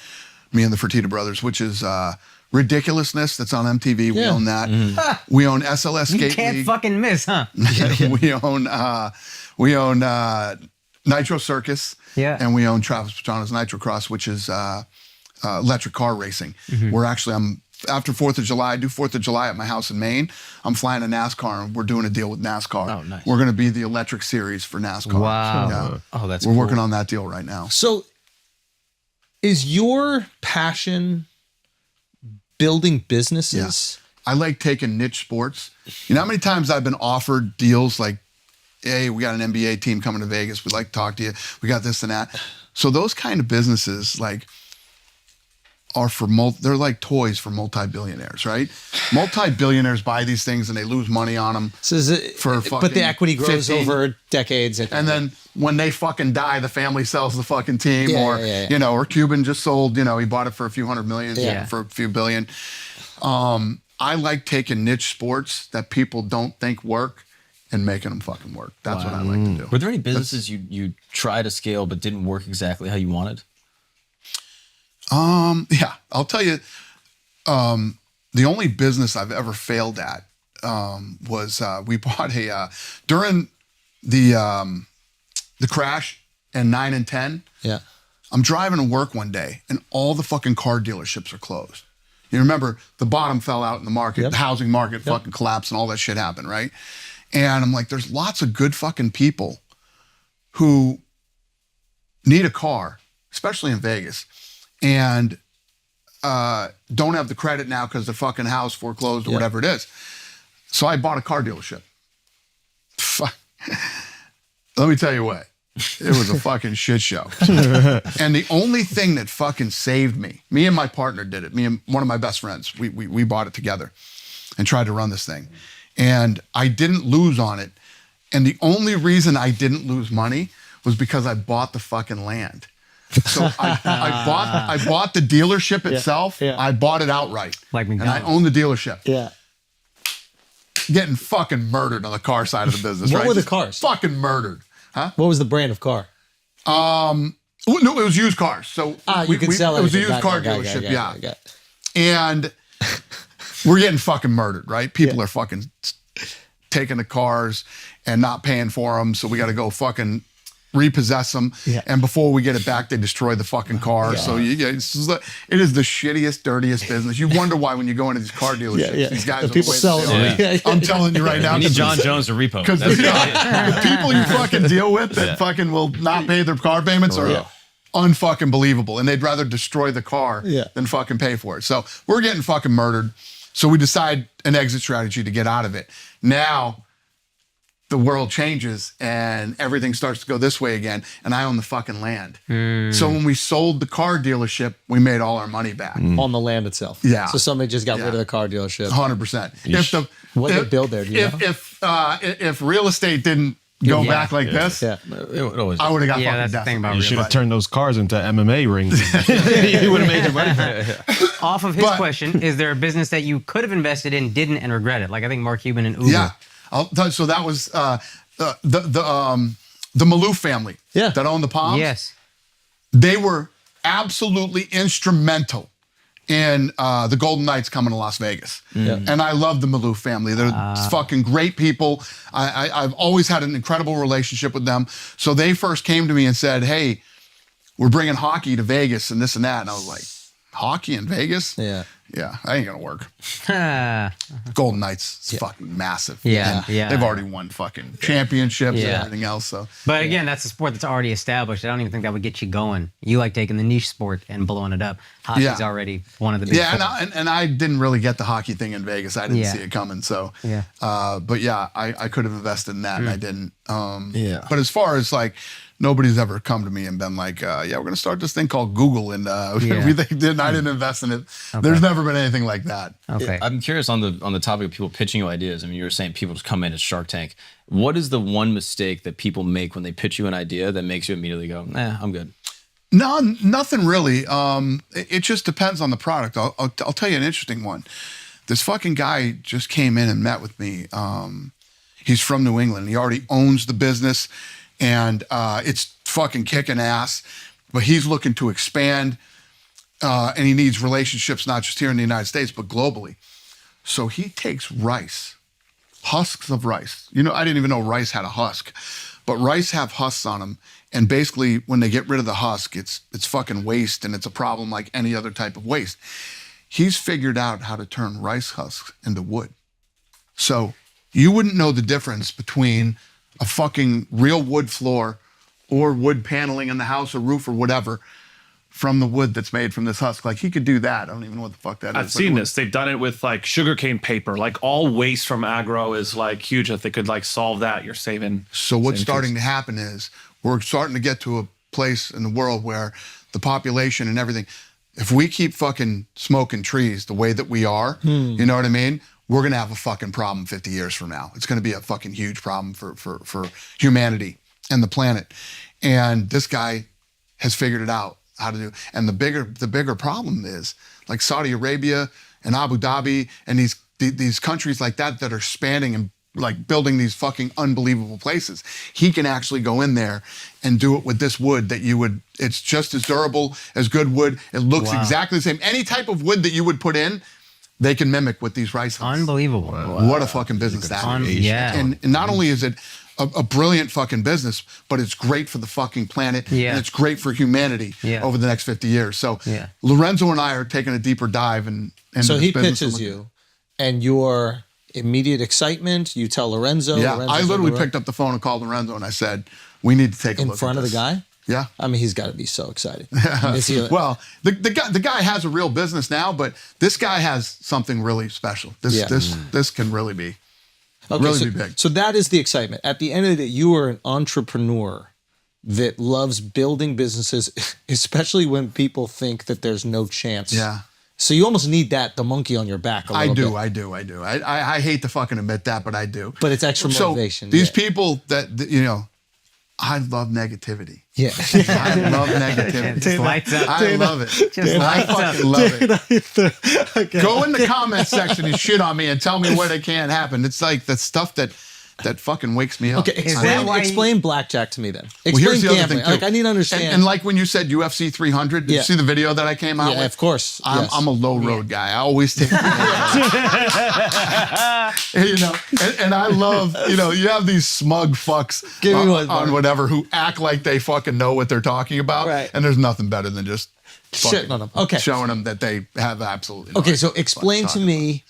S1: me and the Fertittas brothers, which is Ridiculousness that's on MTV. We own that. We own SLS Skate
S4: You can't
S1: League.
S4: fucking miss, huh?
S1: we own Nitro Circus.
S4: Yeah.
S1: And we own Travis Pastrana's Nitro Cross, which is electric car racing. We're actually, after 4th of July, I do 4th of July at my house in Maine. I'm flying to NASCAR, and we're doing a deal with NASCAR.
S3: Oh, nice.
S1: We're going to be the electric series for NASCAR.
S4: Wow.
S1: Yeah.
S3: Oh, that's
S1: We're
S3: cool.
S1: working on that deal right now.
S6: So is your passion building businesses?
S1: I like taking niche sports. You know how many times I've been offered deals like, hey, we got an NBA team coming to Vegas. We'd like to talk to you. We got this and that. So those kind of businesses, like, are for they're like toys for multi-billionaires, right? Multi-billionaires buy these things and they lose money on them.
S6: So is it,
S1: For
S6: but the equity grows
S1: 15.
S6: over decades.
S1: And then when they fucking die, the family sells the fucking team.
S6: Yeah,
S1: Or,
S6: yeah.
S1: or Cuban just sold, he bought it for a few $100 million,
S6: Yeah.
S1: for a few billion. I like taking niche sports that people don't think work and making them fucking work. That's what I like to do.
S3: Were there any businesses you tried to scale but didn't work exactly how you wanted?
S1: Yeah, I'll tell you, the only business I've ever failed at was we bought during the crash in 9 and 10.
S6: Yeah.
S1: I'm driving to work one day and all the fucking car dealerships are closed. You remember the bottom fell out in the market, the housing market fucking collapsed and all that shit happened, right? And I'm like, there's lots of good fucking people who need a car, especially in Vegas, and don't have the credit now because the fucking house foreclosed or whatever it is. So I bought a car dealership. Let me tell you what. It was a fucking shit show. And the only thing that fucking saved me and my partner did it, me and one of my best friends, we bought it together and tried to run this thing. And I didn't lose on it. And the only reason I didn't lose money was because I bought the fucking land. So I bought the dealership itself.
S6: Yeah.
S1: I bought it outright.
S4: Like
S1: and
S4: McDonald's.
S1: I own the dealership.
S6: Yeah.
S1: Getting fucking murdered on the car side of the business.
S6: What
S1: right?
S6: were the
S1: Just
S6: cars?
S1: Fucking murdered. Huh?
S6: What was the brand of car?
S1: No, it was used cars. So
S6: You could sell it.
S1: It was a used car dealership, yeah. And we're getting fucking murdered, right? People are fucking taking the cars and not paying for them, so we got to go fucking repossess them.
S6: Yeah.
S1: And before we get it back, they destroy the fucking car. So it is the shittiest, dirtiest business. You wonder why when you go into these car dealerships, these guys
S6: the people selling
S1: it. I'm telling you right now.
S3: You need Jon Jones to repo.
S1: Because the people you fucking deal with that fucking will not pay their car payments are unfucking believable. And they'd rather destroy the car than fucking pay for it. So we're getting fucking murdered. So we decide an exit strategy to get out of it. Now the world changes and everything starts to go this way again. And I own the fucking land. So when we sold the car dealership, we made all our money back.
S6: On the land itself.
S1: Yeah.
S6: So somebody just got rid of the car dealership.
S1: 100%.
S6: What did they build there? Do you know?
S1: If real estate didn't go back like this,
S6: Yeah.
S1: I would have got fucking
S4: that's the
S1: death.
S4: thing about
S5: You
S4: real
S5: should have
S4: estate.
S5: turned those cars into MMA rings. You would have made your money back.
S4: Off of his
S1: But-
S4: question, is there a business that you could have invested in, didn't, and regret it? Like I think Mark Cuban and Uber.
S1: Yeah. So that was the Maloof family that owned the Palms.
S4: Yes.
S1: They were absolutely instrumental in the Golden Knights coming to Las Vegas. And I love the Maloof family. They're fucking great people. I've always had an incredible relationship with them. So they first came to me and said, hey, we're bringing hockey to Vegas and this and that. And I was like, hockey in Vegas?
S6: Yeah.
S1: Yeah, that ain't gonna work.
S4: Ah,
S1: Golden Knights is fucking massive.
S4: Yeah,
S1: And
S4: yeah.
S1: They've already won fucking championships and
S4: Yeah.
S1: everything else. So
S4: but again, that's a sport that's already established. I don't even think that would get you going. You like taking the niche sport and blowing it up. Hockey's already one of the big sports.
S1: and I didn't really get the hockey thing in Vegas. I didn't
S4: Yeah.
S1: see it coming. So
S4: Yeah.
S1: but yeah, I could have invested in that and I didn't. But as far as like nobody's ever come to me and been like, yeah, we're gonna start this thing called Google and I didn't invest in it. There's never been anything like that.
S4: Okay.
S3: I'm curious on the topic of people pitching you ideas. I mean, you were saying people just come in as Shark Tank. What is the one mistake that people make when they pitch you an idea that makes you immediately go, I'm good?
S1: No, nothing really. It just depends on the product. I'll tell you an interesting one. This fucking guy just came in and met with me. He's from New England. He already owns the business and it's fucking kicking ass, but he's looking to expand and he needs relationships, not just here in the United States, but globally. So he takes rice, husks of rice. You know, I didn't even know rice had a husk, but rice have husks on them. And basically when they get rid of the husk, it's fucking waste and it's a problem like any other type of waste. He's figured out how to turn rice husks into wood. So you wouldn't know the difference between a fucking real wood floor or wood paneling in the house or roof or whatever from the wood that's made from this husk. Like he could do that. I don't even know what the fuck that is.
S7: I've seen this. They've done it with like sugarcane paper. Like all waste from agro is like huge. If they could like solve that, you're saving.
S1: So what's starting to happen is we're starting to get to a place in the world where the population and everything, if we keep fucking smoking trees the way that we are, you know what I mean? We're going to have a fucking problem 50 years from now. It's going to be a fucking huge problem for humanity and the planet. And this guy has figured it out how to do. And the bigger problem is like Saudi Arabia and Abu Dhabi and these countries like that are expanding and like building these fucking unbelievable places. He can actually go in there and do it with this wood that it's just as durable as good wood. It looks exactly the same. Any type of wood that you would put in, they can mimic with these rice hulls.
S4: Unbelievable.
S1: What a fucking business that is.
S4: Yeah.
S1: And not only is it a brilliant fucking business, but it's great for the fucking planet.
S4: Yeah.
S1: And it's great for humanity over the next 50 years. So Lorenzo and I are taking a deeper dive into
S6: So
S1: this
S6: he
S1: business.
S6: pitches you, and your immediate excitement, you tell Lorenzo.
S1: Yeah,
S6: Lorenzo's
S1: I literally
S6: like,
S1: picked up the phone and called Lorenzo and I said, we need to take a
S6: in
S1: look
S6: front
S1: at
S6: of the
S1: this.
S6: guy.
S1: Yeah.
S6: I mean, he's got to be so excited. Is he,
S1: Well, the guy has a real business now, but this guy has something really special. This can really be be big.
S6: So that is the excitement. At the end of the day, you are an entrepreneur that loves building businesses, especially when people think that there's no chance.
S1: Yeah.
S6: So you almost need the monkey on your back a little bit.
S1: I do. I hate to fucking admit that, but I do.
S6: But it's extra motivation.
S1: So these people that, you know, I love negativity.
S6: Yeah.
S1: I love negativity.
S4: Just lights up.
S1: I love it.
S4: Just
S1: I
S4: lights up.
S1: fucking love it. Go in the comments section and shit on me and tell me what it can't happen. It's like the stuff that fucking wakes me up.
S6: Okay,
S4: that why-
S6: explain blackjack to me then.
S1: Well,
S6: Explain
S1: here's the other
S6: gambling.
S1: thing too.
S6: Like, I need to understand.
S1: And like when you said UFC 300, did you see the video that I came out
S6: Yeah,
S1: with?
S6: of course.
S1: I'm,
S6: Yes.
S1: I'm a low road guy. I always take. You know, and I love, you know, you have these smug fucks
S6: Give me one,
S1: on
S6: Mark.
S1: whatever who act like they fucking know what they're talking about,
S6: Right.
S1: and there's nothing better than just
S6: Shitting
S1: fucking
S6: on them. Okay.
S1: showing them that they have absolutely. No
S6: Okay,
S1: idea
S6: so
S1: what
S6: explain
S1: they're
S6: to
S1: talking
S6: me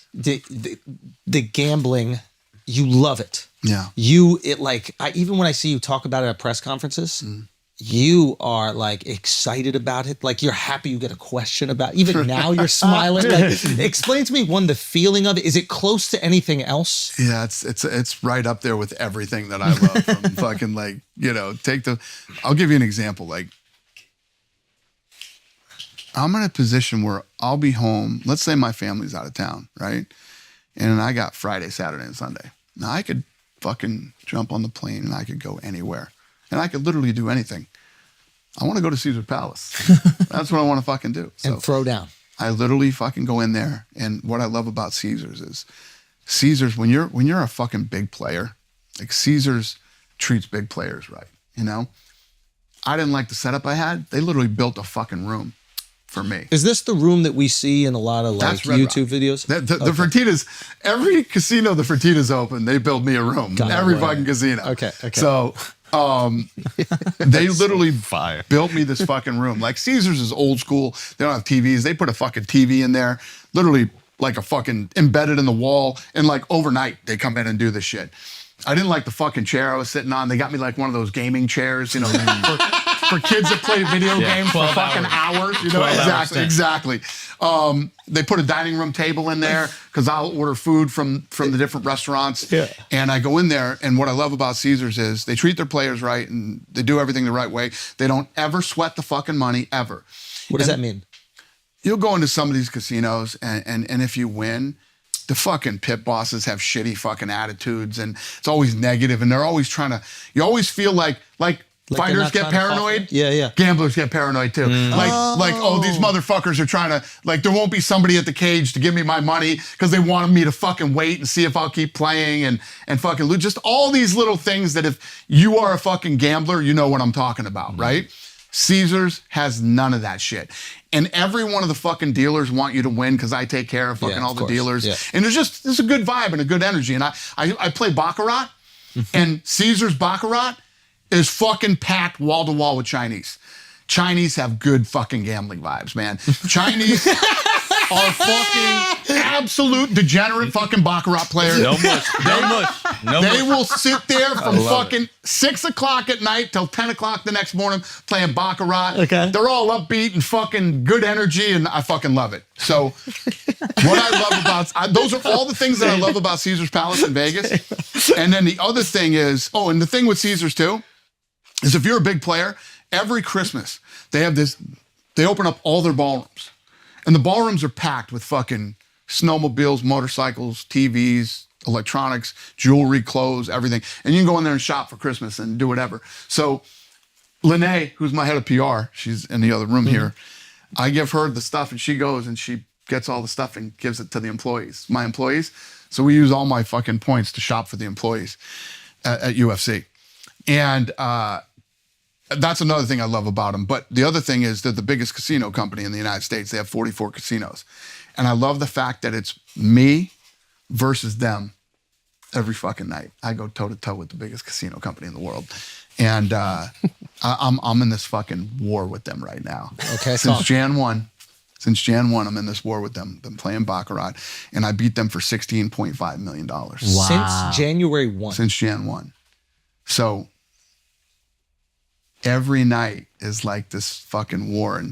S6: the gambling. You love it.
S1: Yeah.
S6: Even when I see you talk about it at press conferences, you are like excited about it. Like you're happy you get a question about it. Even now you're smiling. Like, explain to me the feeling of it. Is it close to anything else?
S1: about. Yeah, it's right up there with everything that I love. From fucking like, you know, I'll give you an example. Like, I'm in a position where I'll be home. Let's say my family's out of town, right? And I got Friday, Saturday, and Sunday. Now I could fucking jump on the plane and I could go anywhere. And I could literally do anything. I want to go to Caesar's Palace. That's what I want to fucking do. So
S6: And throw down.
S1: I literally fucking go in there. And what I love about Caesar's is Caesar's, when you're a fucking big player, like Caesar's treats big players right, you know? I didn't like the setup I had. They literally built a fucking room for me.
S6: Is this the room that we see in a lot of like
S1: That's Red
S6: YouTube
S1: Rock.
S6: videos?
S1: The Fertittas, every casino the Fertittas open, they build me a room. Every fucking casino.
S6: Okay.
S1: So they literally
S5: Fire.
S1: built me this fucking room. Like Caesar's is old school. They don't have TVs. They put a fucking TV in there, literally like a fucking embedded in the wall. And like overnight, they come in and do this shit. I didn't like the fucking chair I was sitting on. They got me like one of those gaming chairs, you know, for kids that play video games for fucking hours. You know, exactly. They put a dining room table in there because I'll order food from the different restaurants.
S6: Yeah.
S1: And I go in there, and what I love about Caesar's is they treat their players right and they do everything the right way. They don't ever sweat the fucking money ever.
S6: What does that mean?
S1: You'll go into some of these casinos, and if you win, the fucking pit bosses have shitty fucking attitudes, and it's always negative, and they're always trying to. You always feel like
S6: they're
S1: fighters
S6: not
S1: get
S6: trying to
S1: paranoid.
S6: fuck you? Yeah.
S1: Gamblers get paranoid too. Like these motherfuckers are trying to, like, there won't be somebody at the cage to give me my money because they wanted me to fucking wait and see if I'll keep playing and fucking lose. Just all these little things that if you are a fucking gambler, you know what I'm talking about, right? Caesar's has none of that shit. And every one of the fucking dealers want you to win because I take care of fucking all the
S6: course.
S1: dealers.
S6: Yeah.
S1: And there's a good vibe and a good energy. And I play Baccarat, and Caesar's Baccarat is fucking packed wall to wall with Chinese. Chinese have good fucking gambling vibes, man. Chinese are fucking absolute degenerate fucking Baccarat players.
S3: No mush. No mush. No
S1: They
S3: mush.
S1: will sit there from
S3: love
S1: fucking 6 o'clock at night till 10 o'clock the next morning playing Baccarat.
S6: Okay.
S1: They're all upbeat and fucking good energy, and I fucking love it. So what I love about, those are all the things that I love about Caesar's Palace in Vegas. And then the other thing is, and the thing with Caesar's too, is if you're a big player, every Christmas, they open up all their ballrooms. And the ballrooms are packed with fucking snowmobiles, motorcycles, TVs, electronics, jewelry, clothes, everything. And you can go in there and shop for Christmas and do whatever. So Lene, who's my head of PR, she's in the other room here. I give her the stuff and she goes and she gets all the stuff and gives it to the employees, my employees. So we use all my fucking points to shop for the employees at UFC. And that's another thing I love about them. But the other thing is they're the biggest casino company in the United States. They have 44 casinos. And I love the fact that it's me versus them every fucking night. I go toe to toe with the biggest casino company in the world. And I'm in this fucking war with them right now.
S6: Okay.
S1: Since Jan 1, I'm in this war with them. Been playing Baccarat, and I beat them for $16.5 million.
S4: Wow.
S6: Since January 1.
S1: Since Jan 1. So every night is like this fucking war.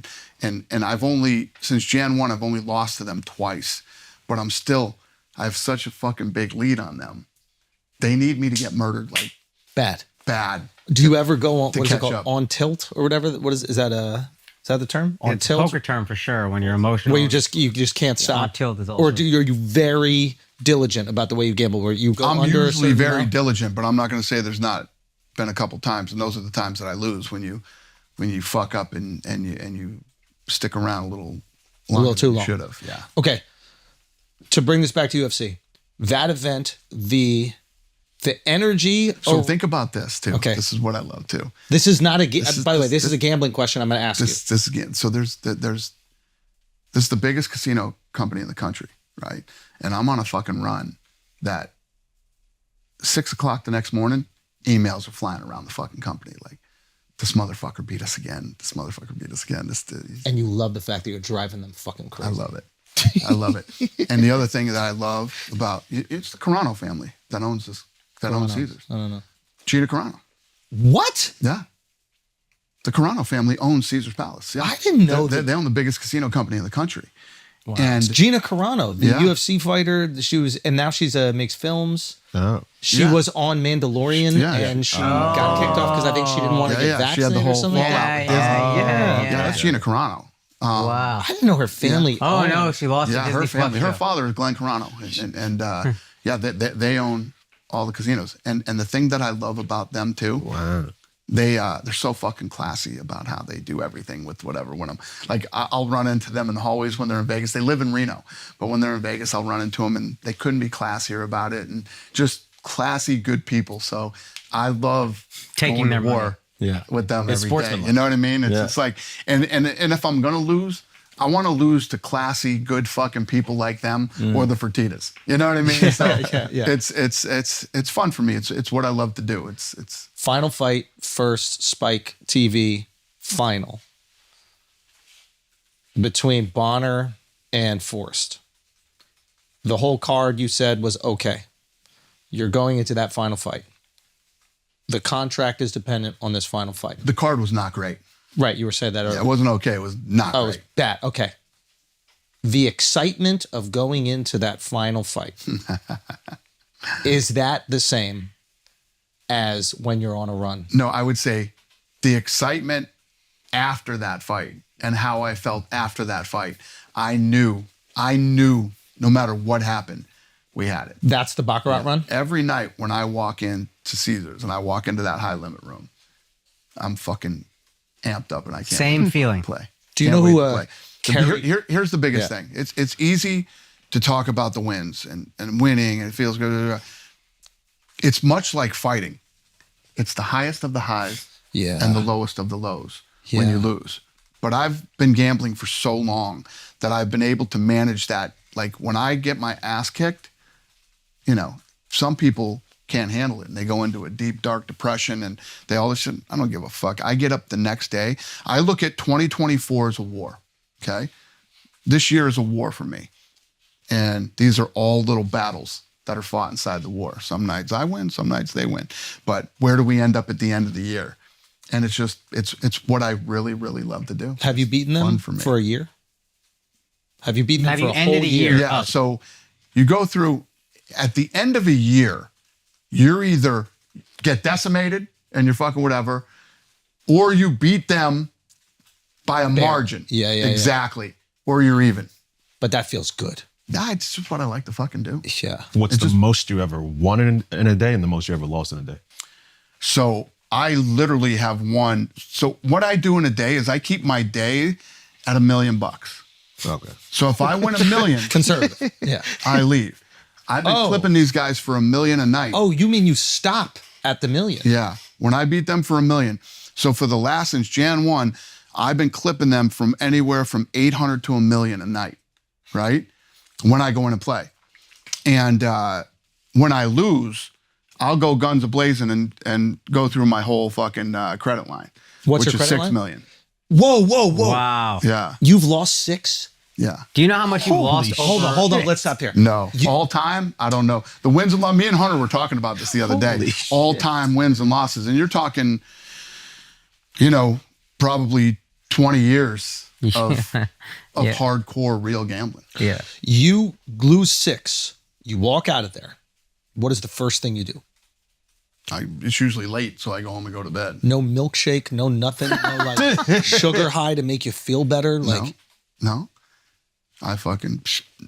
S1: And I've only, since Jan 1, I've only lost to them twice. But I have such a fucking big lead on them. They need me to get murdered like
S6: Bad.
S1: bad.
S6: Do you ever go on,
S1: To
S6: what is it
S1: catch
S6: called?
S1: up.
S6: On tilt or whatever? What is that the term? On
S4: It's a
S6: tilt?
S4: poker term for sure when you're emotional.
S6: Where you just can't stop.
S4: on tilt is also.
S6: Or are you very diligent about the way you gamble? Where you go
S1: I'm
S6: under a
S1: usually
S6: certain
S1: very
S6: amount?
S1: diligent, but I'm not going to say there's not been a couple times, and those are the times that I lose when you fuck up and you stick around a little longer
S6: too
S1: than you
S6: long.
S1: should have. Yeah.
S6: Okay. To bring this back to UFC, that event, the energy.
S1: So think about this too.
S6: Okay.
S1: This is what I love too.
S6: This is not a.
S1: is-
S6: By the way, this
S1: this-
S6: is a gambling question. I'm going to ask you.
S1: This again. So this is the biggest casino company in the country, right? And I'm on a fucking run that 6 o'clock the next morning, emails are flying around the fucking company like, this motherfucker beat us again. This motherfucker beat us again.
S6: And you love the fact that you're driving them fucking crazy.
S1: I love it. I love it. And the other thing that I love about it's the Carano family that owns this, that owns Caesars.
S6: I don't know.
S1: Gina Carano.
S6: What?
S1: Yeah. The Carano family owns Caesar's Palace. Yeah.
S6: I didn't know
S1: they,
S6: that.
S1: they own the biggest casino company in the country. And
S6: Gina Carano, the
S1: Yeah.
S6: UFC fighter, and now she's makes films.
S5: Oh.
S6: She
S1: Yeah.
S6: was on Mandalorian,
S1: Yeah.
S6: and she got kicked off because I think she didn't want to get
S1: She had
S6: vaccinated
S1: the
S6: or
S1: whole
S6: something.
S1: fallout.
S4: Yeah.
S1: that's Gina Carano.
S4: Wow.
S6: I didn't know her family.
S4: Oh
S6: owned-
S4: no, she lost.
S1: Yeah,
S4: the
S1: her
S4: Disney
S1: family.
S4: Plus
S1: Her
S4: show.
S1: father is Glenn Carano, and yeah, they own all the casinos. And the thing that I love about them too, they're so fucking classy about how they do everything with whatever. When I'm like, I'll run into them in the hallways when they're in Vegas. They live in Reno, but when they're in Vegas, I'll run into them, and they couldn't be classier about it, and just classy, good people. So I love
S4: Taking
S1: going
S4: their
S1: to war.
S4: money.
S3: Yeah.
S1: With them
S3: It's
S1: every
S3: sportsmanlike.
S1: day. You know what I mean? It's,
S3: Yeah.
S1: it's like, and if I'm gonna lose, I want to lose to classy, good fucking people like them or the Fertittas. You know what I mean? So
S6: yeah.
S1: it's fun for me. It's what I love to do. It's
S6: Final fight, first Spike TV final between Bonner and Forrest. The whole card you said was okay. You're going into that final fight. The contract is dependent on this final fight.
S1: the card was not great.
S6: Right, you were saying that earlier.
S1: It wasn't okay. It was not
S6: Oh, it was
S1: great.
S6: bad. Okay. The excitement of going into that final fight, is that the same as when you're on a run?
S1: No, I would say the excitement after that fight and how I felt after that fight. I knew no matter what happened, we had it.
S6: That's the Baccarat run?
S1: Every night when I walk into Caesars and I walk into that high limit room, I'm fucking amped up and I can't
S4: Same
S1: wait
S4: feeling.
S1: to play.
S6: Do you
S1: Can't
S6: know
S1: wait
S6: who,
S1: to play.
S6: Kerry-
S1: Here's the biggest
S6: Yeah.
S1: thing. It's easy to talk about the wins and winning and it feels good. It's much like fighting. It's the highest of the highs
S6: Yeah.
S1: and the lowest of the lows when
S6: Yeah.
S1: you lose. But I've been gambling for so long that I've been able to manage that. Like when I get my ass kicked, some people can't handle it and they go into a deep, dark depression and they all this shit. I don't give a fuck. I get up the next day. I look at 2024 as a war. Okay. This year is a war for me. And these are all little battles that are fought inside the war. Some nights I win, some nights they win. But where do we end up at the end of the year? And it's just, it's what I really, really love to do.
S6: Have you beaten them
S1: Fun for me.
S6: for a year? Have you beaten them
S4: Have
S6: for
S4: you
S6: a
S4: ended
S6: whole
S4: a
S6: year?
S4: year?
S1: Yeah. So you go through, at the end of a year, you're either get decimated and you're fucking whatever, or you beat them by a margin.
S6: Yeah.
S1: Exactly. Or you're even.
S6: But that feels good.
S1: Nah, it's just what I like to fucking do.
S6: Yeah.
S5: What's the most you ever won in a day and the most you ever lost in a day?
S1: So I literally have won. So what I do in a day is I keep my day at $1 million.
S5: Okay.
S1: So if I win $1 million,
S6: Conservative. Yeah.
S1: I leave. I've been clipping these guys for $1 million a night.
S6: Oh, you mean you stop at the million?
S1: Yeah. When I beat them for $1 million. So for the last, since Jan 1, I've been clipping them from anywhere from 800 to 1 million a night, right? When I go in and play. And when I lose, I'll go guns a-blazing and go through my whole fucking credit line.
S6: What's
S1: which
S6: your
S1: is
S6: credit
S1: 6
S6: line?
S1: million.
S6: Whoa.
S4: Wow.
S1: Yeah.
S6: You've lost 6?
S1: Yeah.
S4: Do you know how much you lost?
S6: Hold on. Let's stop here.
S1: No. All time, I don't know. The wins and losses, me and Hunter were talking about this the other day. All time wins and losses. And you're talking, probably 20 years of hardcore real gambling.
S4: Yeah.
S6: You lose 6. You walk out of there. What is the first thing you do?
S1: It's usually late, so I go home and go to bed.
S6: No milkshake, no nothing, no like sugar high to make you feel better. Like
S1: No. I fucking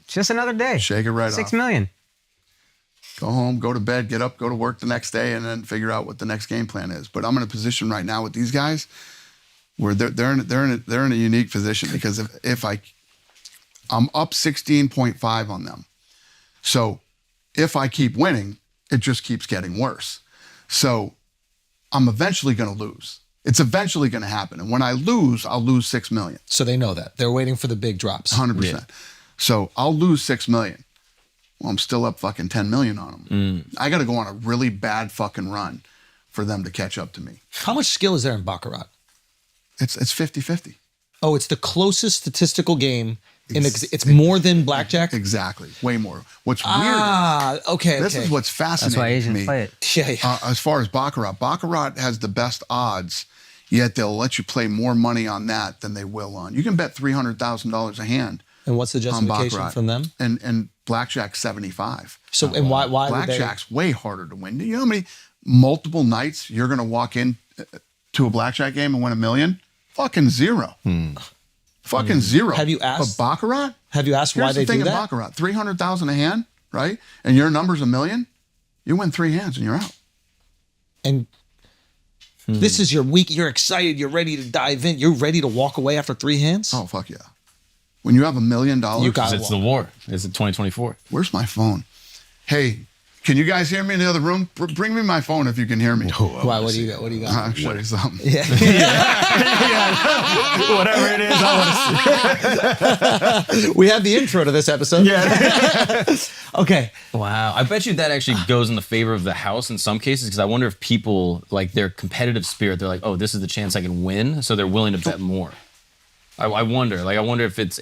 S4: Just another day.
S1: shake it right
S4: 6
S1: off.
S4: million.
S1: Go home, go to bed, get up, go to work the next day, and then figure out what the next game plan is. But I'm in a position right now with these guys where they're in a unique position because if I'm up 16.5 on them. So if I keep winning, it just keeps getting worse. So I'm eventually going to lose. It's eventually going to happen. And when I lose, I'll lose 6 million.
S6: So they know that. They're waiting for the big drops.
S1: 100%. So I'll lose 6 million. Well, I'm still up fucking 10 million on them. I got to go on a really bad fucking run for them to catch up to me.
S6: How much skill is there in Baccarat?
S1: It's 50-50.
S6: Oh, it's the closest statistical game. It's more than blackjack?
S1: Exactly. Way more. What's
S6: Okay.
S1: weird, this is what's fascinating
S4: That's why
S1: to
S4: Asians
S1: me.
S4: play it.
S6: Yeah.
S1: As far as Baccarat has the best odds, yet they'll let you play more money on that than they will on. You can bet $300,000 a hand.
S6: And what's the
S1: on
S6: justification
S1: Baccarat.
S6: from them?
S1: And blackjack's 75.
S6: So, and why would they?
S1: Blackjack's way harder to win. Do you know how many multiple nights you're going to walk in to a blackjack game and win $1 million? Fucking zero. Fucking zero.
S6: Have you asked-
S1: But Baccarat?
S6: Have you asked
S1: Here's
S6: why
S1: the
S6: they
S1: thing
S6: do
S1: in
S6: that?
S1: Baccarat, 300,000 a hand, right? And your number's $1 million. You win 3 hands and you're out.
S6: And this is your week. You're excited. You're ready to dive in. You're ready to walk away after 3 hands?
S1: Oh, fuck yeah. When you have $1 million,
S6: You got
S3: It's the war. It's 2024.
S1: where's my phone? Hey, can you guys hear me in the other room? Bring me my phone if you can hear me.
S6: Why? What do you got? What do you got?
S1: I'll show you something.
S5: Whatever it is, I want to see.
S6: We have the intro to this episode.
S5: Yeah.
S6: Okay.
S3: Wow. I bet you that actually goes in the favor of the house in some cases because I wonder if people, like their competitive spirit, they're like, oh, this is the chance I can win. So they're willing to bet more. I wonder. Like, I wonder if it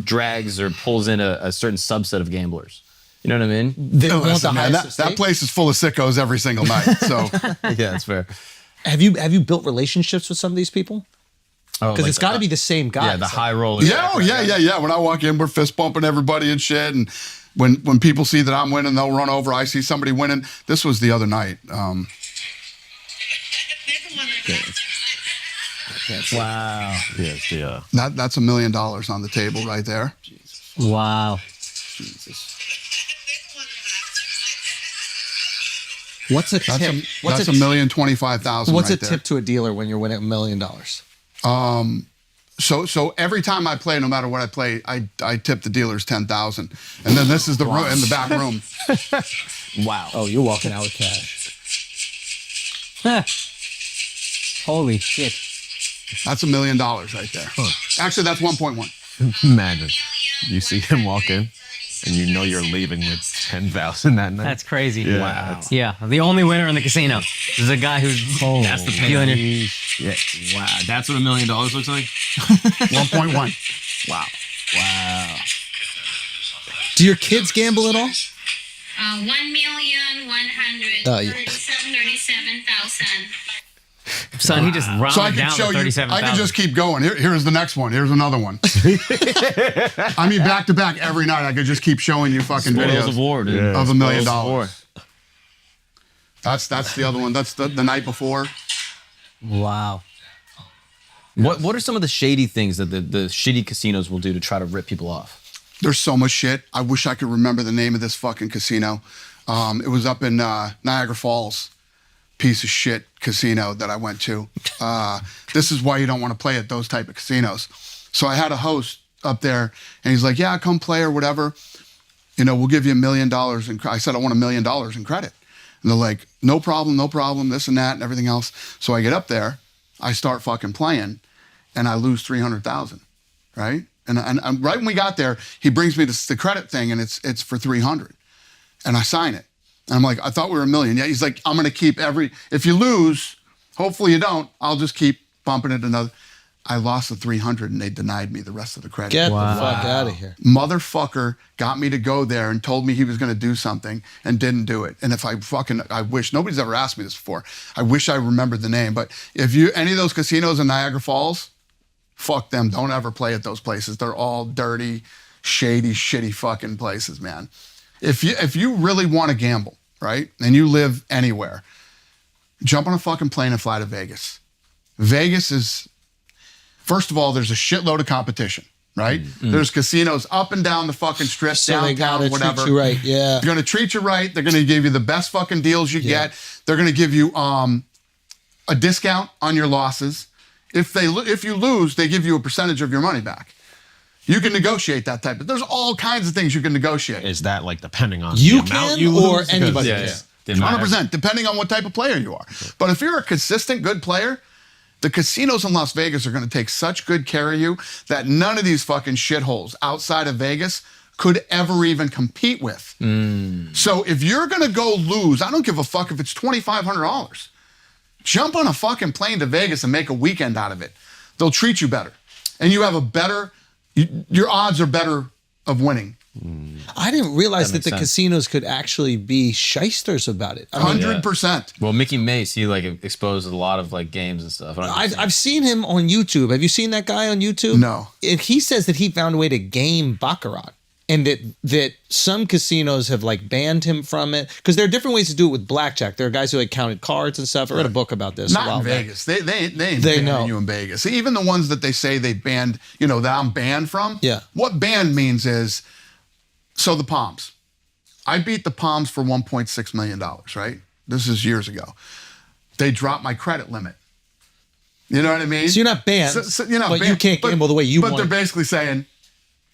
S3: drags or pulls in a certain subset of gamblers. You know what I mean?
S6: They want the
S1: Listen, man,
S6: highest
S1: that place is full of sickos every single night. So
S3: Yeah, that's fair.
S6: Have you built relationships with some of these people?
S3: Because
S6: Because it's got to be the same guys.
S3: Yeah, the high rollers.
S1: yeah. When I walk in, we're fist bumping everybody and shit. And when people see that I'm winning, they'll run over. I see somebody winning. This was the other night.
S4: Wow.
S5: Yes, yeah.
S1: That's $1 million on the table right there.
S4: Wow.
S6: What's a
S1: That's
S6: tip?
S1: that's $1,025,000.
S6: What's
S1: right
S6: a tip to a dealer when you're winning $1 million?
S1: So every time I play, no matter what I play, I tip the dealers 10,000, and then this is the room in the back room.
S3: Wow.
S6: Oh, you're walking out with cash.
S4: Holy shit.
S1: That's $1 million right there. Actually, that's 1.1.
S5: Imagine you see him walk in, and you know you're leaving with 10,000 that night.
S4: That's crazy.
S5: Yeah,
S4: Wow.
S5: that's-
S4: Yeah. The only winner in the casino is a guy who's that's the dealing it.
S3: Wow. That's what $1 million looks like?
S1: 1.1.
S3: Wow. Wow.
S6: Do your kids gamble at all?
S8: 1,137,000.
S4: Son, he just rounded
S1: So I can
S4: down
S1: show
S4: to
S1: you.
S4: 37,000.
S1: I can just keep going. Here's the next one. Here's another one. I mean, back to back every night. I could just keep showing you fucking
S3: Spoils
S1: videos
S3: of war, dude.
S1: of $1 million.
S3: Spoils of war.
S1: That's the other one. That's the night before.
S4: Wow.
S3: What are some of the shady things that the shitty casinos will do to try to rip people off?
S1: There's so much shit. I wish I could remember the name of this fucking casino. It was up in Niagara Falls. Piece of shit casino that I went to. This is why you don't want to play at those type of casinos. So I had a host up there, and he's like, "Yeah, come play or whatever. You know, we'll give you $1 million." And I said, "I want $1 million in credit." And they're like, "No problem, no problem." This and that and everything else. So I get up there, I start fucking playing and I lose 300,000, right? And right when we got there, he brings me the credit thing and it's for 300 and I sign it. And I'm like, I thought we were $1 million. Yeah, he's like, I'm going to keep if you lose, hopefully you don't, I'll just keep bumping it another. I lost the 300 and they denied me the rest of the credit.
S6: Get the fuck out of here.
S1: Motherfucker got me to go there and told me he was going to do something and didn't do it. And if I wish, nobody's ever asked me this before. I wish I remembered the name. But if any of those casinos in Niagara Falls, fuck them. Don't ever play at those places. They're all dirty, shady, shitty fucking places, man. If you really want to gamble, right, and you live anywhere, jump on a fucking plane and fly to Vegas. Vegas is... First of all, there's a shitload of competition, right? There's casinos up and down the fucking strip,
S6: So
S1: downtown,
S6: they gotta
S1: whatever.
S6: treat you right, yeah.
S1: They're going to treat you right. They're going to give you the best fucking deals you get. They're going to give you a discount on your losses. If you lose, they give you a percentage of your money back. You can negotiate that type of. There's all kinds of things you can negotiate.
S5: Is that like depending on
S6: You
S5: the amount
S6: can
S5: you
S6: or
S5: lose?
S6: anybody
S5: Because-
S6: can.
S1: 100%, depending on what type of player you are. But if you're a consistent good player, the casinos in Las Vegas are going to take such good care of you that none of these fucking shitholes outside of Vegas could ever even compete with. So if you're going to go lose, I don't give a fuck if it's $2,500. Jump on a fucking plane to Vegas and make a weekend out of it. They'll treat you better. And you have your odds are better of winning.
S6: I didn't realize that
S3: makes
S6: the
S3: sense.
S6: casinos could actually be shysters about it.
S1: 100%.
S3: Well, Mickey Mace, he like exposed a lot of like games and stuff.
S6: I've seen him on YouTube. Have you seen that guy on YouTube?
S1: No.
S6: And he says that he found a way to game Baccarat. And that some casinos have like banned him from it. Because there are different ways to do it with blackjack. There are guys who like counted cards and stuff. I read a book about this a
S1: Not
S6: while
S1: in
S6: back.
S1: Vegas. They ain't banning you in Vegas. Even the ones that they say they banned, that I'm banned from.
S6: Yeah.
S1: What banned means is, so the Palms. I beat the Palms for $1.6 million, right? This is years ago. They dropped my credit limit. You know what I mean?
S6: So you're not banned,
S1: you're not
S6: but
S1: banned,
S6: you can't gamble the way you
S1: But
S6: want.
S1: they're basically saying,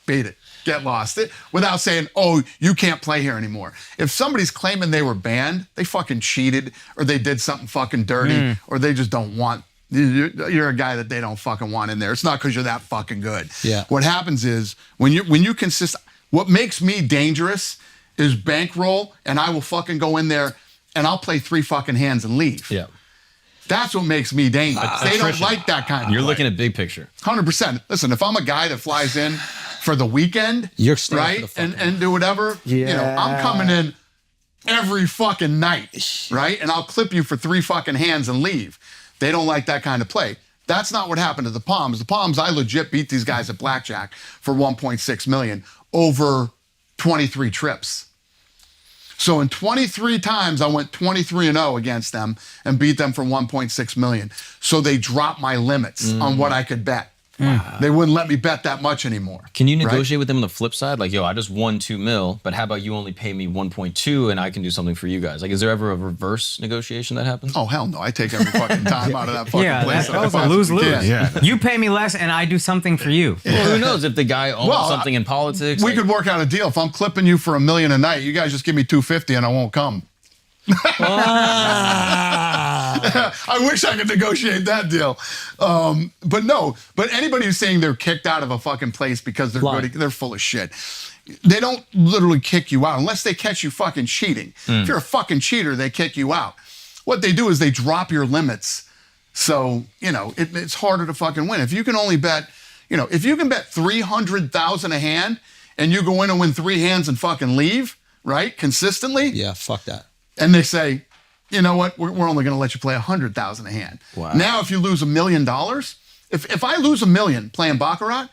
S1: beat it, get lost. Without saying, oh, you can't play here anymore. If somebody's claiming they were banned, they fucking cheated or they did something fucking dirty or they just don't want. You're a guy that they don't fucking want in there. It's not because you're that fucking good.
S6: Yeah.
S1: What happens is when you consist. What makes me dangerous is bankroll, and I will fucking go in there and I'll play 3 fucking hands and leave.
S3: Yeah.
S1: That's what makes me dangerous. They don't like that kind of
S3: You're
S1: play.
S3: looking at big picture.
S1: 100%. Listen, if I'm a guy that flies in for the weekend,
S6: You're staying for
S1: right,
S6: the fucking
S1: and do whatever, I'm coming in every fucking night, right? And I'll clip you for 3 fucking hands and leave. They don't like that kind of play. That's not what happened to the Palms. The Palms, I legit beat these guys at blackjack for $1.6 million over 23 trips. So in 23 times, I went 23-0 against them and beat them for $1.6 million. So they dropped my limits on what I could bet. They wouldn't let me bet that much anymore.
S3: Can you
S1: right?
S3: negotiate with them on the flip side? Like, yo, I just won 2 mil, but how about you only pay me 1.2 and I can do something for you guys? Like, is there ever a reverse negotiation that happens?
S1: Oh, hell no. I take every fucking time out of that fucking place.
S4: that was a lose-lose.
S5: Yeah.
S4: You pay me less and I do something for you.
S3: Well, who knows if the guy owns
S1: Well,
S3: something in politics?
S1: We could work out a deal. If I'm clipping you for $1 million a night, you guys just give me $250 and I won't come. I wish I could negotiate that deal. But anybody who's saying they're kicked out of a fucking place because they're good, they're full of shit. They don't literally kick you out unless they catch you fucking cheating. If you're a fucking cheater, they kick you out. What they do is they drop your limits. So, it's harder to fucking win. If you can only bet, if you can bet 300,000 a hand and you go in and win 3 hands and fucking leave, right? Consistently.
S6: Yeah, fuck that.
S1: And they say, you know what? We're only going to let you play 100,000 a hand.
S3: Wow.
S1: Now, if you lose $1 million, if I lose $1 million playing Baccarat,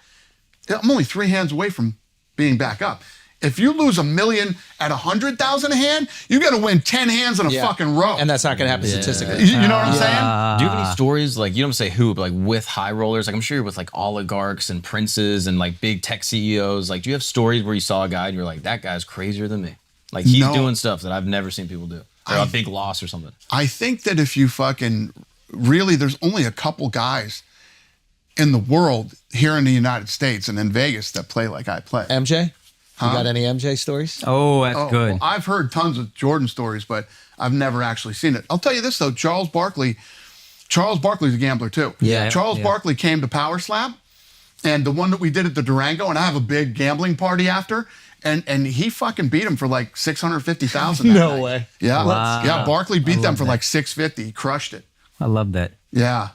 S1: I'm only 3 hands away from being back up. If you lose $1 million at 100,000 a hand, you got to win 10 hands in a fucking row.
S6: And that's not going to happen statistically.
S1: You know what I'm saying?
S3: Do you have any stories, like, you don't say who, but like with high rollers? Like, I'm sure you're with like oligarchs and princes and like big tech CEOs. Like, do you have stories where you saw a guy and you're like, that guy's crazier than me? Like, he's doing stuff that I've never seen people do. Or a big loss or something. I
S1: think that if you fucking really, there's only a couple guys in the world here in the United States and in Vegas that play like I play.
S6: MJ? You got any MJ stories?
S4: Oh, that's good.
S1: Well, I've heard tons of Jordan stories, but I've never actually seen it. I'll tell you this, though. Charles Barkley Charles Barkley's a gambler too.
S4: Yeah,
S1: Charles
S4: yeah.
S1: Barkley came to Power Slap, and the one that we did at the Durango, and I have a big gambling party after, and he fucking beat him for like $650,000.
S6: No way.
S1: Yeah,
S4: Wow.
S1: yeah. Barkley beat them
S4: love
S1: for
S4: that.
S1: like $650. He crushed it.
S4: I love that.
S1: Yeah.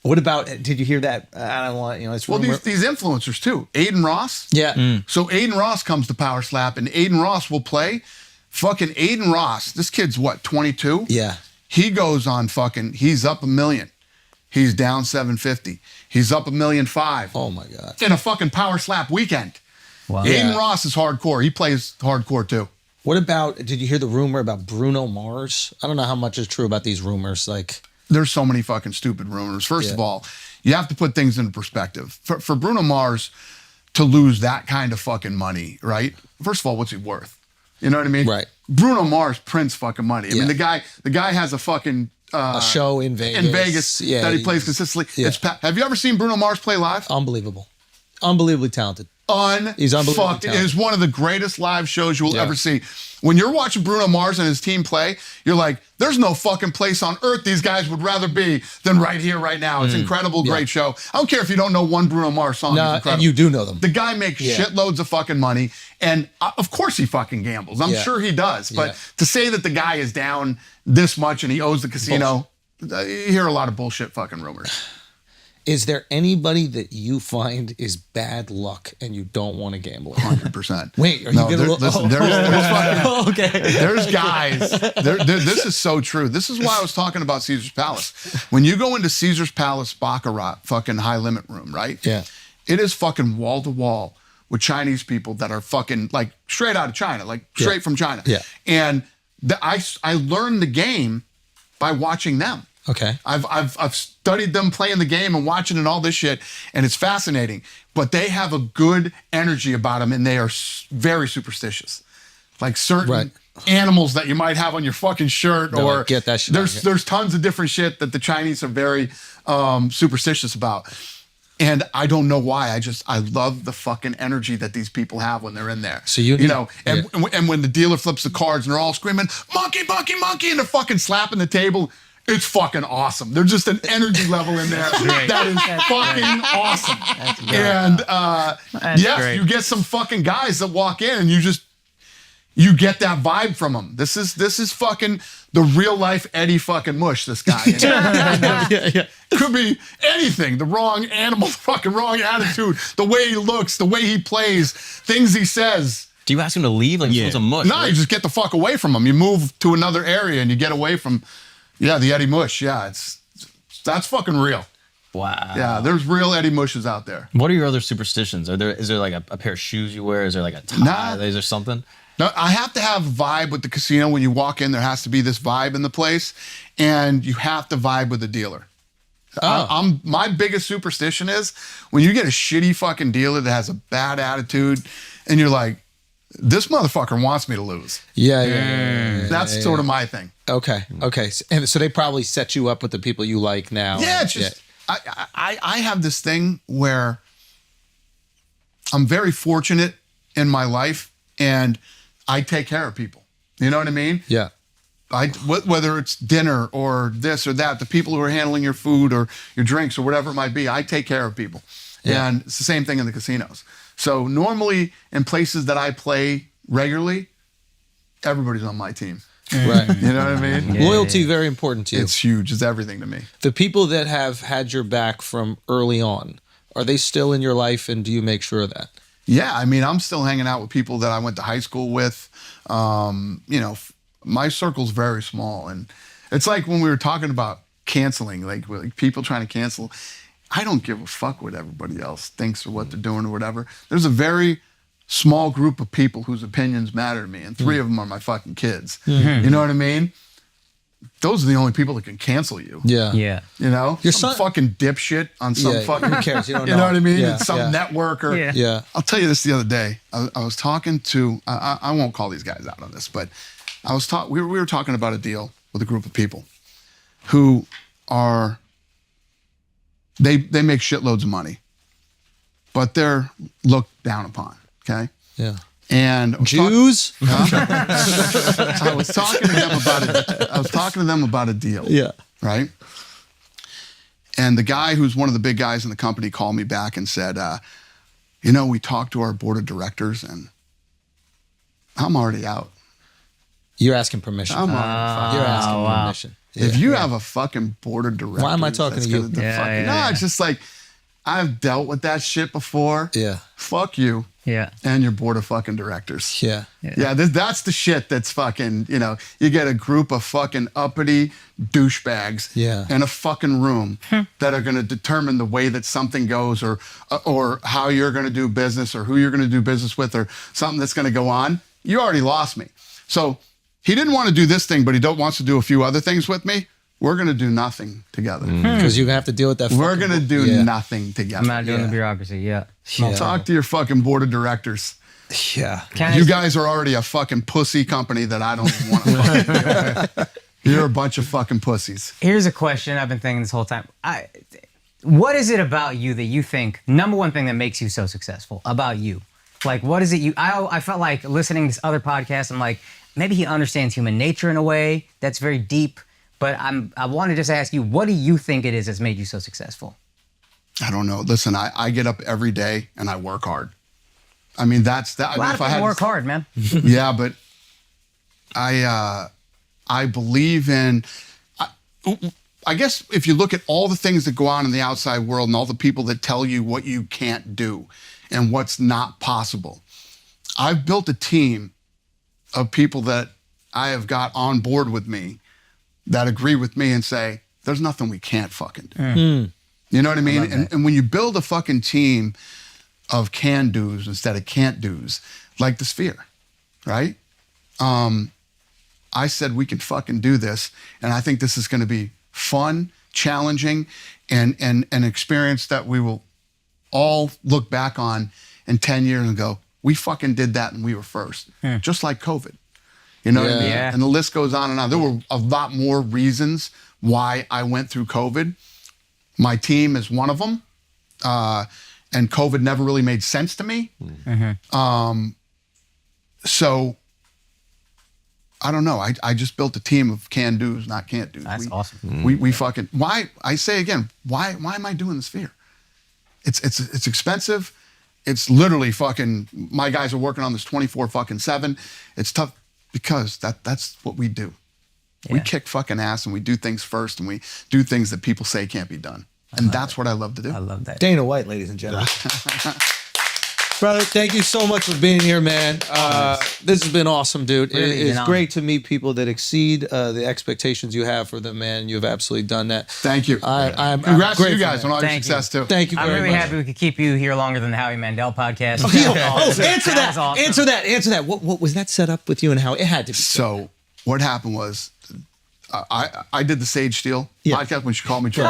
S6: What about? Did you hear that? I don't want it's
S1: Well,
S6: rumor.
S1: these influencers too. Aiden Ross.
S6: Yeah.
S1: So Aiden Ross comes to Power Slap, and Aiden Ross will play. Fucking Aiden Ross. This kid's what, 22?
S6: Yeah.
S1: He goes on fucking. He's up $1 million. He's down 750. He's up $1.5 million.
S6: Oh my God.
S1: In a fucking Power Slap weekend.
S4: Wow.
S1: Aiden Ross is hardcore. He plays hardcore too.
S6: What about? Did you hear the rumor about Bruno Mars? I don't know how much is true about these rumors. Like,
S1: There's so many fucking stupid rumors. First of all, you have to put things into perspective. For Bruno Mars to lose that kind of fucking money, right? First of all, what's he worth? You know what I mean?
S6: Right.
S1: Bruno Mars prints fucking money. I
S6: Yeah.
S1: mean, the guy has a fucking
S6: a show in Vegas.
S1: that he plays consistently.
S6: Yeah.
S1: Have you ever seen Bruno Mars play live?
S6: Unbelievable. Unbelievably talented.
S1: He's
S6: unbelievably
S1: It
S6: talented.
S1: is one of the greatest live shows you will
S6: Yeah.
S1: ever see. When you're watching Bruno Mars and his team play, you're like, there's no fucking place on earth these guys would rather be than right here, right now. It's incredible, great show. I don't care if you don't know one Bruno Mars song. It's
S6: No,
S1: incredible.
S6: and you do know them.
S1: The guy makes shitloads of fucking money, and of course he fucking gambles. I'm
S6: Yeah.
S1: sure he does. But
S6: Yeah.
S1: to say that the guy is down this much and he owes the casino, you hear a lot of bullshit fucking rumors.
S6: Is there anybody that you find is bad luck and you don't want to gamble with?
S1: 100%.
S6: Wait, are you gonna look?
S1: Listen, there's fucking,
S6: Okay.
S1: there's guys. This is so true. This is why I was talking about Caesar's Palace. When you go into Caesar's Palace Baccarat, fucking high limit room, right?
S6: Yeah.
S1: It is fucking wall to wall with Chinese people that are fucking like straight out of China, like straight from China.
S6: Yeah.
S1: And I learned the game by watching them.
S6: Okay.
S1: I've studied them playing the game and watching and all this shit, and it's fascinating. But they have a good energy about them, and they are very superstitious. Like certain animals that you might have on your fucking shirt,
S6: No,
S1: or
S6: get that shit out of here.
S1: there's tons of different shit that the Chinese are very superstitious about. And I don't know why. I love the fucking energy that these people have when they're in there.
S6: So you
S1: know, and when the dealer flips the cards and they're all screaming, monkey, monkey, monkey, and they're fucking slapping the table. It's fucking awesome. There's just an energy level in there that is fucking awesome. And yes,
S4: great.
S1: you get some fucking guys that walk in and you get that vibe from them. This is fucking the real life Eddie fucking Mush, this guy. Could be anything. The wrong animal, the fucking wrong attitude, the way he looks, the way he plays, things he says.
S3: Do you ask him to leave? Like, it's a mush.
S1: No, you just get the fuck away from him. You move to another area and you get away from, the Eddie Mush. Yeah, that's fucking real.
S3: Wow.
S1: Yeah, there's real Eddie Mushes out there.
S3: What are your other superstitions? Is there like a pair of shoes you wear? Is there like a tie?
S1: Nah.
S3: Is there something?
S1: No, I have to have a vibe with the casino. When you walk in, there has to be this vibe in the place, and you have to vibe with the dealer. My biggest superstition is when you get a shitty fucking dealer that has a bad attitude, and you're like, this motherfucker wants me to lose.
S6: Yeah.
S1: That's sort of my thing.
S6: Okay. And so they probably set you up with the people you like now.
S1: Yeah, it's just I have this thing where I'm very fortunate in my life, and I take care of people. You know what I mean?
S6: Yeah.
S1: Whether it's dinner or this or that, the people who are handling your food or your drinks or whatever it might be, I take care of people. Yeah. And it's the same thing in the casinos. So normally in places that I play regularly, everybody's on my team.
S6: Right.
S1: You know what I mean?
S6: Loyalty, very important to you.
S1: It's huge. It's everything to me.
S6: The people that have had your back from early on, are they still in your life, and do you make sure of that?
S1: Yeah, I mean, I'm still hanging out with people that I went to high school with. My circle's very small, and it's like when we were talking about canceling, like people trying to cancel. I don't give a fuck what everybody else thinks or what they're doing or whatever. There's a very small group of people whose opinions matter to me, and 3 of them are my fucking kids. You know what I mean? Those are the only people that can cancel you.
S6: Yeah.
S1: You know?
S6: Your
S1: some
S6: son-
S1: fucking dipshit on some fucking...
S6: Who cares? You don't
S1: You know what I mean?
S6: Yeah.
S1: Some network or...
S6: Yeah.
S1: I'll tell you this the other day. I was talking to... I won't call these guys out on this, but we were talking about a deal with a group of people who are... They make shitloads of money, but they're looked down upon, okay?
S6: Yeah.
S1: And
S6: Jews?
S1: I was talking to them about a deal.
S6: Yeah.
S1: Right? And the guy who's one of the big guys in the company called me back and said, we talked to our board of directors and I'm already out.
S6: You're asking permission.
S1: I'm already
S6: You're asking
S4: wow.
S6: permission.
S1: If you have a fucking board of directors,
S6: Why am I talking
S1: that's
S6: to you?
S1: gonna
S4: Yeah,
S1: no,
S4: yeah.
S1: it's just like, I've dealt with that shit before.
S6: Yeah.
S1: Fuck you
S4: Yeah.
S1: and your board of fucking directors.
S6: Yeah.
S1: Yeah, that's the shit that's fucking, you get a group of fucking uppity douchebags
S6: Yeah.
S1: in a fucking room that are going to determine the way that something goes or how you're going to do business or who you're going to do business with or something that's going to go on. You already lost me. So he didn't want to do this thing, but he wants to do a few other things with me. We're going to do nothing together.
S6: Because you're going to have to deal with that.
S1: We're going to do
S6: Yeah.
S1: nothing together.
S4: I'm not doing the bureaucracy. Yeah.
S6: Yeah.
S1: Talk to your fucking board of directors.
S6: Yeah.
S4: Can I
S1: You
S4: just-
S1: guys are already a fucking pussy company that I don't even want to fucking deal with. You're a bunch of fucking pussies.
S4: Here's a question I've been thinking this whole time. What is it about you that you think, number one thing that makes you so successful about you? Like, what is it I felt like listening to this other podcast, I'm like, maybe he understands human nature in a way that's very deep, but I want to just ask you, what do you think it is that's made you so successful?
S1: I don't know. Listen, I get up every day and I work hard. I mean, that's that.
S4: A lot of people work hard, man.
S1: Yeah, but I believe in. I guess if you look at all the things that go on in the outside world and all the people that tell you what you can't do and what's not possible, I've built a team of people that I have got on board with me that agree with me and say, there's nothing we can't fucking do. You know what I mean? And when you build a fucking team of can-dos instead of can't-dos, like the Sphere, right? I said we can fucking do this, and I think this is going to be fun, challenging, and an experience that we will all look back on in 10 years and go, we fucking did that and we were first. Just like COVID. You know what I mean?
S4: Yeah.
S1: And the list goes on and on. There were a lot more reasons why I went through COVID. My team is one of them. And COVID never really made sense to me. So I don't know. I just built a team of can-dos, not can't-dos.
S4: That's awesome.
S1: We fucking, why, I say again, why am I doing the Sphere? It's expensive. It's literally fucking, my guys are working on this 24/7. It's tough because that's what we do. We kick fucking ass and we do things first and we do things that people say can't be done. And that's what I love to do.
S4: I love that.
S6: Dana White, ladies and gentlemen. Brother, thank you so much for being here, man. This has been awesome, dude.
S4: Really been
S6: It's
S4: on.
S6: great to meet people that exceed the expectations you have for them, man. You've absolutely done that.
S1: Thank you.
S6: I'm
S1: Congrats to you
S6: grateful,
S1: guys
S6: man.
S1: on all your
S4: Thank
S1: success too.
S6: Thank you
S4: I'm
S6: very
S4: really
S6: much.
S4: happy we could keep you here longer than the Howie Mandel podcast.
S6: Answer
S4: awesome.
S6: that. What was that set up with you and how it had to be?
S1: So what happened was I did the Sage Steel
S6: Yeah.
S1: podcast when she called me Joe.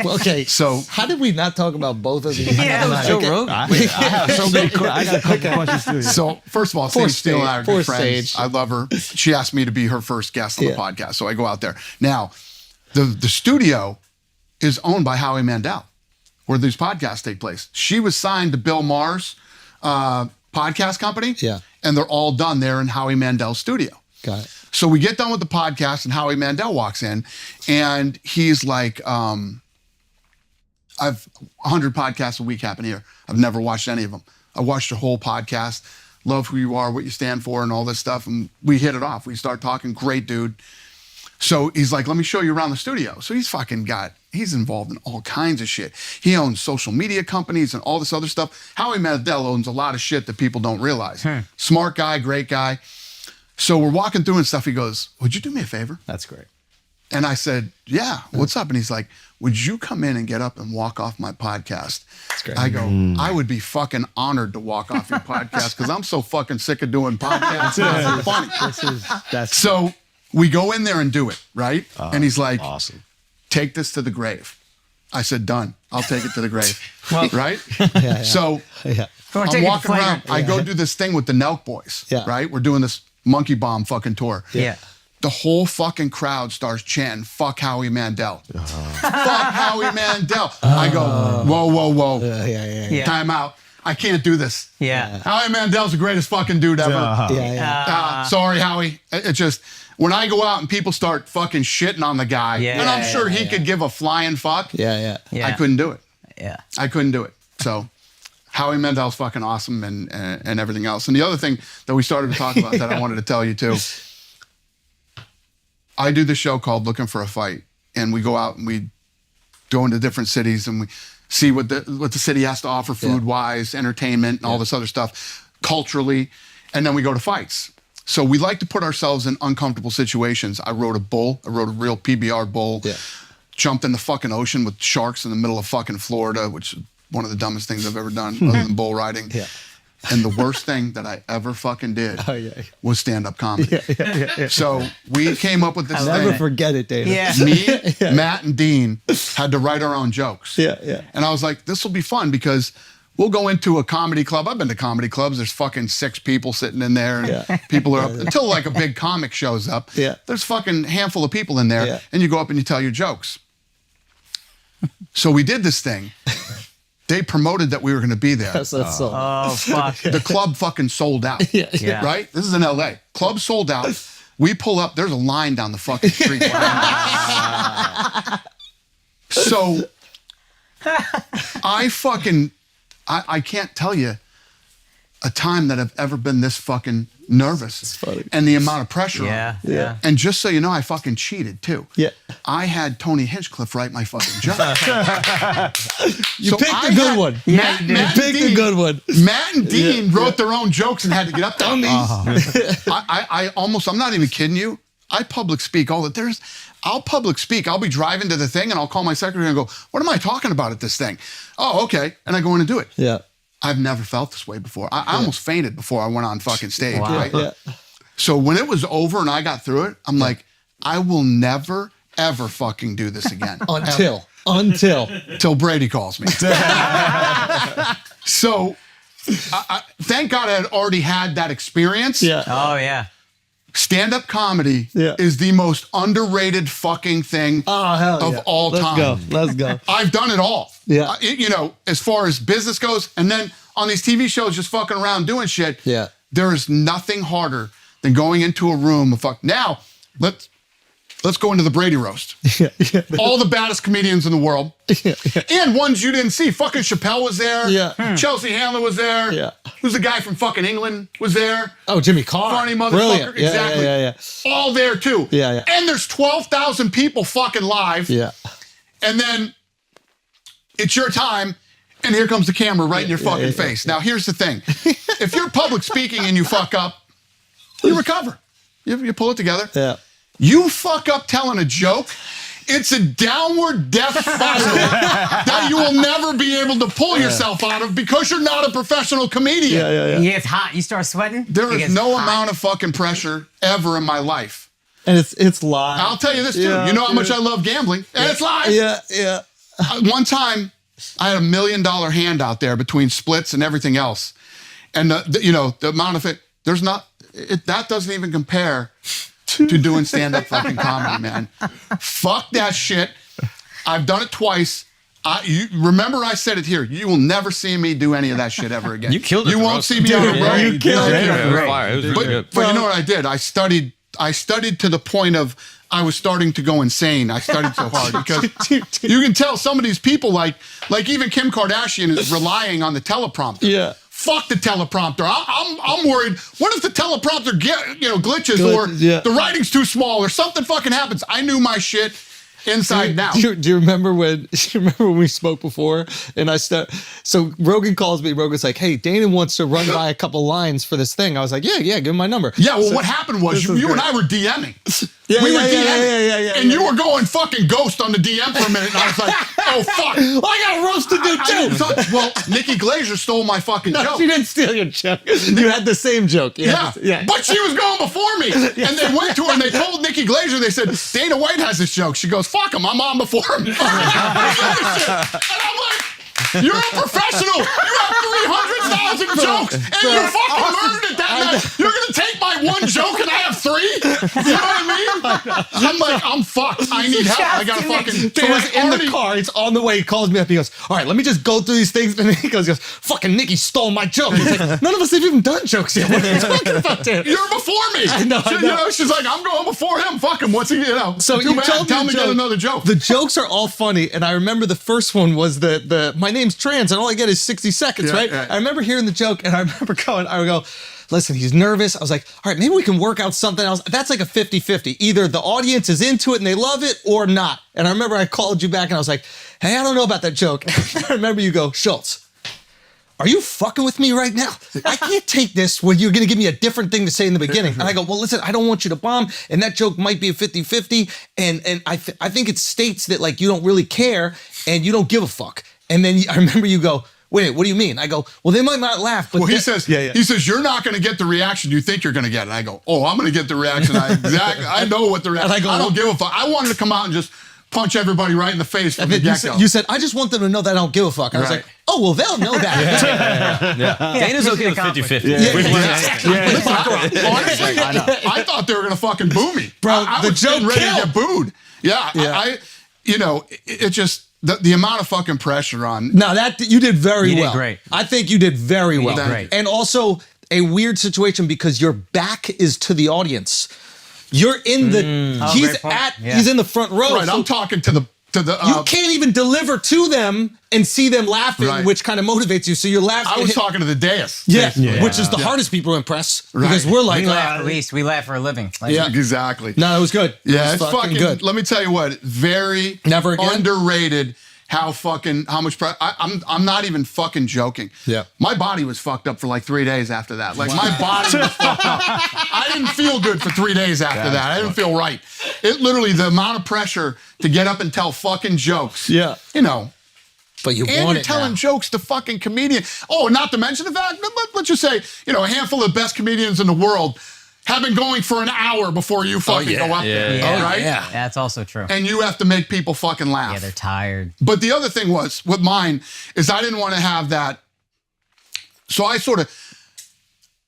S6: Well, okay,
S1: So-
S6: how did we not talk about both of these?
S4: Yeah, it was
S3: Joe Rogan. I have so many. I got a couple questions too.
S1: So first of all,
S6: Poor
S1: Sage Steel and I are
S6: Sage.
S1: good
S6: Poor
S1: friends.
S6: Sage.
S1: I love her. She asked me to be her first guest on the
S6: Yeah.
S1: podcast, so I go out there. Now, the studio is owned by Howie Mandel, where these podcasts take place. She was signed to Bill Maher's podcast company,
S6: Yeah.
S1: and they're all done there in Howie Mandel's studio.
S6: Got it.
S1: So we get done with the podcast and Howie Mandel walks in and he's like, I've 100 podcasts a week happen here. I've never watched any of them. I watched your whole podcast, love who you are, what you stand for and all this stuff. And we hit it off. We start talking, great dude. So he's like, let me show you around the studio. So he's involved in all kinds of shit. He owns social media companies and all this other stuff. Howie Mandel owns a lot of shit that people don't realize. Smart guy, great guy. So we're walking through and stuff. He goes, would you do me a favor?
S6: That's great.
S1: And I said, yeah, what's up? And he's like, would you come in and get up and walk off my podcast? That's
S6: great.
S1: I go, I would be fucking honored to walk off your podcast because I'm so fucking sick of doing podcasts. It's funny.
S5: That's
S1: So we go in there and do it, right? And he's like,
S5: awesome.
S1: take this to the grave. I said, done. I'll take it to the grave. Right? So
S4: Or take
S1: I'm
S4: it to
S1: walking around.
S4: Flagrant.
S1: I go do this thing with the Nelk Boys,
S6: Yeah.
S1: right? We're doing this monkey bomb fucking tour.
S4: Yeah.
S1: The whole fucking crowd starts chanting, fuck Howie Mandel. Fuck Howie Mandel. I go, whoa.
S6: Yeah.
S4: Yeah.
S1: Time out. I can't do this.
S4: Yeah.
S1: Howie Mandel's the greatest fucking dude ever. Sorry, Howie. It's just when I go out and people start fucking shitting on the guy, and I'm sure he could give a flying fuck.
S6: Yeah.
S1: I couldn't do it.
S4: Yeah.
S1: I couldn't do it. So Howie Mandel's fucking awesome and everything else. And the other thing that we started to talk about that I wanted to tell you too, I do this show called Looking for a Fight, and we go out and we go into different cities and we see what the city has to offer food-wise, entertainment, and all this other stuff, culturally, and then we go to fights. So we like to put ourselves in uncomfortable situations. I rode a bull. I rode a real PBR bull. Yeah. Jumped in the fucking ocean with sharks in the middle of fucking Florida, which is one of the dumbest things I've ever done other than bull riding. Yeah. And the worst thing that I ever fucking did was stand-up comedy. So we came up with this thing.
S6: I'll never forget it, Dana.
S4: Yeah.
S1: Me, Matt, and Dean had to write our own jokes. And I was like, this will be fun because we'll go into a comedy club. I've been to comedy clubs. There's fucking 6 people sitting in there. And people are up until like a big comic shows up. There's fucking handful of people in there. And you go up and you tell your jokes. So we did this thing. They promoted that we were going to be there.
S6: Oh,
S4: fuck.
S1: The club fucking sold out. Right? This is in LA. Club sold out. We pull up. There's a line down the fucking street. So I can't tell you a time that I've ever been this fucking nervous. It's funny. And the amount of pressure.
S4: Yeah.
S1: And just so you know, I fucking cheated too.
S6: Yeah.
S1: I had Tony Hinchcliffe write my fucking joke.
S6: You picked a good one.
S1: Matt
S6: you picked a good one.
S1: Matt and Dean wrote their own jokes and had to get up there. I'm not even kidding you. I public speak all the I'll public speak. I'll be driving to the thing and I'll call my secretary and go, what am I talking about at this thing? Oh, okay. And I go in and do it.
S6: Yeah.
S1: I've never felt this way before. I almost fainted before I went on fucking stage.
S4: Wow.
S1: Right?
S6: Yeah.
S1: So when it was over and I got through it, I'm like, I will never, ever fucking do this again.
S6: Until
S1: Brady calls me. So thank God I had already had that experience.
S4: Oh, yeah.
S1: Stand-up comedy is the most underrated fucking thing of all time.
S6: Let's go.
S1: I've done it all.
S6: Yeah.
S1: As far as business goes, and then on these TV shows, just fucking around doing shit.
S6: Yeah.
S1: There is nothing harder than going into a room of Now, let's go into the Brady Roast. All the baddest comedians in the world. And ones you didn't see. Fucking Chappelle was there. Chelsea Handler was there. Who's the guy from fucking England was there.
S6: Oh, Jimmy Carr.
S1: Funny motherfucker.
S6: Brilliant.
S1: Exactly.
S6: Yeah.
S1: All there too.
S6: Yeah.
S1: And there's 12,000 people fucking live.
S6: Yeah.
S1: And then it's your time. And here comes the camera right in your fucking face. Now, here's the thing. If you're public speaking and you fuck up, you recover. You pull it together.
S6: Yeah.
S1: You fuck up telling a joke, it's a downward death spiral that you will never be able to pull yourself out of because you're not a professional comedian.
S6: Yeah.
S4: It gets hot. You start sweating.
S1: There is no amount of fucking pressure ever in my life.
S6: And it's live.
S1: I'll tell you this too. You know how much I love gambling, and it's live.
S6: Yeah.
S1: One time, I had $1 million hand out there between splits and everything else, and the amount of it. That doesn't even compare to doing stand-up fucking comedy, man. Fuck that shit. I've done it twice. Remember I said it here. You will never see me do any of that shit ever again.
S3: You killed it.
S1: You won't see me on a road.
S3: You killed it. It was fire. It was really good.
S1: But you know what I did? I studied to the point of I was starting to go insane. I studied so hard because you can tell some of these people, like even Kim Kardashian, is relying on the teleprompter.
S6: Yeah.
S1: Fuck the teleprompter. I'm worried. What if the teleprompter glitches or the writing's too small or something fucking happens? I knew my shit inside and out.
S6: Do you remember when we spoke before? And so Rogan calls me. Rogan's like, "Hey, Dana wants to run by a couple lines for this thing." I was like, "Yeah, give him my number."
S1: Yeah. Well, what happened was you and I were DMing.
S6: We were
S1: DMing, and you were going fucking ghost on the DM for a minute. And I was like, "Oh fuck,
S6: well, I got a roast to do too."
S1: Well, Nikki Glaser stole my fucking joke.
S6: She didn't steal your joke. You had the same joke.
S1: Yeah. But she was going before me, and they went to her and they told Nikki Glaser. They said Dana White has this joke. She goes, "Fuck him, I'm on before him." And I'm like, you're a professional. You have 300,000 jokes, and you fucking learned it that night. You're gonna take my one joke, and I have 3. You know what I mean? I'm like, I'm fucked. I need help. I got to fucking.
S6: So it's in the car. It's on the way. He calls me up. He goes, all right, let me just go through these things. And then he goes, fucking Nicky stole my joke. He's like, none of us have even done jokes yet. What are you talking about, Dan?
S1: You're before me.
S6: I know.
S1: You know, she's like, I'm going before him. Fuck him. What's he, you know?
S6: So
S1: too
S6: you
S1: bad.
S6: told me
S1: Tell
S6: a
S1: me to
S6: joke.
S1: get another joke.
S6: The jokes are all funny. And I remember the first one was the my name's trans and all I get is 60 seconds,
S1: Yeah,
S6: right?
S1: yeah.
S6: I remember hearing the joke and I remember I go, listen, he's nervous. I was like, all right, maybe we can work out something else. That's like a 50-50. Either the audience is into it and they love it or not. And I remember I called you back and I was like, hey, I don't know about that joke. I remember you go, Schultz, are you fucking with me right now? I can't take this when you're going to give me a different thing to say in the beginning. And I go, well, listen, I don't want you to bomb. And that joke might be a 50-50. And I think it states that like you don't really care and you don't give a fuck. And then I remember you go, wait, what do you mean? I go, well, they might not laugh, but
S1: he says, you're not going to get the reaction you think you're going to get. And I go, oh, I'm going to get the reaction. I know what the reaction. I don't give a fuck. I wanted to come out and just punch everybody right in the face from the get-go.
S6: You said, I just want them to know that I don't give a fuck. I was like, oh, well, they'll know that.
S3: Dana's okay with 50-50.
S1: Honestly, I thought they were going to fucking boo me.
S6: Bro,
S1: I
S6: the
S1: was
S6: joke
S1: ready
S6: killed.
S1: to get booed. Yeah. It just, the amount of fucking pressure on.
S6: No, that you did very
S4: You did
S6: well.
S4: great.
S6: I think you did very well.
S4: did great.
S6: And also a weird situation because your back is to the audience. You're in the
S4: great point. Yeah.
S6: he's in the front row.
S1: Right,
S6: so
S1: I'm talking to the
S6: you can't even deliver to them and see them laughing,
S1: Right.
S6: which kind of motivates you. So you're laughing.
S1: I was talking to the dais.
S6: Yeah, which is the hardest people to impress because we're like,
S4: We laugh at least. We laugh for a living. Like,
S1: Yeah, exactly.
S6: no, it was good.
S1: Yeah,
S6: it was
S1: it's fucking
S6: good.
S1: Let me tell you what, very
S6: Never again?
S1: underrated. How much pressure? I'm not even fucking joking.
S6: Yeah.
S1: My body was fucked up for like 3 days after that. Like my body was fucked up. I didn't feel good for 3 days after that. I didn't feel right. It literally, the amount of pressure to get up and tell fucking jokes.
S6: Yeah.
S1: You know.
S6: But you
S1: And
S6: want
S1: you're
S6: it
S1: telling
S6: now.
S1: jokes to fucking comedians. Oh, not to mention the fact, let's just say, a handful of the best comedians in the world have been going for an hour before you fucking go up there.
S4: Yeah.
S1: All right?
S6: Yeah.
S4: That's also true.
S1: And you have to make people fucking laugh.
S4: Yeah, they're tired.
S1: But the other thing was, with mine, is I didn't want to have that. So I sort of,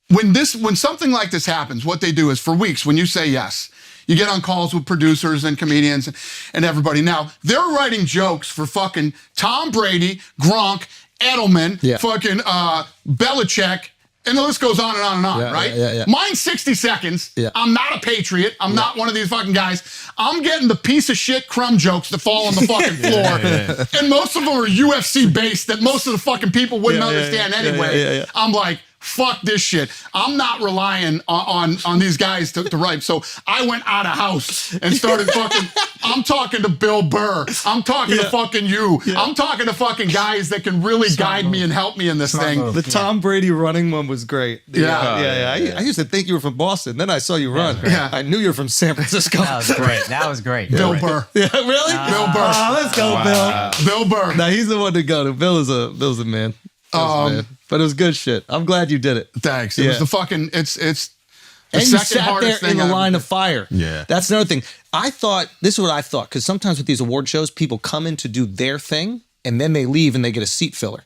S1: when something like this happens, what they do is for weeks, when you say yes, you get on calls with producers and comedians and everybody. Now, they're writing jokes for fucking Tom Brady, Gronk, Edelman, fucking Belichick, and the list goes on and on and on, right?
S6: Yeah.
S1: Mine's 60 seconds.
S6: Yeah.
S1: I'm not a patriot. I'm not one of these fucking guys. I'm getting the piece of shit crumb jokes that fall on the fucking floor. And most of them are UFC based that most of the fucking people wouldn't understand anyway. I'm like, fuck this shit. I'm not relying on these guys to write. So I went out of house and started fucking, I'm talking to Bill Burr. I'm talking to fucking you. I'm talking to fucking guys that can really guide me and help me in this thing.
S6: The Tom Brady running one was great.
S1: Yeah.
S6: I used to think you were from Boston. Then I saw you run.
S1: Yeah.
S6: I knew you were from San Francisco.
S4: That was great.
S1: Bill Burr.
S6: Yeah, really?
S1: Bill Burr.
S6: Let's go,
S1: Bill Burr.
S6: Bill. Now he's the one to go to. Bill's a man. But it was good shit. I'm glad you did it.
S1: Thanks. It was the fucking, it's the
S6: And you
S1: second
S6: sat
S1: hardest
S6: there
S1: thing
S6: in the
S1: I've
S6: line
S1: ever
S6: of fire.
S5: Yeah.
S6: That's another thing. This is what I thought, because sometimes with these award shows, people come in to do their thing, and then they leave and they get a seat filler.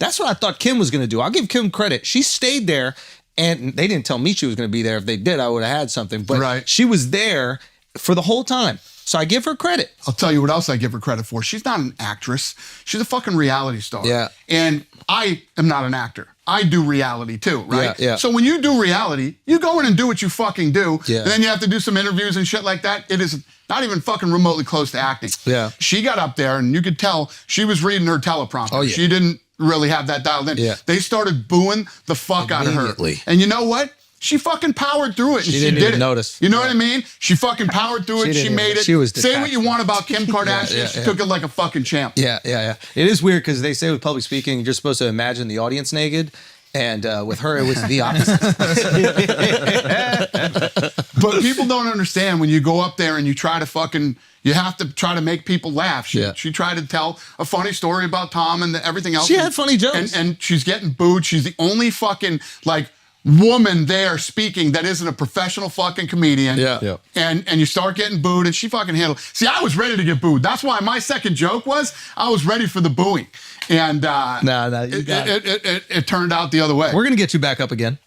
S6: That's what I thought Kim was going to do. I'll give Kim credit. She stayed there, and they didn't tell me she was going to be there. If they did, I would have had something. But she was there for the whole time. So I give her credit.
S1: I'll tell you what else I give her credit for. She's not an actress. She's a fucking reality star.
S6: Yeah.
S1: And I am not an actor. I do reality too, right?
S6: Yeah.
S1: So when you do reality, you go in and do what you fucking do.
S6: Yeah.
S1: And then you have to do some interviews and shit like that. It is not even fucking remotely close to acting.
S6: Yeah.
S1: She got up there and you could tell she was reading her teleprompter.
S6: Oh, yeah.
S1: She didn't really have that dialed in.
S6: Yeah.
S1: They started booing the fuck out of her.
S6: Immediately.
S1: And you know what? She fucking powered through it. And
S6: She didn't
S1: did
S6: even
S1: it.
S6: notice.
S1: You know what I mean? She fucking powered through it.
S6: She
S1: She
S6: didn't
S1: made
S6: even-
S1: it.
S6: she was
S1: Say what you
S6: detached.
S1: want about Kim Kardashian. She took it like a fucking champ.
S6: Yeah. It is weird because they say with public speaking, you're supposed to imagine the audience naked. And with her, it was the opposite.
S1: But people don't understand when you go up there and you try to fucking, you have to try to make people laugh. She tried to tell a funny story about Tom and everything else.
S6: She had funny jokes.
S1: And she's getting booed. She's the only fucking woman there speaking that isn't a professional fucking comedian.
S6: Yeah.
S1: And you start getting booed and she fucking handled. See, I was ready to get booed. That's why my second joke was I was ready for the booing. And
S6: No, you got
S1: it turned out the other way.
S6: We're going to get you back up again.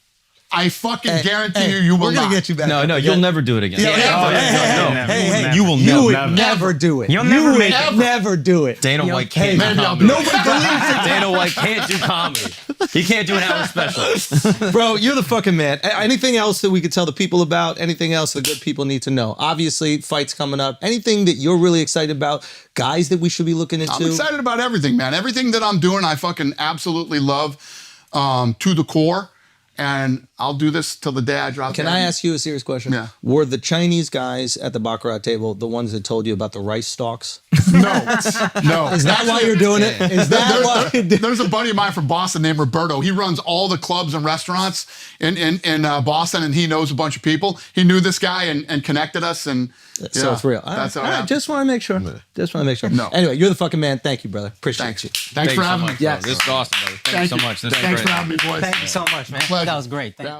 S1: I fucking guarantee you will
S6: We're gonna
S1: not.
S6: get you back.
S3: No, you'll never do it again.
S6: Hey,
S5: You will
S6: you
S5: never.
S6: would never do it.
S4: You'll never make
S1: it.
S6: Never do it.
S3: Dana White can't do
S1: maybe I'll
S3: comedy.
S1: do it.
S6: Nobody believes it.
S3: Dana White can't do comedy. He can't do an hour special.
S6: Bro, you're the fucking man. Anything else that we could tell the people about? Anything else the good people need to know? Obviously, fights coming up. Anything that you're really excited about? Guys that we should be looking into?
S1: I'm excited about everything, man. Everything that I'm doing, I fucking absolutely love to the core. And I'll do this till the day I drop
S6: Can
S1: dead.
S6: I ask you a serious question?
S1: Yeah.
S6: Were the Chinese guys at the Baccarat table the ones that told you about the rice stalks?
S1: No.
S6: Is that why you're doing it? Is that why you're doing it?
S1: There's a buddy of mine from Boston named Roberto. He runs all the clubs and restaurants in Boston, and he knows a bunch of people. He knew this guy and connected us, and
S6: So it's real.
S1: That's how it
S6: all right.
S1: happened.
S6: Just want to make sure. Just want to make sure.
S1: No.
S6: Anyway, you're the fucking man. Thank you, brother. Appreciate
S1: Thanks.
S6: you.
S1: Thanks for
S3: so
S1: having
S3: much,
S1: me.
S3: bro.
S6: Yes.
S3: This is awesome, brother. Thank you so much. This is
S1: Thanks
S3: great.
S1: for having me, boys.
S4: Thank you so much, man.
S1: Pleasure.
S4: That was great. Thank you.